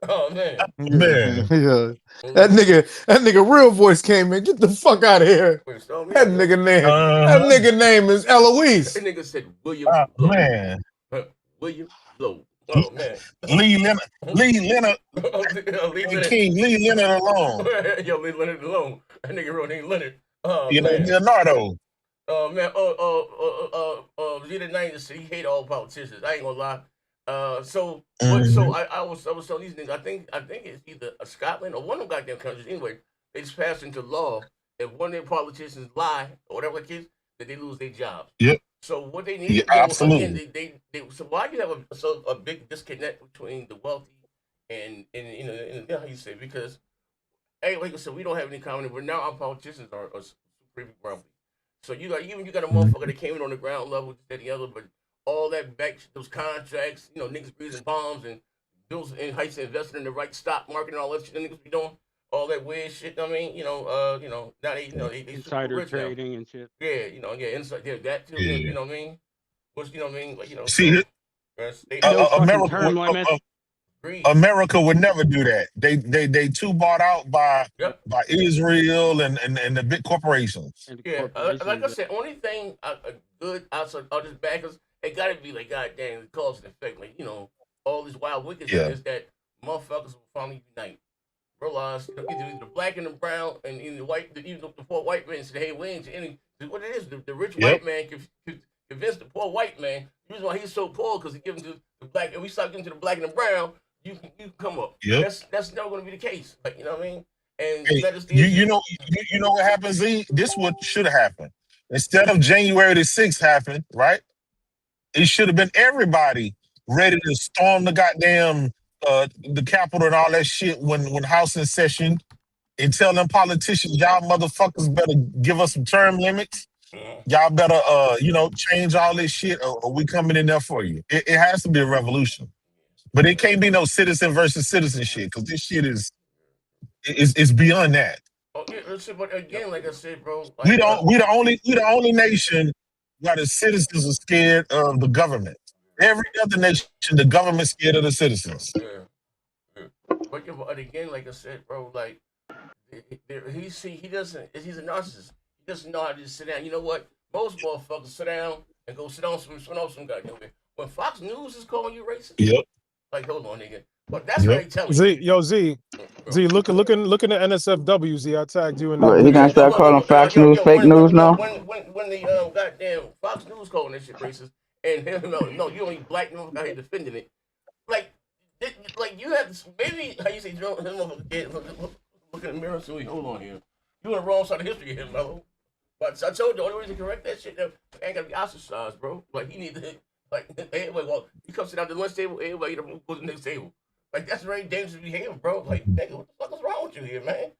Speaker 1: Oh man.
Speaker 2: Yeah. That nigga real voice came in. Get the fuck out of here. That nigga name is Eloise.
Speaker 1: That nigga said William.
Speaker 3: Man.
Speaker 1: William Lowe. Oh man.
Speaker 3: Lee Leonard King, Lee Leonard alone.
Speaker 1: Yo, Lee Leonard alone. That nigga real name Leonard.
Speaker 3: You know, Leonardo.
Speaker 1: Oh man, Zeta 90, he hate all politicians. I ain't gonna lie. So I was telling these niggas, I think it's either Scotland or one of them goddamn countries. Anyway, they just passed into law if one of their politicians lie or whatever the case, that they lose their jobs.
Speaker 3: Yep.
Speaker 1: So what they need,
Speaker 3: absolutely.
Speaker 1: Again, so why do you have a big disconnect between the wealthy and you know how you say, because hey, like I said, we don't have any common, but now our politicians are supremely wealthy. So you got a motherfucker that came in on the ground level, that the other, but all that back those contracts, niggas breathing bombs and bills and heights investing in the right stock market and all that shit that niggas be doing, all that weird shit. I mean, now they
Speaker 18: insider trading and shit.
Speaker 1: Yeah, inside that too.
Speaker 3: Yeah.
Speaker 1: You know what I mean? Like,
Speaker 3: see, America would never do that. They too bought out by Israel and the big corporations.
Speaker 1: Yeah, like I said, only thing good outside of this backers, it gotta be like goddamn cause and effect. Like all this wild wicked shit is that motherfuckers will finally unite. Realize either the black and the brown and the white, even the poor white man said, hey, we ain't any. What it is, the rich white man convinced the poor white man. The reason why he's so poor because he gives to the black, and we start giving to the black and the brown. You can come up. Yep. That's never going to be the case. Like, you know what I mean? And
Speaker 3: you know what happens, Z? This what should have happened. Instead of January the 6th happened, right? It should have been everybody ready to storm the goddamn the Capitol and all that shit when House in session, and tell them politicians, y'all motherfuckers better give us some term limits. Y'all better change all this shit or we coming in there for you. It has to be a revolution. But it can't be no citizen versus citizen shit, because this shit is beyond that.
Speaker 1: Oh yeah, but again, like I said, bro,
Speaker 3: we the only nation where the citizens are scared of the government. Every other nation, the government's scared of the citizens.
Speaker 1: Yeah. But again, like I said, bro, like he's a narcissist. He doesn't know how to just sit down. You know what? Most motherfuckers sit down and go sit on some goddamn way. When Fox News is calling you racist,
Speaker 3: yep.
Speaker 1: Like, hold on, nigga. But that's what they tell me.
Speaker 7: Z, look at the NSFW. Z, I tagged you in.
Speaker 17: He gonna start calling Fox News fake news now?
Speaker 1: When the goddamn Fox News calling that shit racist, and no, you only black motherfucker out here defending it. Like you have this, maybe how you say, look in the mirror. So hold on here. You on the wrong side of history here, Mello. But I told you the only reason to correct that shit, ain't gotta be ostracized, bro. Like he need to. Like, he comes sit down at the lunch table, everybody goes to the next table. Like, that's very dangerous behavior, bro. Like, nigga, what the fuck is wrong with you here, man?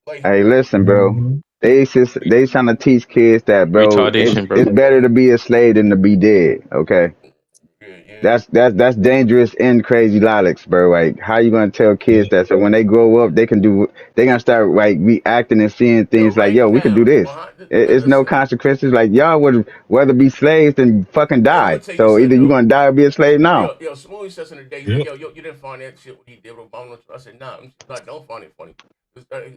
Speaker 1: Like,
Speaker 17: hey, listen, bro. They trying to teach kids that, bro. It's better to be a slave than to be dead, okay?
Speaker 1: Yeah.
Speaker 17: That's dangerous and crazy logics, bro. Like, how you gonna tell kids that so when they grow up, they gonna start like reacting and seeing things like, yo, we could do this. It's no consequences. Like, y'all would rather be slaves than fucking
Speaker 1: Yo, I'm gonna
Speaker 17: die.
Speaker 1: tell you
Speaker 17: So either
Speaker 1: something,
Speaker 17: you
Speaker 1: yo.
Speaker 17: gonna die or be a slave now.
Speaker 1: Yo, Smoothie says in the day, he's like, yo, you didn't find that shit what he did with Obama. I said, nah, I don't find it funny. I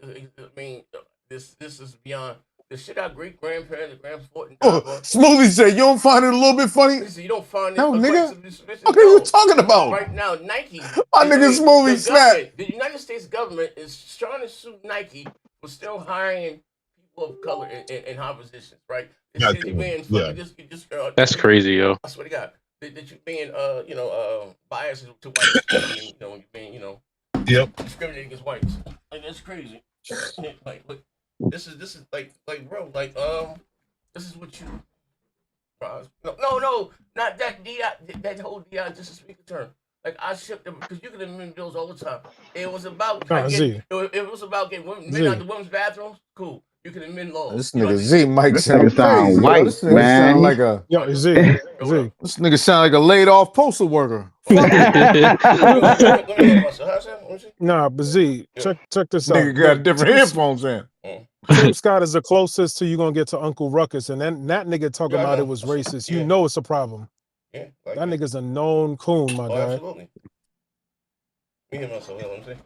Speaker 1: mean, this is beyond the shit our great grandparents and grandparents and
Speaker 2: Oh, Smoothie said, you don't find it a little bit funny?
Speaker 1: Listen, you don't find it.
Speaker 2: No, nigga.
Speaker 1: Listen,
Speaker 2: What are you talking about?
Speaker 1: Right now, Nike.
Speaker 2: My nigga Smoothie
Speaker 1: the
Speaker 2: snap.
Speaker 1: government, the United States government is trying to sue Nike for still hiring people of color in high positions, right? This shit you being fucking just
Speaker 16: That's crazy, yo.
Speaker 1: I swear to God, that you being biased to whites. I mean, you being discriminating against whites. Like that's crazy. Like look, this is like bro, like this is what you. No, not that DI. That whole DI just a speaker term. Like I shipped them because you can amend bills all the time. It was about it was about getting men out the women's bathrooms. Cool, you can amend laws.
Speaker 2: This nigga Z might
Speaker 17: This
Speaker 2: sound
Speaker 17: nigga sound
Speaker 2: crazy.
Speaker 17: white,
Speaker 2: Yo. This nigga
Speaker 17: man.
Speaker 2: sound like a
Speaker 7: Z.
Speaker 2: This nigga sound like a laid off postal worker. Fuck
Speaker 7: Nah, but Z, check this out.
Speaker 2: Nigga got different headphones in.
Speaker 7: Tim Scott is the closest to you gonna get to Uncle Ruckus, and then that nigga talking about it was racist. You know it's a problem.
Speaker 1: Yeah,
Speaker 7: that nigga's a known coon, my guy.
Speaker 1: Absolutely. Me and myself, you know what I'm saying?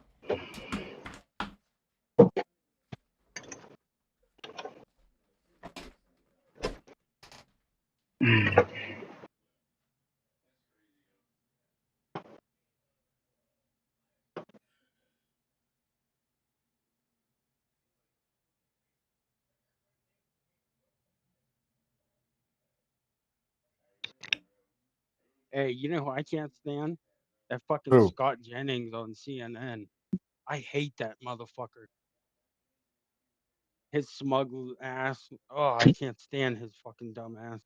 Speaker 18: Hey, you know who I can't stand? That fucking Scott Jennings on CNN. I hate that motherfucker. His smug ass. Oh, I can't stand his fucking dumb ass.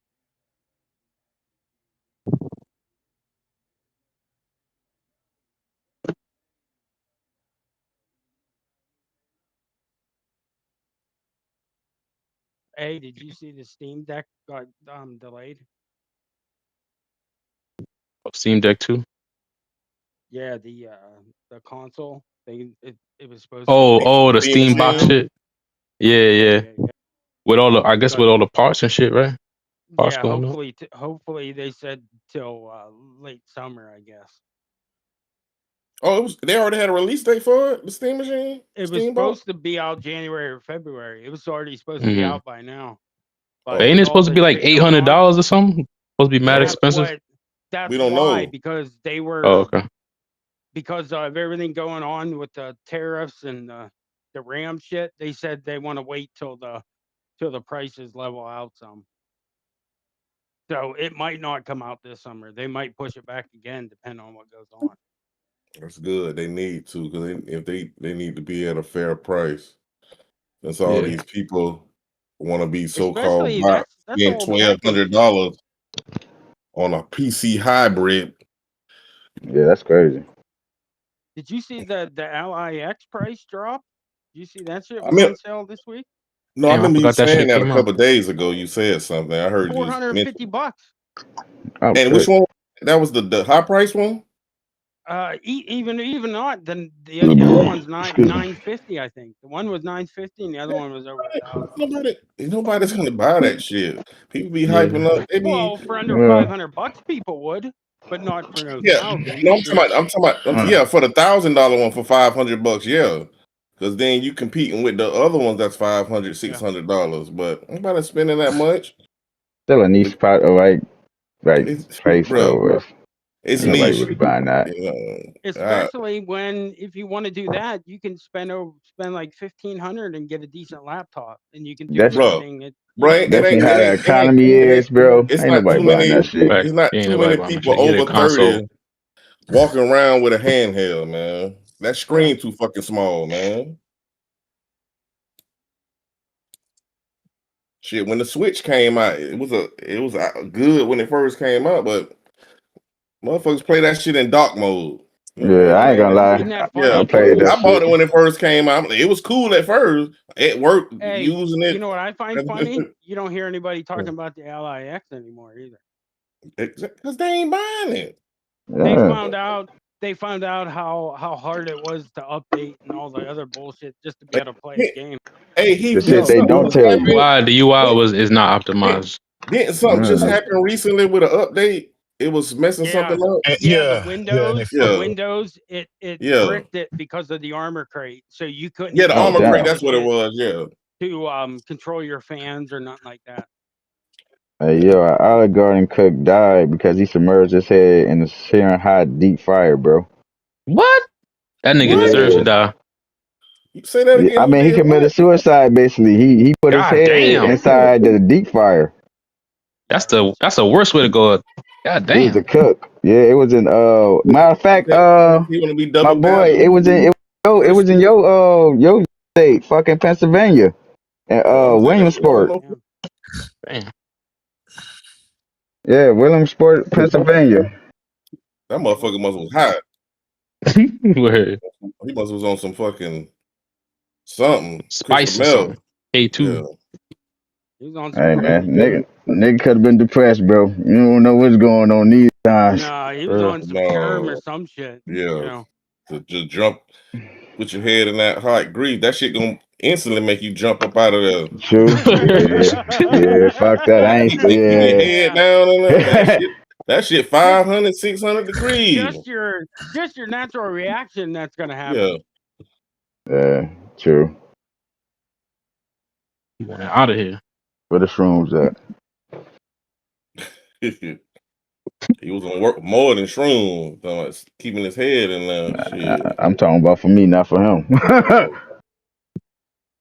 Speaker 18: Hey, did you see the Steam Deck got delayed?
Speaker 16: Steam Deck 2.
Speaker 18: Yeah, the console. It was supposed to.
Speaker 16: Oh, the Steam box shit. Yeah. With all the, I guess with all the parts and shit, right? Parts
Speaker 18: Yeah,
Speaker 16: going on.
Speaker 18: hopefully they said till late summer, I guess.
Speaker 21: Oh, they already had a release date for it, the Steam machine?
Speaker 18: It was supposed to be out January or February. It was already supposed to be out by now.
Speaker 16: But ain't it supposed to be like $800 or something? Supposed to be mad expensive.
Speaker 18: That's
Speaker 21: we don't
Speaker 18: why,
Speaker 21: know.
Speaker 18: because they were.
Speaker 16: Oh, okay.
Speaker 18: Because of everything going on with the tariffs and the RAM shit, they said they want to wait till the prices level out some. So it might not come out this summer. They might push it back again, depending on what goes on.
Speaker 21: That's good. They need to, because if they need to be at a fair price. That's all these people want to be so-called
Speaker 18: that's
Speaker 21: paying $1,200 on a PC hybrid.
Speaker 17: Yeah, that's crazy.
Speaker 18: Did you see the Ally X price drop? Did you see that shit was
Speaker 21: I mean,
Speaker 18: on sale this week?
Speaker 21: No, I remember you saying that a couple days ago. You said something. I heard you.
Speaker 18: $450.
Speaker 17: Oh,
Speaker 21: and which one? That was the high price one.
Speaker 18: Even not. Then the other one's $950. I think the one was $950, and the other one was over $1,000.
Speaker 21: Nobody's gonna buy that shit. People be hyping up.
Speaker 18: Well, for under $500, people would, but not for no thousands.
Speaker 21: No, I'm talking about. Yeah, for the $1,000 one for $500. Yeah, because then you competing with the other ones that's $500, $600. But nobody's spending that much.
Speaker 17: Still a niche part, space though.
Speaker 21: It's
Speaker 17: nobody
Speaker 21: niche.
Speaker 17: really buying that.
Speaker 18: Especially when, if you want to do that, you can spend like $1,500 and get a decent laptop, and you can do everything.
Speaker 21: Right,
Speaker 17: Definitely how the economy is, bro. Ain't nobody buying that shit.
Speaker 21: It's not too many people over 30 walking around with a handheld, man. That screen too fucking small, man. Shit, when the Switch came out, it was good when it first came out, but motherfuckers play that shit in dark mode.
Speaker 17: Yeah, I ain't gonna lie. I played that
Speaker 21: I bought it when it first came out. It was cool at first. It worked using it.
Speaker 18: You know what I find funny? You don't hear anybody talking about the Ally X anymore either.
Speaker 21: Because they ain't buying it.
Speaker 18: They
Speaker 17: Yeah.
Speaker 18: found out how hard it was to update and all the other bullshit just to be able to play the game.
Speaker 21: Hey, he
Speaker 17: The shit they don't tell you.
Speaker 16: Why the UI is not optimized?
Speaker 21: Didn't something just happen recently with an update? It was messing something up.
Speaker 18: The Windows,
Speaker 21: Yeah.
Speaker 18: Windows, it
Speaker 21: Yeah.
Speaker 18: bricked it because of the armor crate, so you couldn't.
Speaker 21: Yeah, the
Speaker 18: use
Speaker 21: armor
Speaker 18: it
Speaker 21: crate. That's what it was. Yeah.
Speaker 18: To control your fans or nothing like that.
Speaker 17: Hey, yo, an Olive Garden cook died because he submerged his head in a searing hot deep fryer, bro.
Speaker 16: What? That nigga deserves to die.
Speaker 21: Say that again.
Speaker 17: I mean, he committed suicide. Basically, he put his
Speaker 16: God
Speaker 17: head
Speaker 16: damn.
Speaker 17: inside the deep fryer.
Speaker 16: That's the worst way to go. God
Speaker 17: He was
Speaker 16: damn.
Speaker 17: a cook. Yeah, it was in. Matter of fact,
Speaker 21: He wanna be double
Speaker 17: my boy,
Speaker 21: down.
Speaker 17: it was in your state, fucking Pennsylvania, and Williamsport.
Speaker 16: Damn.
Speaker 17: Yeah, Williamsport, Pennsylvania.
Speaker 21: That motherfucker must was hot.
Speaker 16: Word.
Speaker 21: He must was on some fucking something.
Speaker 16: Spice or
Speaker 21: Crystal
Speaker 16: something. A2.
Speaker 21: Yeah.
Speaker 18: He's on
Speaker 17: Hey man, nigga could have been depressed, bro. You don't know what's going on these times.
Speaker 18: Nah, he was on some term or some shit.
Speaker 21: Yeah.
Speaker 18: You know.
Speaker 21: To just jump, put your head in that hot grease. That shit gonna instantly make you jump up out of there.
Speaker 17: True. Yeah, fuck that. I ain't
Speaker 21: Keep your head down in there. That shit 500, 600 degrees.
Speaker 18: Just your natural reaction that's gonna happen.
Speaker 21: Yeah.
Speaker 17: True.
Speaker 16: You want out of here.
Speaker 17: Where the shrooms at?
Speaker 21: He was gonna work more than shrooms, keeping his head in there. Shit.
Speaker 17: I'm talking about for me, not for him.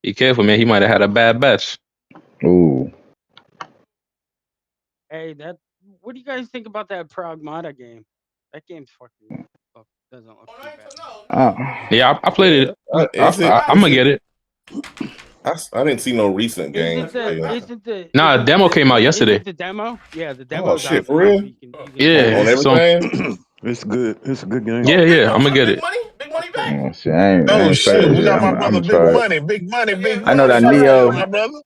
Speaker 16: Be careful, man. He might have had a bad batch.
Speaker 17: Ooh.
Speaker 18: Hey, what do you guys think about that Pragmata game? That game's fucking doesn't look too bad.
Speaker 16: Yeah, I played it. I'm gonna get it.
Speaker 21: I didn't see no recent game.
Speaker 16: Nah, a demo came out yesterday.
Speaker 18: The demo? Yeah, the demo.
Speaker 21: Oh shit, for real?
Speaker 16: Yeah,
Speaker 21: On
Speaker 16: everything.
Speaker 6: It's good. It's a good game.
Speaker 16: Yeah, I'm gonna get it.
Speaker 17: Oh shit, I ain't
Speaker 3: shit, we got my
Speaker 17: I'm
Speaker 3: brother
Speaker 17: try
Speaker 3: Big
Speaker 17: it.
Speaker 3: Money, Big Money, Big Money.
Speaker 17: I know that
Speaker 3: Shout out to
Speaker 17: Neo.
Speaker 3: my brother.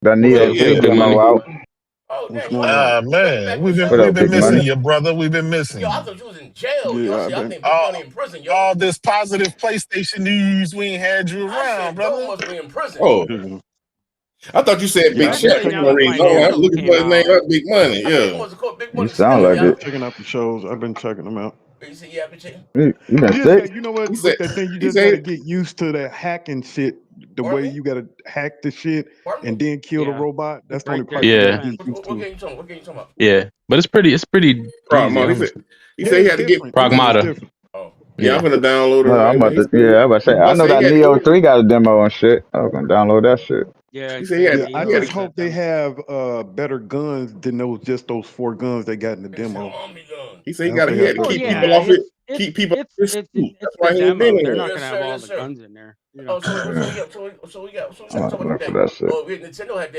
Speaker 17: That Neo 3 demo out.
Speaker 3: Man, we've
Speaker 17: What up,
Speaker 3: been
Speaker 17: Big
Speaker 3: missing
Speaker 17: Money?
Speaker 3: you, brother. We've been missing you.
Speaker 1: I thought you was in jail.
Speaker 6: Yeah,
Speaker 1: I think Big
Speaker 3: all,
Speaker 1: Money in prison, yo.
Speaker 3: all this positive PlayStation news, we ain't had you around, brother.
Speaker 1: Must be in prison.
Speaker 21: Oh. I thought you said Big
Speaker 6: I've
Speaker 21: Shaq.
Speaker 6: been
Speaker 21: For some reason. I was looking for his name. That's Big Money. Yeah.
Speaker 17: You sound like it.
Speaker 6: checking out the shows. I've been checking them out.
Speaker 1: You see, yeah, bitch.
Speaker 17: You been
Speaker 6: You just
Speaker 17: sick?
Speaker 6: got, you know what?
Speaker 21: He
Speaker 6: With
Speaker 21: said-
Speaker 6: that thing, you
Speaker 21: he
Speaker 6: just
Speaker 21: said-
Speaker 6: got to get used to that hacking shit. The way you got to hack the shit and then kill the robot. That's the only part you
Speaker 16: Yeah.
Speaker 6: gotta get used to.
Speaker 1: What game you talking about?
Speaker 16: Yeah, but it's pretty easy.
Speaker 21: Pragmata. He said he had to get
Speaker 16: Pragmata.
Speaker 21: Yeah, I'm gonna download it.
Speaker 17: No, I'm about to. Yeah, I'm about to say. I know that Neo 3 got a demo and shit. I was gonna download that shit.
Speaker 18: Yeah,
Speaker 21: He said he had,
Speaker 6: I
Speaker 21: he had
Speaker 6: just hope they have better guns than those 4 guns they got in the demo.
Speaker 21: He said he had to keep
Speaker 18: yeah,
Speaker 21: people off it.
Speaker 18: it's-
Speaker 21: Keep people off his
Speaker 18: It's
Speaker 21: scoop. That's
Speaker 18: the
Speaker 21: why he ain't
Speaker 18: demo.
Speaker 21: been
Speaker 18: They're
Speaker 21: in
Speaker 18: not
Speaker 21: there.
Speaker 18: gonna have all the guns in there. You know?
Speaker 1: Oh, so we got
Speaker 17: I'm
Speaker 1: talk
Speaker 17: looking
Speaker 1: about
Speaker 17: for that shit.
Speaker 1: Oh, Nintendo had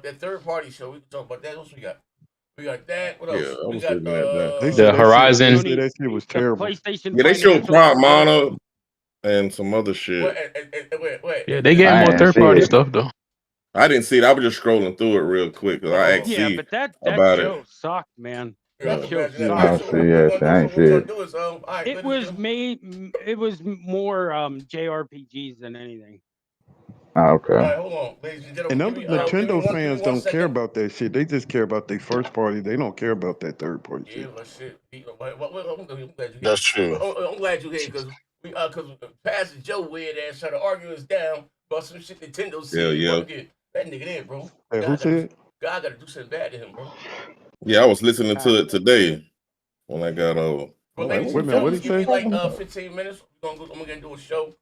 Speaker 1: that third party show. We can talk about that. What else we got? We got that. What else?
Speaker 21: Yeah, I
Speaker 1: we
Speaker 21: was
Speaker 1: got
Speaker 21: looking at that.
Speaker 6: They
Speaker 16: The
Speaker 6: said
Speaker 16: Horizon.
Speaker 6: They said that shit was terrible.
Speaker 18: PlayStation.
Speaker 21: Yeah, they showed
Speaker 18: Financial
Speaker 21: Pragmata and some other shit.
Speaker 1: Wait.
Speaker 16: Yeah, they getting more third party stuff though.
Speaker 21: I didn't see it. I was just scrolling through it real quick because I asked
Speaker 18: Yeah,
Speaker 21: C
Speaker 18: but that
Speaker 21: about
Speaker 18: show
Speaker 21: it.
Speaker 18: sucked, man.
Speaker 21: Yeah.
Speaker 18: That show
Speaker 17: I
Speaker 18: sucked.
Speaker 17: see it. I ain't see it.
Speaker 18: It was made. It was more JRPGs than anything.
Speaker 17: Oh, okay.
Speaker 1: Hold on, ladies and
Speaker 6: And
Speaker 1: gentlemen.
Speaker 6: them Nintendo fans don't care about that shit. They just care about their first party. They don't care about that third party shit.
Speaker 1: I'm glad you
Speaker 3: That's true.
Speaker 1: I'm glad you here because Pastor Joe weird ass tried to argue us down about some shit Nintendo said.
Speaker 21: Yeah.
Speaker 1: That nigga there, bro.
Speaker 6: Hey, who said?
Speaker 1: God gotta do something bad to him, bro.
Speaker 21: Yeah, I was listening to it today when I got over.
Speaker 1: But
Speaker 6: Wait a
Speaker 1: ladies
Speaker 6: minute,
Speaker 1: and gentlemen,
Speaker 6: what'd he
Speaker 1: give me
Speaker 6: say?
Speaker 1: like 15 minutes. I'm gonna do a show.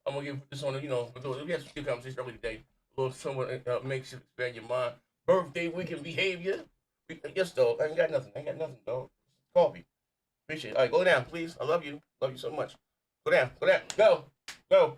Speaker 1: I'm gonna give this on we had some good conversation earlier today. A little someone makes you expand your mind. Birthday weekend behavior. Yes, dog. I ain't got nothing, dog. Coffee. Appreciate it. All right, go down, please. I love you. Love you so much. Go down. Go.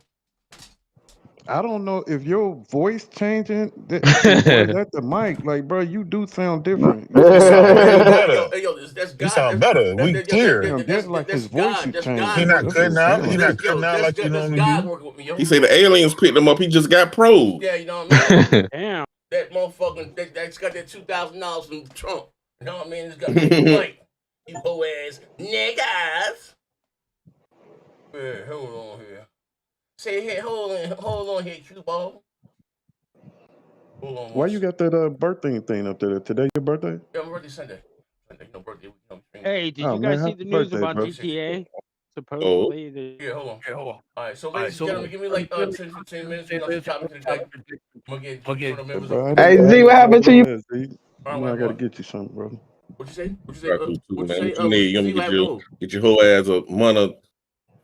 Speaker 6: I don't know if your voice changing. That's the mic. Like, bro, you do sound different.
Speaker 3: You sound way better.
Speaker 1: That's God.
Speaker 3: You sound better. We clear.
Speaker 6: That's like his voice is changing.
Speaker 3: He not cutting out. He not cutting out like you normally do.
Speaker 1: working with me, yo.
Speaker 21: He said the aliens picked him up. He just got probed.
Speaker 1: Yeah, you know what I mean?
Speaker 18: Damn.
Speaker 1: That motherfucker that's got that $2,000 from Trump. You know what I mean? It's got me right. You hoe ass niggas. Yeah, hold on here. Say here, hold on here, cue ball. Hold on.
Speaker 6: Why you got that birthday thing up there? Today your birthday?
Speaker 1: Yeah, my birthday Sunday. No birthday.
Speaker 18: Hey, did
Speaker 6: Oh,
Speaker 18: you
Speaker 6: man,
Speaker 18: guys see
Speaker 6: happy
Speaker 18: the news
Speaker 6: birthday,
Speaker 18: about
Speaker 6: bro.
Speaker 18: GTA?
Speaker 21: Oh,
Speaker 18: Supposedly,
Speaker 1: Yeah, hold on. All right, so ladies and gentlemen, give me like 10, 15 minutes. We're gonna chop into the day. I'm gonna get for the members
Speaker 6: Bro, I
Speaker 1: of
Speaker 6: didn't
Speaker 17: Hey
Speaker 6: know
Speaker 17: Z,
Speaker 6: you
Speaker 17: what
Speaker 6: was
Speaker 17: happened
Speaker 6: over
Speaker 17: to you?
Speaker 6: there, Z. You know I gotta get you something, bro.
Speaker 1: What you say? What you say?
Speaker 21: got cool too,
Speaker 1: What you
Speaker 21: man.
Speaker 1: say?
Speaker 21: What you need? You
Speaker 1: Z,
Speaker 21: gonna
Speaker 1: what happened to who?
Speaker 21: get your whole ass a month of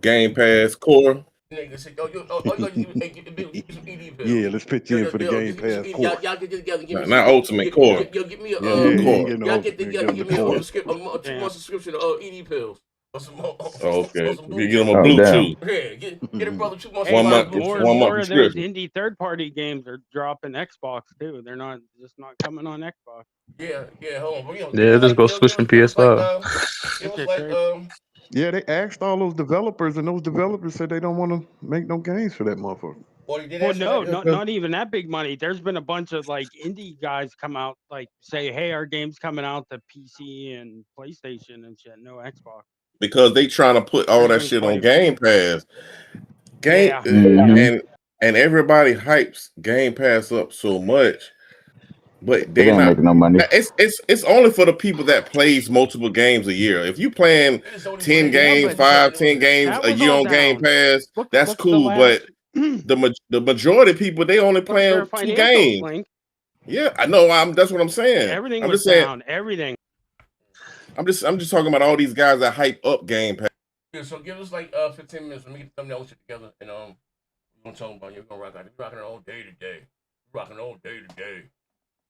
Speaker 21: Game Pass core.
Speaker 1: Nigga said, yo, you gotta give me some ED pills.
Speaker 6: Yeah, let's pitch in for the Game
Speaker 1: Just give me some
Speaker 6: Pass
Speaker 1: ED.
Speaker 6: core.
Speaker 1: Y'all get together. Give me
Speaker 21: Not
Speaker 1: some.
Speaker 21: Ultimate Core.
Speaker 1: Yo, give me a
Speaker 6: Yeah, he ain't
Speaker 21: core.
Speaker 6: getting
Speaker 1: y'all
Speaker 6: over.
Speaker 1: get together.
Speaker 6: Give
Speaker 1: Give
Speaker 6: him
Speaker 1: me
Speaker 6: the
Speaker 1: a
Speaker 6: core.
Speaker 1: 2 month subscription of ED pills. Or some
Speaker 21: Okay.
Speaker 1: some
Speaker 21: You get them a
Speaker 17: Oh,
Speaker 21: blue
Speaker 17: damn.
Speaker 21: chew.
Speaker 1: Yeah, get a brother 2 months.
Speaker 18: hey,
Speaker 21: month
Speaker 1: blue chew.
Speaker 18: more of those
Speaker 21: subscription.
Speaker 18: indie third-party games are dropping Xbox too. They're not coming on Xbox.
Speaker 1: Yeah, hold on. But, you know,
Speaker 16: Yeah, just go switch from PS5.
Speaker 1: give us like
Speaker 6: Yeah, they asked all those developers, and those developers said they don't want to make no games for that motherfucker.
Speaker 18: Well, no, not even that big money. There's been a bunch of like indie guys come out, like say, "Hey, our game's coming out to PC and PlayStation and shit. No Xbox."
Speaker 21: Because they trying to put all that shit on Game Pass. And everybody hypes Game Pass up so much, but
Speaker 17: It
Speaker 21: they're
Speaker 17: ain't
Speaker 21: not.
Speaker 17: making no money.
Speaker 21: It's only for the people that plays multiple games a year. If you playing 10 games, 10 games a year on Game Pass, that's cool. But the majority of people, they only playing 2 games. Yeah, I know. That's what I'm saying.
Speaker 18: Everything
Speaker 21: I'm
Speaker 18: was
Speaker 21: just saying.
Speaker 18: down. Everything.
Speaker 21: I'm just talking about all these guys that hype up Game Pass.
Speaker 1: Yeah, so give us like 15 minutes. Let me get the thumbnail shit together, and we're gonna talk about you. We're gonna rock out. We're rocking it all day today. We're rocking all day today.